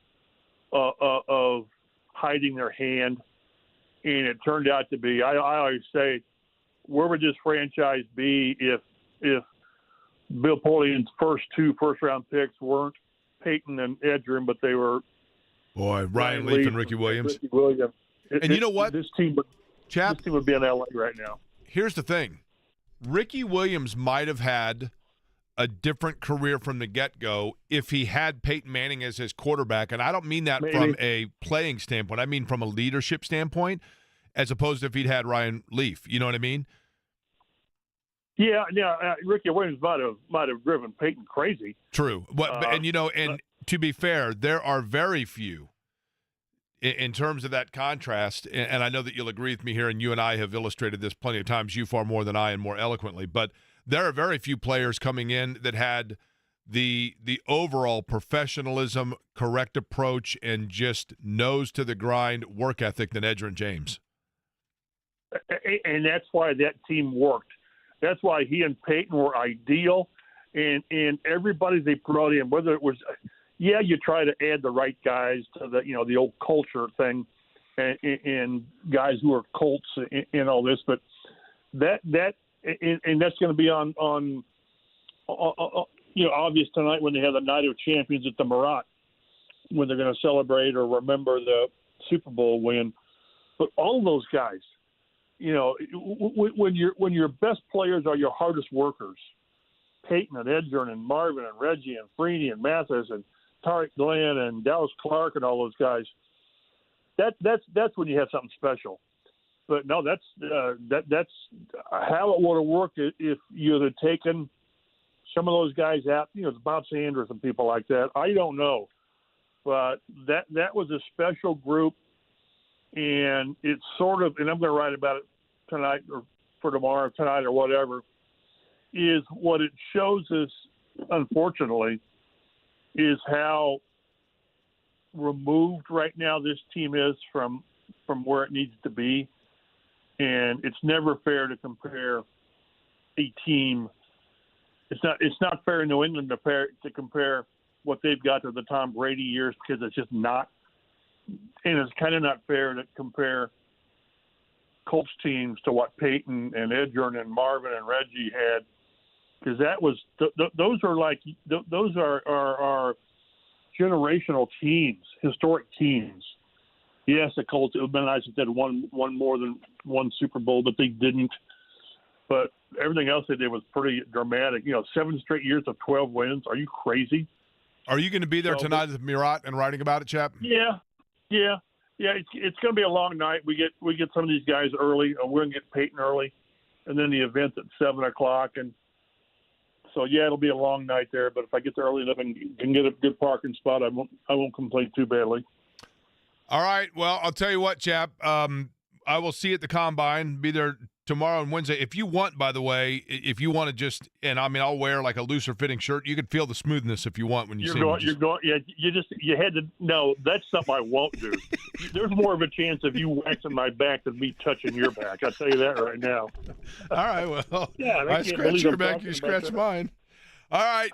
of hiding their hand. And it turned out to be, I always say, where would this franchise be if Bill Polian's first two first-round picks weren't Peyton and Edgerrin, but they were Ryan Leaf and Ricky Williams. And you know what? This team would be in LA right now. Here's the thing. Ricky Williams might have had a different career from the get-go if he had Peyton Manning as his quarterback. And I don't mean that from a playing standpoint. I mean from a leadership standpoint, as opposed to if he'd had Ryan Leaf. You know what I mean? Yeah, Ricky Williams might have driven Peyton crazy. True. And to be fair, there are very few in terms of that contrast, and I know that you'll agree with me here, and you and I have illustrated this plenty of times, you far more than I and more eloquently, but there are very few players coming in that had the overall professionalism, correct approach, and just nose to the grind work ethic than Edgerrin James. And that's why that team worked. That's why he and Peyton were ideal, and everybody they brought in, whether it was, you try to add the right guys to the old culture thing, and guys who are Colts and all this, but that and that's going to be on obvious tonight when they have the Night of Champions at the Murat, when they're going to celebrate or remember the Super Bowl win. But all those guys. You know, when your best players are your hardest workers, Peyton and Edgerrin and Marvin and Reggie and Freeney and Mathis and Tariq Glenn and Dallas Clark and all those guys, that's when you have something special. But no, that's how it would have worked if you had taken some of those guys out, the Bob Sanders and people like that. I don't know, but that was a special group, and it's sort of, and I'm going to write about it tonight or for tomorrow, tonight or whatever, is what it shows us, unfortunately, is how removed right now this team is from where it needs to be. And it's never fair to compare a team. It's not fair in New England to compare what they've got to the Tom Brady years, because it's just not. And it's kind of not fair to compare Colts teams to what Peyton and Edgerrin and Marvin and Reggie had, because that was those are generational teams, historic teams. Yes, the Colts, it would have been nice if they had won more than one Super Bowl, but they didn't. But everything else they did was pretty dramatic. 7 straight years of 12 wins. Are you crazy? Are you going to be there tonight at Murat and writing about it, Chap? Yeah. It's going to be a long night. We get some of these guys early. We're going to get Peyton early, and then the event's at 7:00. And so it'll be a long night there. But if I get there early enough and can get a good parking spot, I won't complain too badly. All right. Well, I'll tell you what, Chap. I will see you at the Combine. Be there tomorrow and Wednesday. If you want, by the way, if you want to just, and I mean, I'll wear like a looser fitting shirt. You can feel the smoothness if you want when you see me. You had to, no, that's something I won't do. There's more of a chance of you waxing my back than me touching your back. I'll tell you that right now. All right. Well, yeah, I scratch your back, you scratch mine. All right,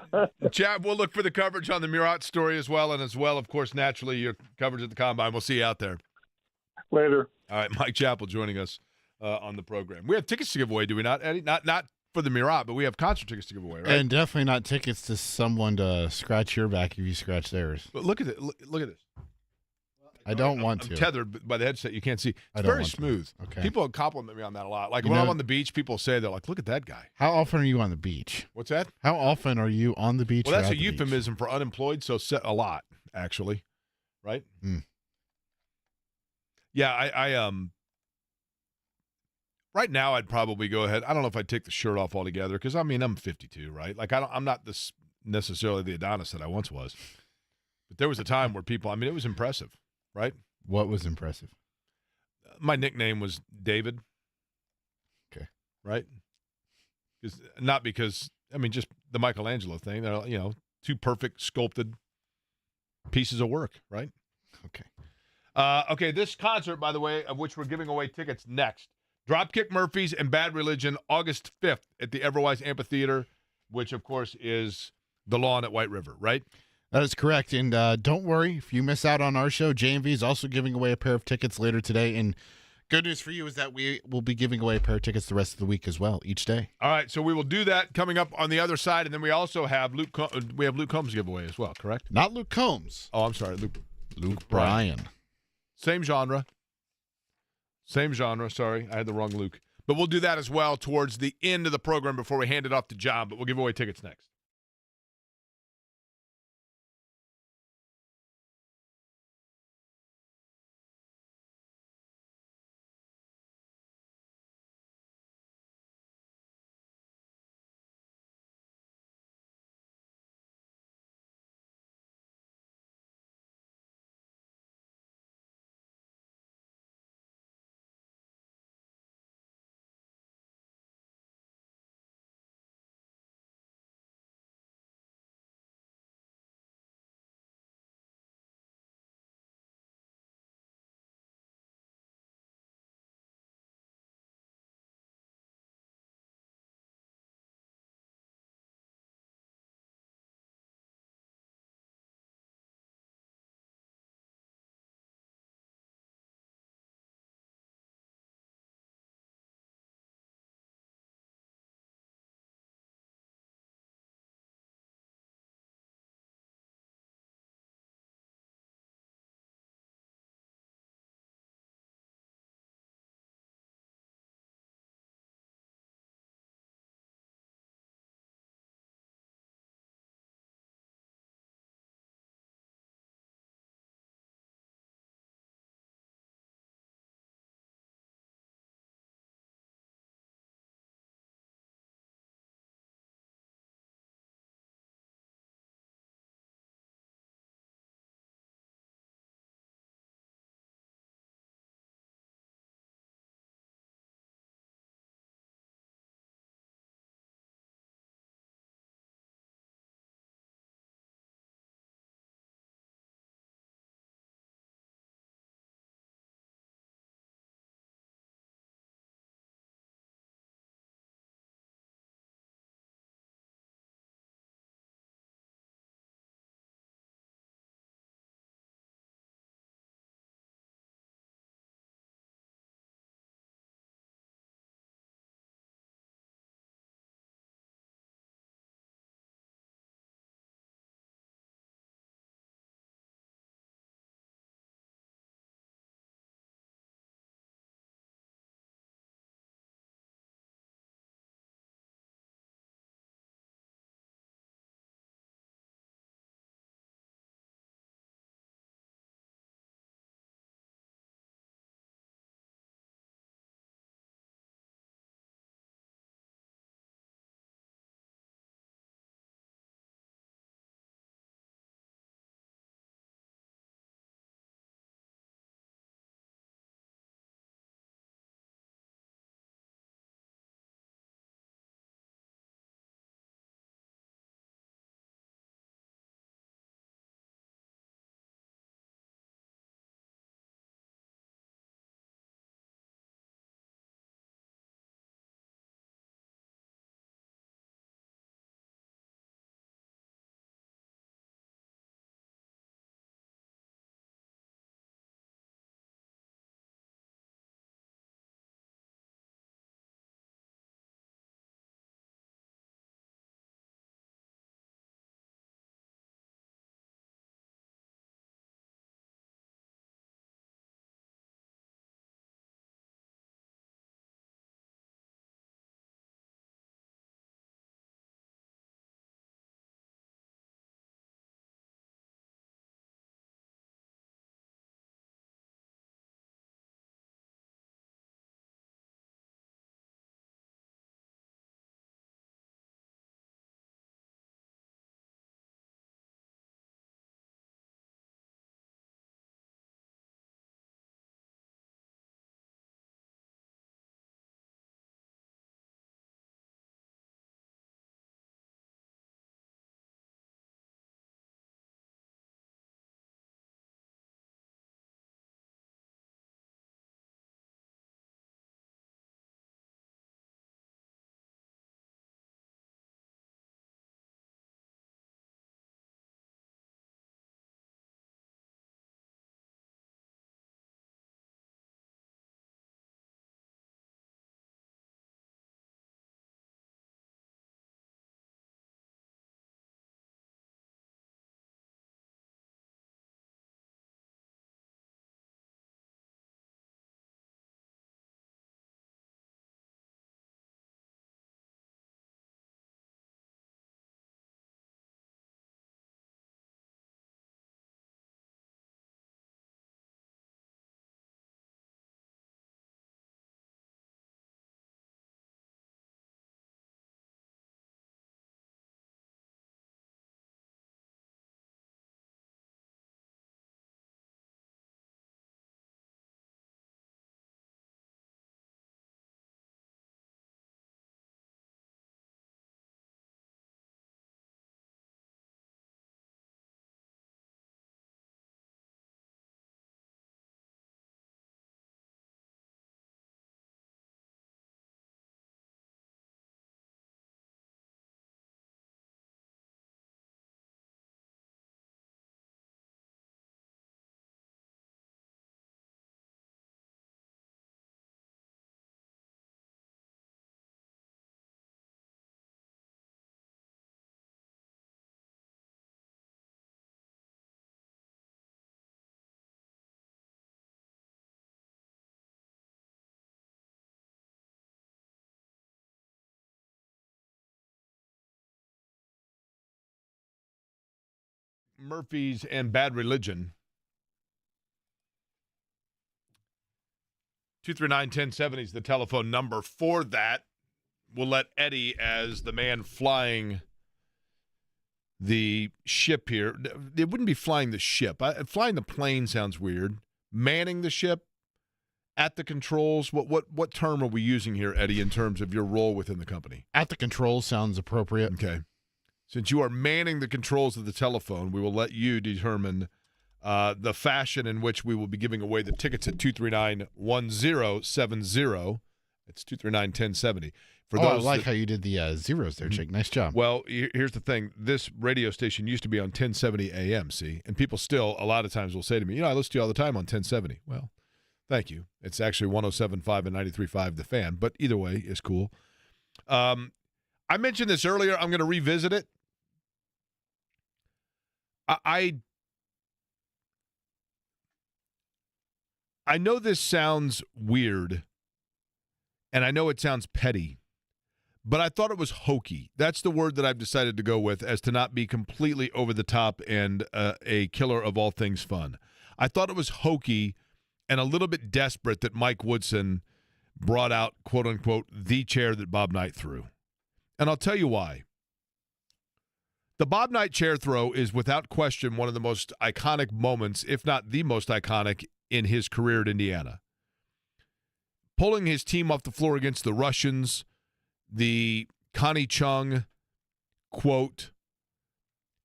Chap, we'll look for the coverage on the Murat story as well, and of course, naturally, your coverage at the Combine. We'll see you out there. Later. All right, Mike Chappell joining us on the program. We have tickets to give away, do we not, Eddie? Not for the Murat, but we have concert tickets to give away, right? And definitely not tickets to someone to scratch your back if you scratch theirs. But look at it. Look at this. I don't want to. I'm tethered by the headset. You can't see. It's very smooth. Okay. People compliment me on that a lot. Like when I'm on the beach, people say, they're like, look at that guy. How often are you on the beach? What's that? How often are you on the beach? Well, that's a euphemism for unemployed, so a lot, actually. Right? Mm. Yeah, I right now I'd probably go ahead. I don't know if I'd take the shirt off altogether, because I mean I'm 52, right? Like I'm not this necessarily the Adonis that I once was. But there was a time where people, I mean, it was impressive. Right? What was impressive? My nickname was David. Okay. Right? Not because, I mean, just the Michelangelo thing. They're, two perfect sculpted pieces of work, right? Okay. Okay, this concert, by the way, of which we're giving away tickets next. Dropkick Murphys and Bad Religion, August 5th at the Everwise Amphitheater, which, of course, is the lawn at White River, right? That is correct. And don't worry, if you miss out on our show, JMV is also giving away a pair of tickets later today. And good news for you is that we will be giving away a pair of tickets the rest of the week as well, each day. All right, so we will do that coming up on the other side. And then we also have Luke Combs giveaway as well, correct? Not Luke Combs. Oh, I'm sorry, Luke Bryan. Same genre. Sorry, I had the wrong Luke. But we'll do that as well towards the end of the program before we hand it off to John. But we'll give away tickets next. Murphys and Bad Religion. 239-1070 is the telephone number for that. We'll let Eddie, as the man flying the ship here. It wouldn't be flying the ship. Flying the plane sounds weird. Manning the ship at the controls. What term are we using here, Eddie, in terms of your role within the company? At the controls sounds appropriate. Okay. Since you are manning the controls of the telephone, we will let you determine the fashion in which we will be giving away the tickets at 239-1070. It's 239-1070. For those I like how you did the zeros there, Jake. Nice job. Well, here's the thing. This radio station used to be on 1070 AM, see? And people still, a lot of times, will say to me, I listen to you all the time on 1070. Well, thank you. It's actually 107.5 and 93.5 The Fan, but either way is cool. I mentioned this earlier. I'm going to revisit it. I know this sounds weird, and I know it sounds petty, but I thought it was hokey. That's the word that I've decided to go with, as to not be completely over the top and a killer of all things fun. I thought it was hokey and a little bit desperate that Mike Woodson brought out, quote unquote, the chair that Bob Knight threw. And I'll tell you why. The Bob Knight chair throw is without question one of the most iconic moments, if not the most iconic, in his career at Indiana. Pulling his team off the floor against the Russians, the Connie Chung quote,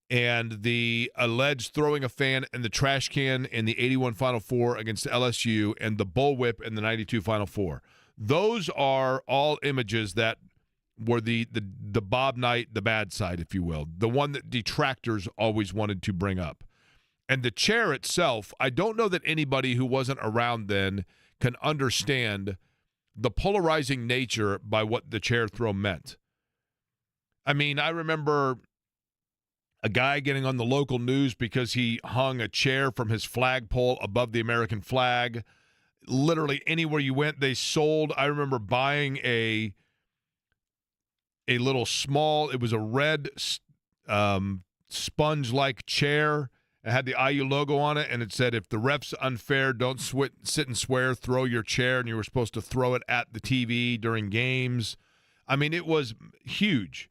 and the alleged throwing a fan in the trash can in the 81 Final Four against LSU, and the bullwhip in the 92 Final Four. Those are all images that were the Bob Knight, the bad side, if you will, the one that detractors always wanted to bring up. And the chair itself, I don't know that anybody who wasn't around then can understand the polarizing nature by what the chair throw meant. I mean, I remember a guy getting on the local news because he hung a chair from his flagpole above the American flag. Literally anywhere you went, they sold. I remember buying a little small, it was a red sponge-like chair. It had the IU logo on it, and it said, if the ref's unfair, don't sit and swear, throw your chair, and you were supposed to throw it at the TV during games. I mean, it was huge.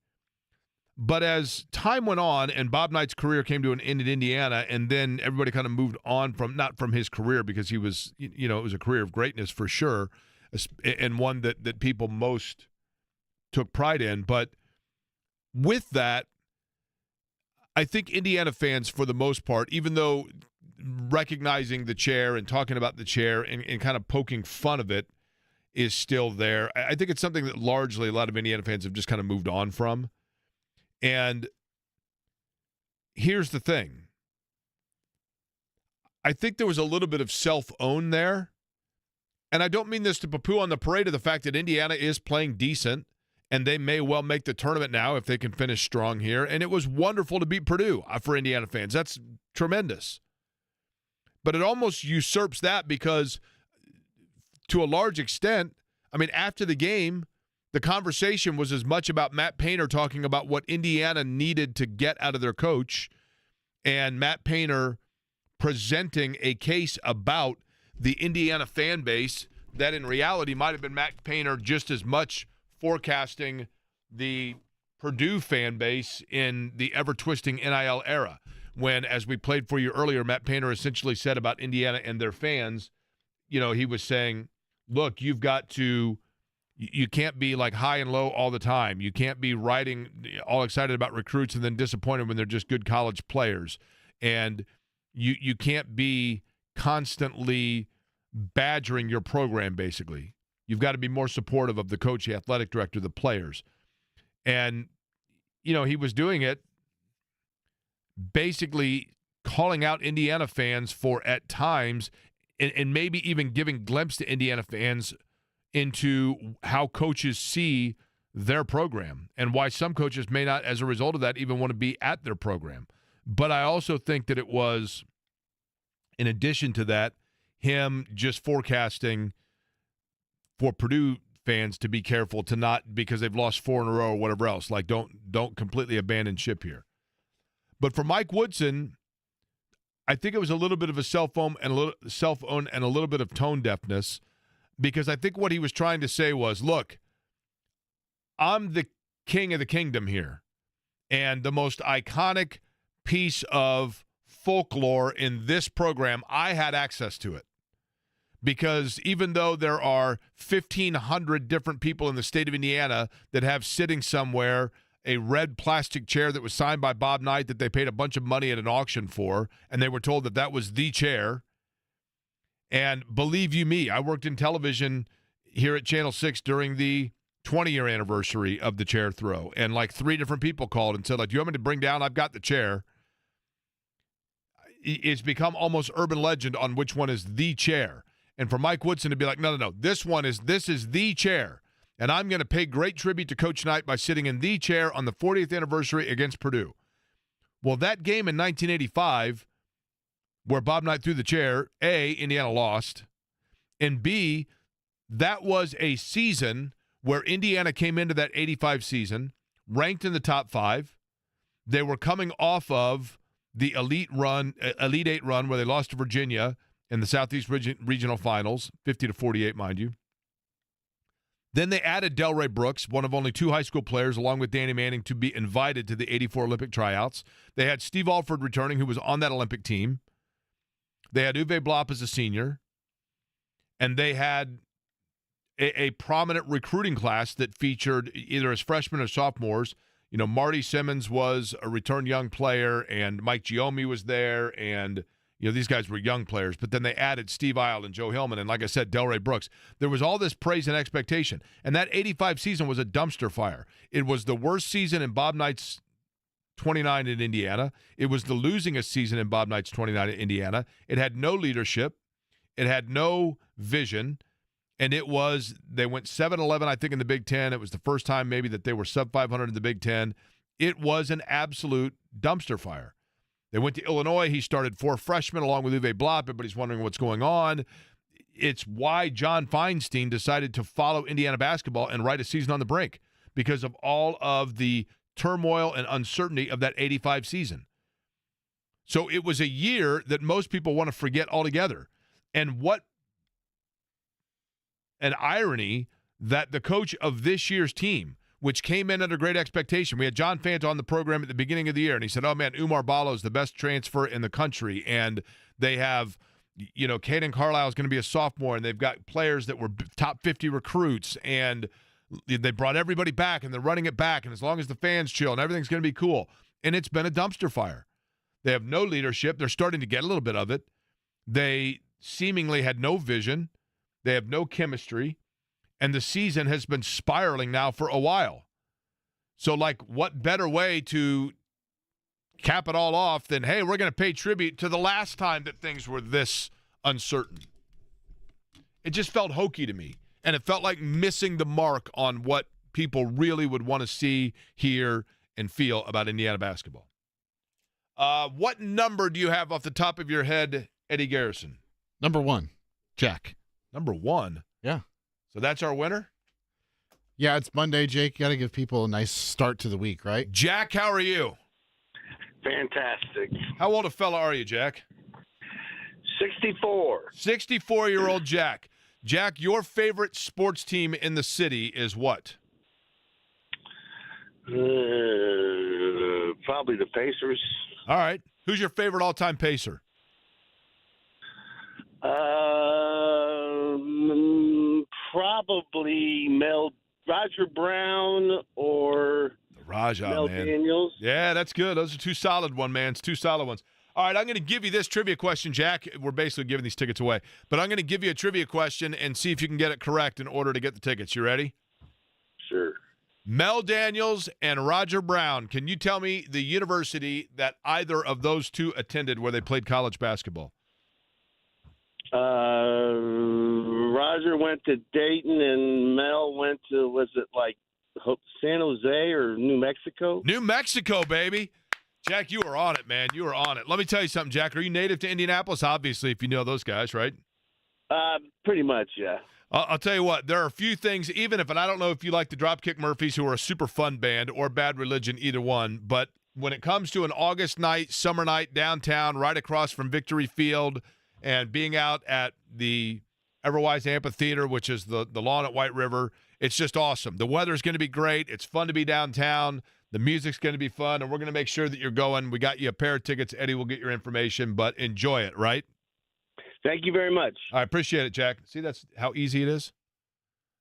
But as time went on, and Bob Knight's career came to an end in Indiana, and then everybody kind of moved on from, not from his career, because he was, it was a career of greatness for sure, and one that people most took pride in. But with that, I think Indiana fans, for the most part, even though recognizing the chair and talking about the chair and kind of poking fun of it is still there, I think it's something that largely a lot of Indiana fans have just kind of moved on from. And here's the thing. I think there was a little bit of self-own there. And I don't mean this to poo-poo on the parade of the fact that Indiana is playing decent, and they may well make the tournament now if they can finish strong here. And it was wonderful to beat Purdue for Indiana fans. That's tremendous. But it almost usurps that because, to a large extent, I mean, after the game, the conversation was as much about Matt Painter talking about what Indiana needed to get out of their coach, and Matt Painter presenting a case about the Indiana fan base that in reality might have been Matt Painter just as much forecasting the Purdue fan base in the ever-twisting NIL era, when, as we played for you earlier, Matt Painter essentially said about Indiana and their fans, he was saying, look, you can't be like high and low all the time. You can't be riding all excited about recruits and then disappointed when they're just good college players. And you can't be constantly badgering your program, basically. You've got to be more supportive of the coach, the athletic director, the players. And, he was doing it basically calling out Indiana fans for, at times, and maybe even giving glimpse to Indiana fans into how coaches see their program and why some coaches may not, as a result of that, even want to be at their program. But I also think that it was, in addition to that, him just forecasting for Purdue fans to be careful, to not, because they've lost 4 in a row or whatever else, like don't completely abandon ship here. But for Mike Woodson, I think it was a little bit of a cell phone and a little bit of tone deafness, because I think what he was trying to say was, look, I'm the king of the kingdom here, and the most iconic piece of folklore in this program, I had access to it. Because even though there are 1,500 different people in the state of Indiana that have sitting somewhere a red plastic chair that was signed by Bob Knight that they paid a bunch of money at an auction for, and they were told that that was the chair. And believe you me, I worked in television here at Channel 6 during the 20-year anniversary of the chair throw, and like 3 different people called and said, like, do you want me to bring down? I've got the chair. It's become almost urban legend on which one is the chair. And for Mike Woodson to be like, no, this is the chair. And I'm going to pay great tribute to Coach Knight by sitting in the chair on the 40th anniversary against Purdue. Well, that game in 1985, where Bob Knight threw the chair, A, Indiana lost, and B, that was a season where Indiana came into that 85 season, ranked in the top 5. They were coming off of the Elite 8 run where they lost to Virginia in the Southeast Regional Finals, 50-48, mind you. Then they added Delray Brooks, one of only 2 high school players, along with Danny Manning, to be invited to the 84 Olympic tryouts. They had Steve Alford returning, who was on that Olympic team. They had Uwe Blop as a senior. And they had a prominent recruiting class that featured either as freshmen or sophomores. You know, Marty Simmons was a return young player, and Mike Giomi was there, and you know, these guys were young players, but then they added Steve Isle and Joe Hillman, and like I said, Delray Brooks. There was all this praise and expectation, and that 85 season was a dumpster fire. It was the worst season in Bob Knight's 29 in Indiana. It was the losingest season in Bob Knight's 29 in Indiana. It had no leadership. It had no vision, and they went 7-11, I think, in the Big Ten. It was the first time maybe that they were sub-500 in the Big Ten. It was an absolute dumpster fire. They went to Illinois. He started 4 freshmen along with Uwe Blop. Everybody's wondering what's going on. It's why John Feinstein decided to follow Indiana basketball and write A Season on the Brink, because of all of the turmoil and uncertainty of that 85 season. So it was a year that most people want to forget altogether. And what an irony that the coach of this year's team, which came in under great expectation. We had John Fant on the program at the beginning of the year, and he said, oh, man, Umar Ballo is the best transfer in the country, and they have, you know, Caden Carlisle is going to be a sophomore, and they've got players that were top 50 recruits, and they brought everybody back, and they're running it back, and as long as the fans chill, and everything's going to be cool. And it's been a dumpster fire. They have no leadership. They're starting to get a little bit of it. They seemingly had no vision. They have no chemistry. And the season has been spiraling now for a while. So, like, what better way to cap it all off than, hey, we're going to pay tribute to the last time that things were this uncertain? It just felt hokey to me. And it felt like missing the mark on what people really would want to see, hear, and feel about Indiana basketball. What number do you have off the top of your head, Eddie Garrison? Number 1, Jack. Number 1? Yeah. So that's our winner? Yeah, it's Monday, Jake. You got to give people a nice start to the week, right? Jack, how are you? Fantastic. How old a fella are you, Jack? 64. 64-year-old Jack. Jack, your favorite sports team in the city is what? Probably the Pacers. All right. Who's your favorite all-time Pacer? Probably Roger Brown or Raja, Mel man. Daniels. Yeah, that's good. Those are 2 solid ones, man. It's 2 solid ones. All right, I'm going to give you this trivia question, Jack. We're basically giving these tickets away. But I'm going to give you a trivia question and see if you can get it correct in order to get the tickets. You ready? Sure. Mel Daniels and Roger Brown. Can you tell me the university that either of those 2 attended where they played college basketball? Roger went to Dayton and Mel went to, was it like San Jose or New Mexico? New Mexico, baby. Jack, you are on it, man. You are on it. Let me tell you something, Jack. Are you native to Indianapolis? Obviously, if you know those guys, right? Pretty much, yeah. I'll tell you what. There are a few things, even if, and I don't know if you like the Dropkick Murphys, who are a super fun band, or Bad Religion, either one, but when it comes to an August night, summer night downtown, right across from Victory Field, and being out at the Everwise Amphitheater, which is the lawn at White River, it's just awesome. The weather's going to be great. It's fun to be downtown. The music's going to be fun, and we're going to make sure that you're going. We got you a pair of tickets. Eddie will get your information, but enjoy it, right? Thank you very much. I appreciate it, Jack. See, that's how easy it is.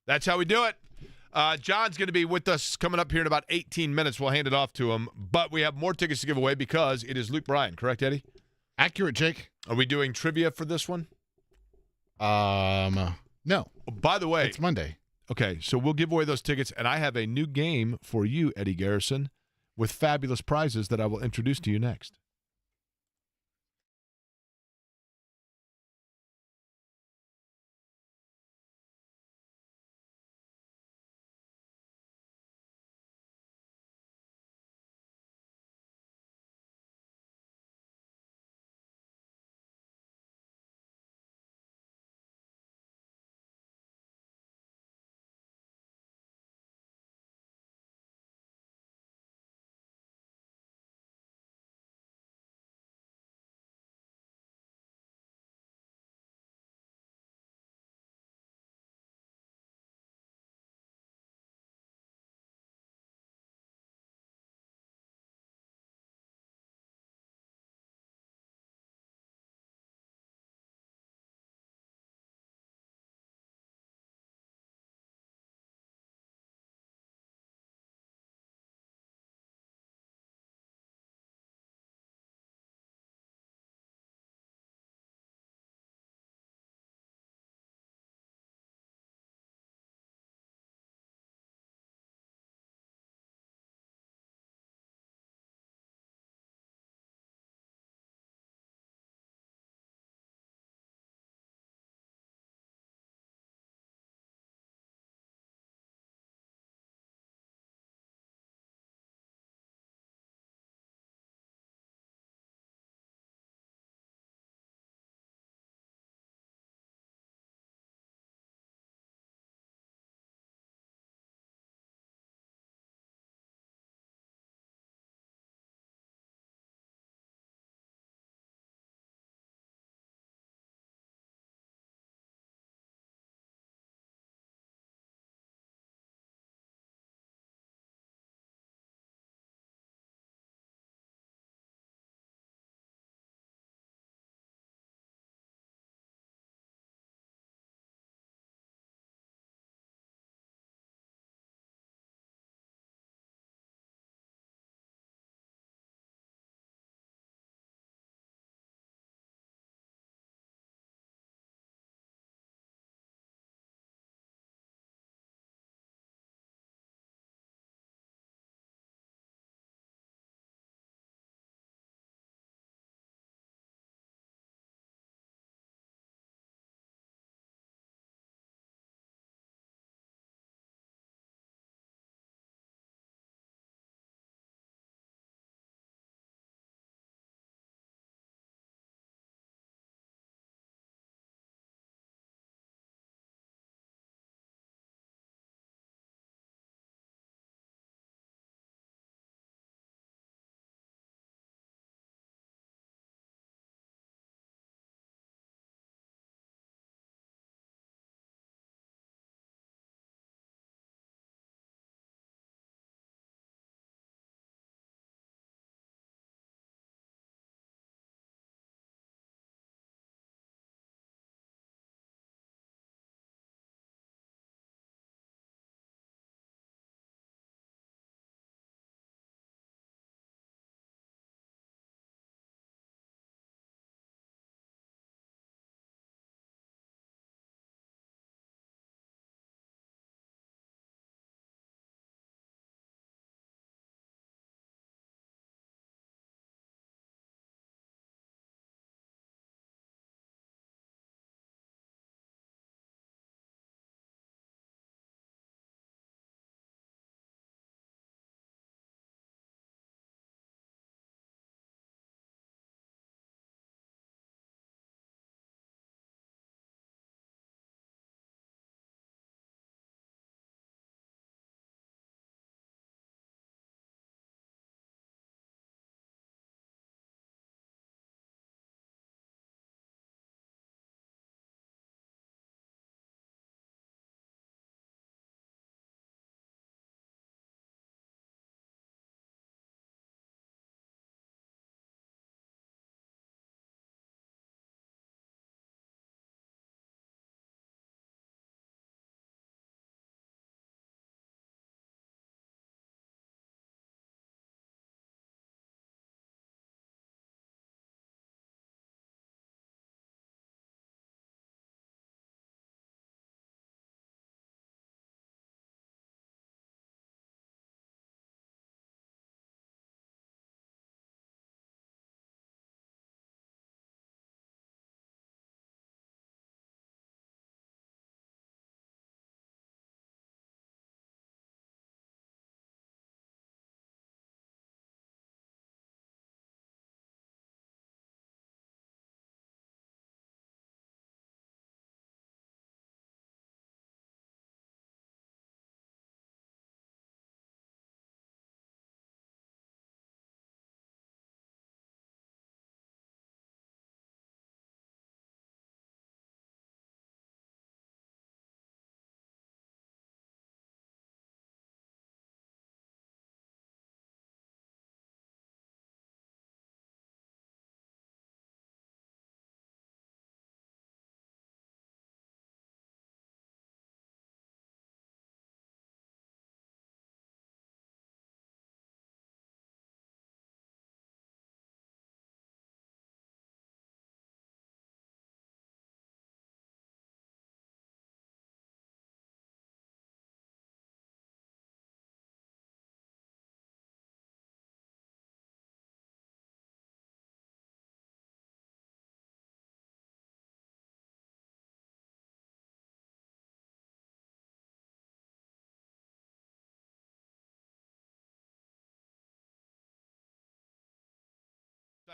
That's how we do it. John's going to be with us coming up here in about 18 minutes. We'll hand it off to him, but we have more tickets to give away because it is Luke Bryan, correct, Eddie? Accurate, Jake. Are we doing trivia for this one? No. Oh, by the way, It's Monday. okay, so we'll give away those tickets, and I have a new game for you, Eddie Garrison, with fabulous prizes that I will introduce to you next.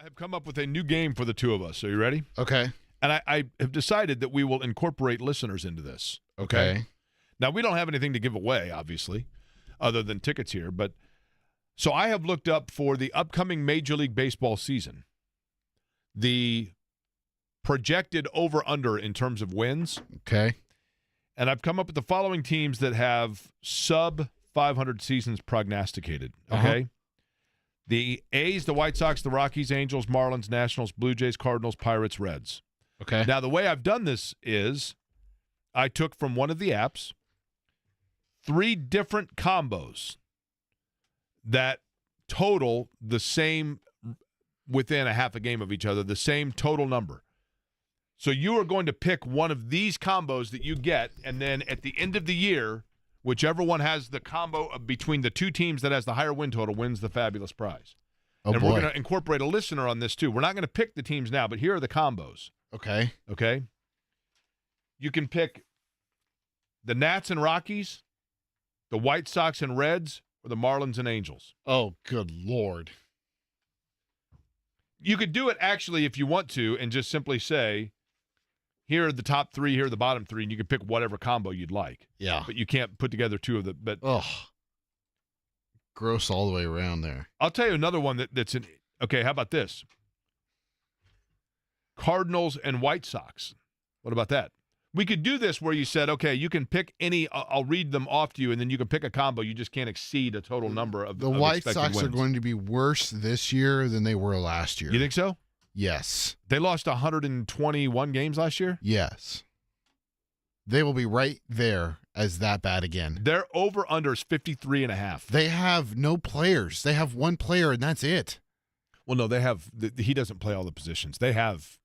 I have come up with a new game for the two of us. Are you ready? Okay. And I have decided that we will incorporate listeners into this. Okay. Now, we don't have anything to give away, obviously, other than tickets here. But so I have looked up for the upcoming Major League Baseball season, the projected over-under in terms of wins. Okay. And I've come up with the following teams that have sub-500 seasons prognosticated. Okay? The A's, the White Sox, the Rockies, Angels, Marlins, Nationals, Blue Jays, Cardinals, Pirates, Reds. Okay. Now, the way I've done this is I took from one of the apps 3 different combos that total the same within a half a game of each other, the same total number. So you are going to pick one of these combos that you get, and then at the end of the year, whichever one has the combo between the 2 teams that has the higher win total wins the fabulous prize. Oh, and boy. we're going to incorporate a listener on this, too. We're not going to pick the teams now, but here are the combos. Okay. Okay? You can pick the Nats and Rockies, the White Sox and Reds, or the Marlins and Angels. Oh, good Lord. You could do it, actually, if you want to, and just simply say, here are the top 3, here are the bottom 3, and you can pick whatever combo you'd like. Yeah. But you can't put together 2 of the. But gross all the way around there. I'll tell you another one that's in. Okay, how about this? Cardinals and White Sox. What about that? We could do this where you said, okay, you can pick any. I'll read them off to you, and then you can pick a combo. You just can't exceed a total number of The of White expected Sox are wins. going to be worse this year than they were last year. You think so? Yes. They lost 121 games last year? Yes. They will be right there as that bad again. Their over-under is 53.5. They have no players. They have one player, and that's it. Well, no, they have. He doesn't play all the positions. They have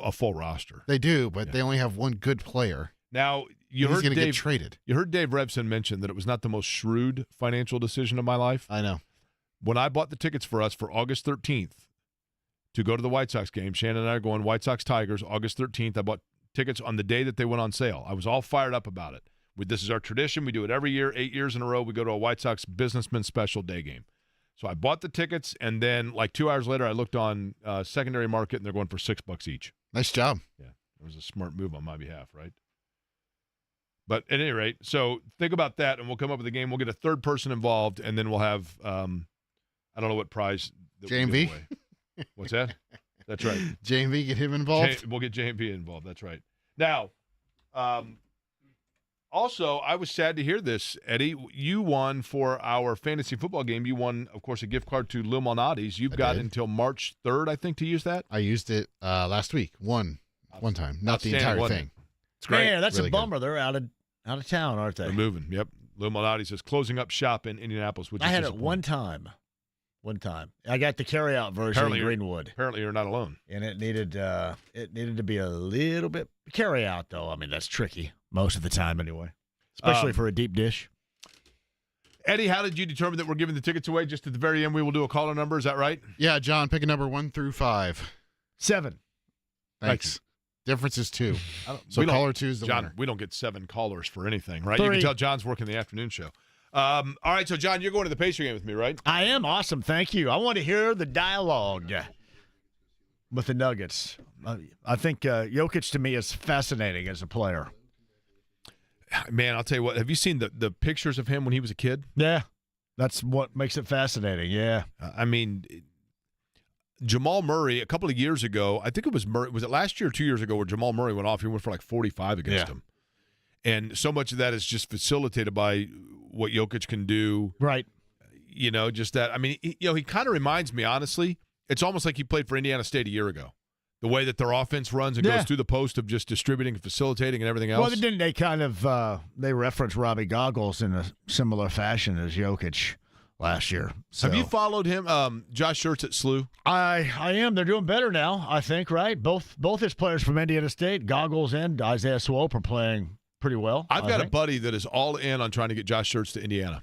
a full roster. They do, but they only have one good player. Now, you He's heard going to get Dave traded. You heard Dave Revson mention that it was not the most shrewd financial decision of my life. I know. When I bought the tickets for us for August 13th to go to the White Sox game, Shannon and I are going White Sox Tigers August 13th. I bought tickets on the day that they went on sale. I was all fired up about it. This is our tradition. We do it every year, 8 years in a row. We go to a White Sox businessman special day game. So I bought the tickets, and then like 2 hours later, I looked on secondary market, and they're going for $6 each. Nice job. Yeah, it was a smart move on my behalf, right? But at any rate, so think about that, and we'll come up with a game. We'll get a third person involved, and then we'll have I don't know what prize. That we'll give JMV? away. What's that? That's right. JMV, get him involved. We'll get JMV involved. That's right. Now, also, I was sad to hear this, Eddie. You won for our fantasy football game. You won, of course, a gift card to Lou Malnati's. You've got until March 3rd, I think, to use that. I used it last week. One time, not the entire thing. It's great. Man, that's Really a bummer. They're out of town, aren't they? They're moving. Yep. Lou Malnati's is closing up shop in Indianapolis, which I is had it disappointing. one time. I got the carryout version in Greenwood. Apparently, you're not alone. And it needed to be a little bit carryout, though. I mean, that's tricky most of the time anyway, especially for a deep dish. Eddie, how did you determine that we're giving the tickets away? Just at the very end, we will do a caller number. Is that right? Yeah, John, pick a number 1 through 5. 7. Thanks. Difference is 2. So caller 2 is the John, winner. we don't get 7 callers for anything, right? 3. You can tell John's working the afternoon show. All right, so John, you're going to the Pacer game with me, right? I am. Awesome. Thank you. I want to hear the dialogue with the Nuggets. I think Jokic to me is fascinating as a player. Man, I'll tell you what. Have you seen the pictures of him when he was a kid? Yeah. That's what makes it fascinating. Yeah. I mean, Jamal Murray, a couple of years ago, I think it was Murray. Was it last year or 2 years ago where Jamal Murray went off? He went for like 45 against him. And so much of that is just facilitated by what Jokic can do. Right. You know, just that. I mean, he kind of reminds me, honestly, it's almost like he played for Indiana State a year ago. The way that their offense runs and goes through the post of just distributing and facilitating and everything else. Well, didn't they kind of they reference Robbie Goggles in a similar fashion as Jokic last year? So. Have you followed him, Josh Schertz at SLU? I am. They're doing better now, I think, right? Both his players from Indiana State, Goggles and Isaiah Swope, are playing pretty well. I've got a buddy that is all in on trying to get Josh Schertz to Indiana.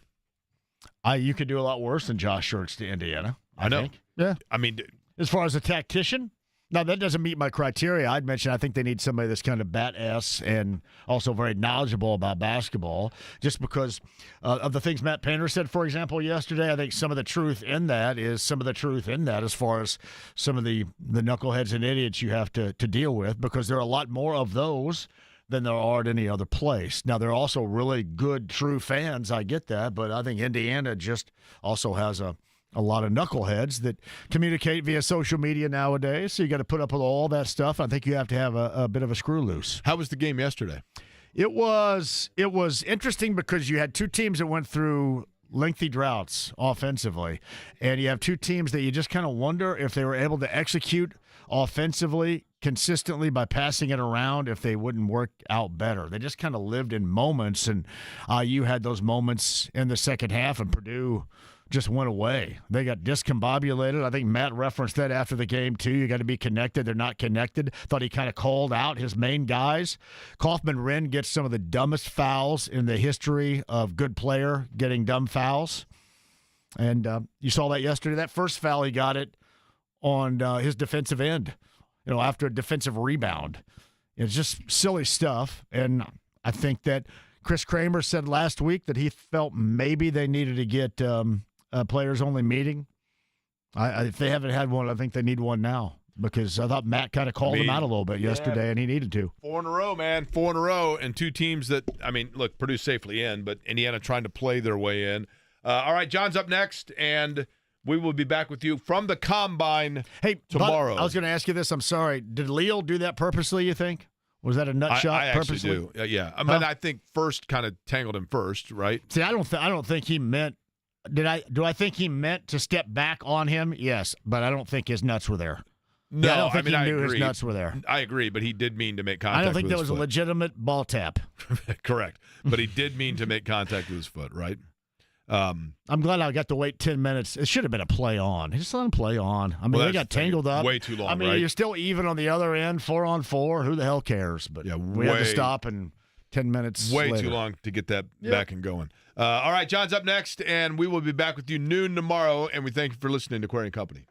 You could do a lot worse than Josh Schertz to Indiana. I know. think. Yeah. I mean, as far as a tactician, Now, that doesn't meet my criteria. I'd mentioned I think they need somebody that's kind of bat-ass and also very knowledgeable about basketball, just because of the things Matt Painter said, for example, yesterday. I think some of the truth in that is some of the truth in that as far as some of the knuckleheads and idiots you have to deal with, because there are a lot more of those than there are at any other place. Now, there are also really good, true fans. I get that, but I think Indiana just also has a lot of knuckleheads that communicate via social media nowadays. So you got to put up with all that stuff. I think you have to have a bit of a screw loose. How was the game yesterday? It was interesting because you had two teams that went through lengthy droughts offensively, and you have two teams that you just kind of wonder if they were able to execute offensively consistently by passing it around, if they wouldn't work out better. They just kind of lived in moments, and you had those moments in the second half, and Purdue just went away. They got discombobulated. I think Matt referenced that after the game, too. You got to be connected. They're not connected. Thought he kind of called out his main guys. Kaufman-Wren gets some of the dumbest fouls in the history of good player getting dumb fouls. And you saw that yesterday. That first foul, he got it on his defensive end, after a defensive rebound. It's just silly stuff. And I think that Chris Kramer said last week that he felt maybe they needed to get a players-only meeting. If they haven't had one, I think they need one now, because I thought Matt kind of called him out a little bit yesterday, and he needed to. 4 in a row, man. 4 in a row, and two teams that, look, Purdue safely in, but Indiana trying to play their way in. All right, John's up next, and we will be back with you from the Combine tomorrow. I was going to ask you this. I'm sorry. Did Leal do that purposely, you think? Was that a nut shot I purposely? actually do. Yeah. I think first kind of tangled him first, right? See, I don't think he meant – do I think he meant to step back on him? Yes, but I don't think his nuts were there. No, I don't think he knew agree. his nuts were there. I agree, but he did mean to make contact. I don't think with that his was foot. a legitimate ball tap. Correct, but he did mean to make contact with his foot, right? I'm glad I got to wait 10 minutes. It should have been a play on. Just let him play on. They got tangled up. Way too long, right? You're still even on the other end, 4-on-4. Who the hell cares? But we had to stop, and 10 minutes way later. too long to get that back and going. All right, John's up next, and we will be back with you noon tomorrow, and we thank you for listening to Query & Company.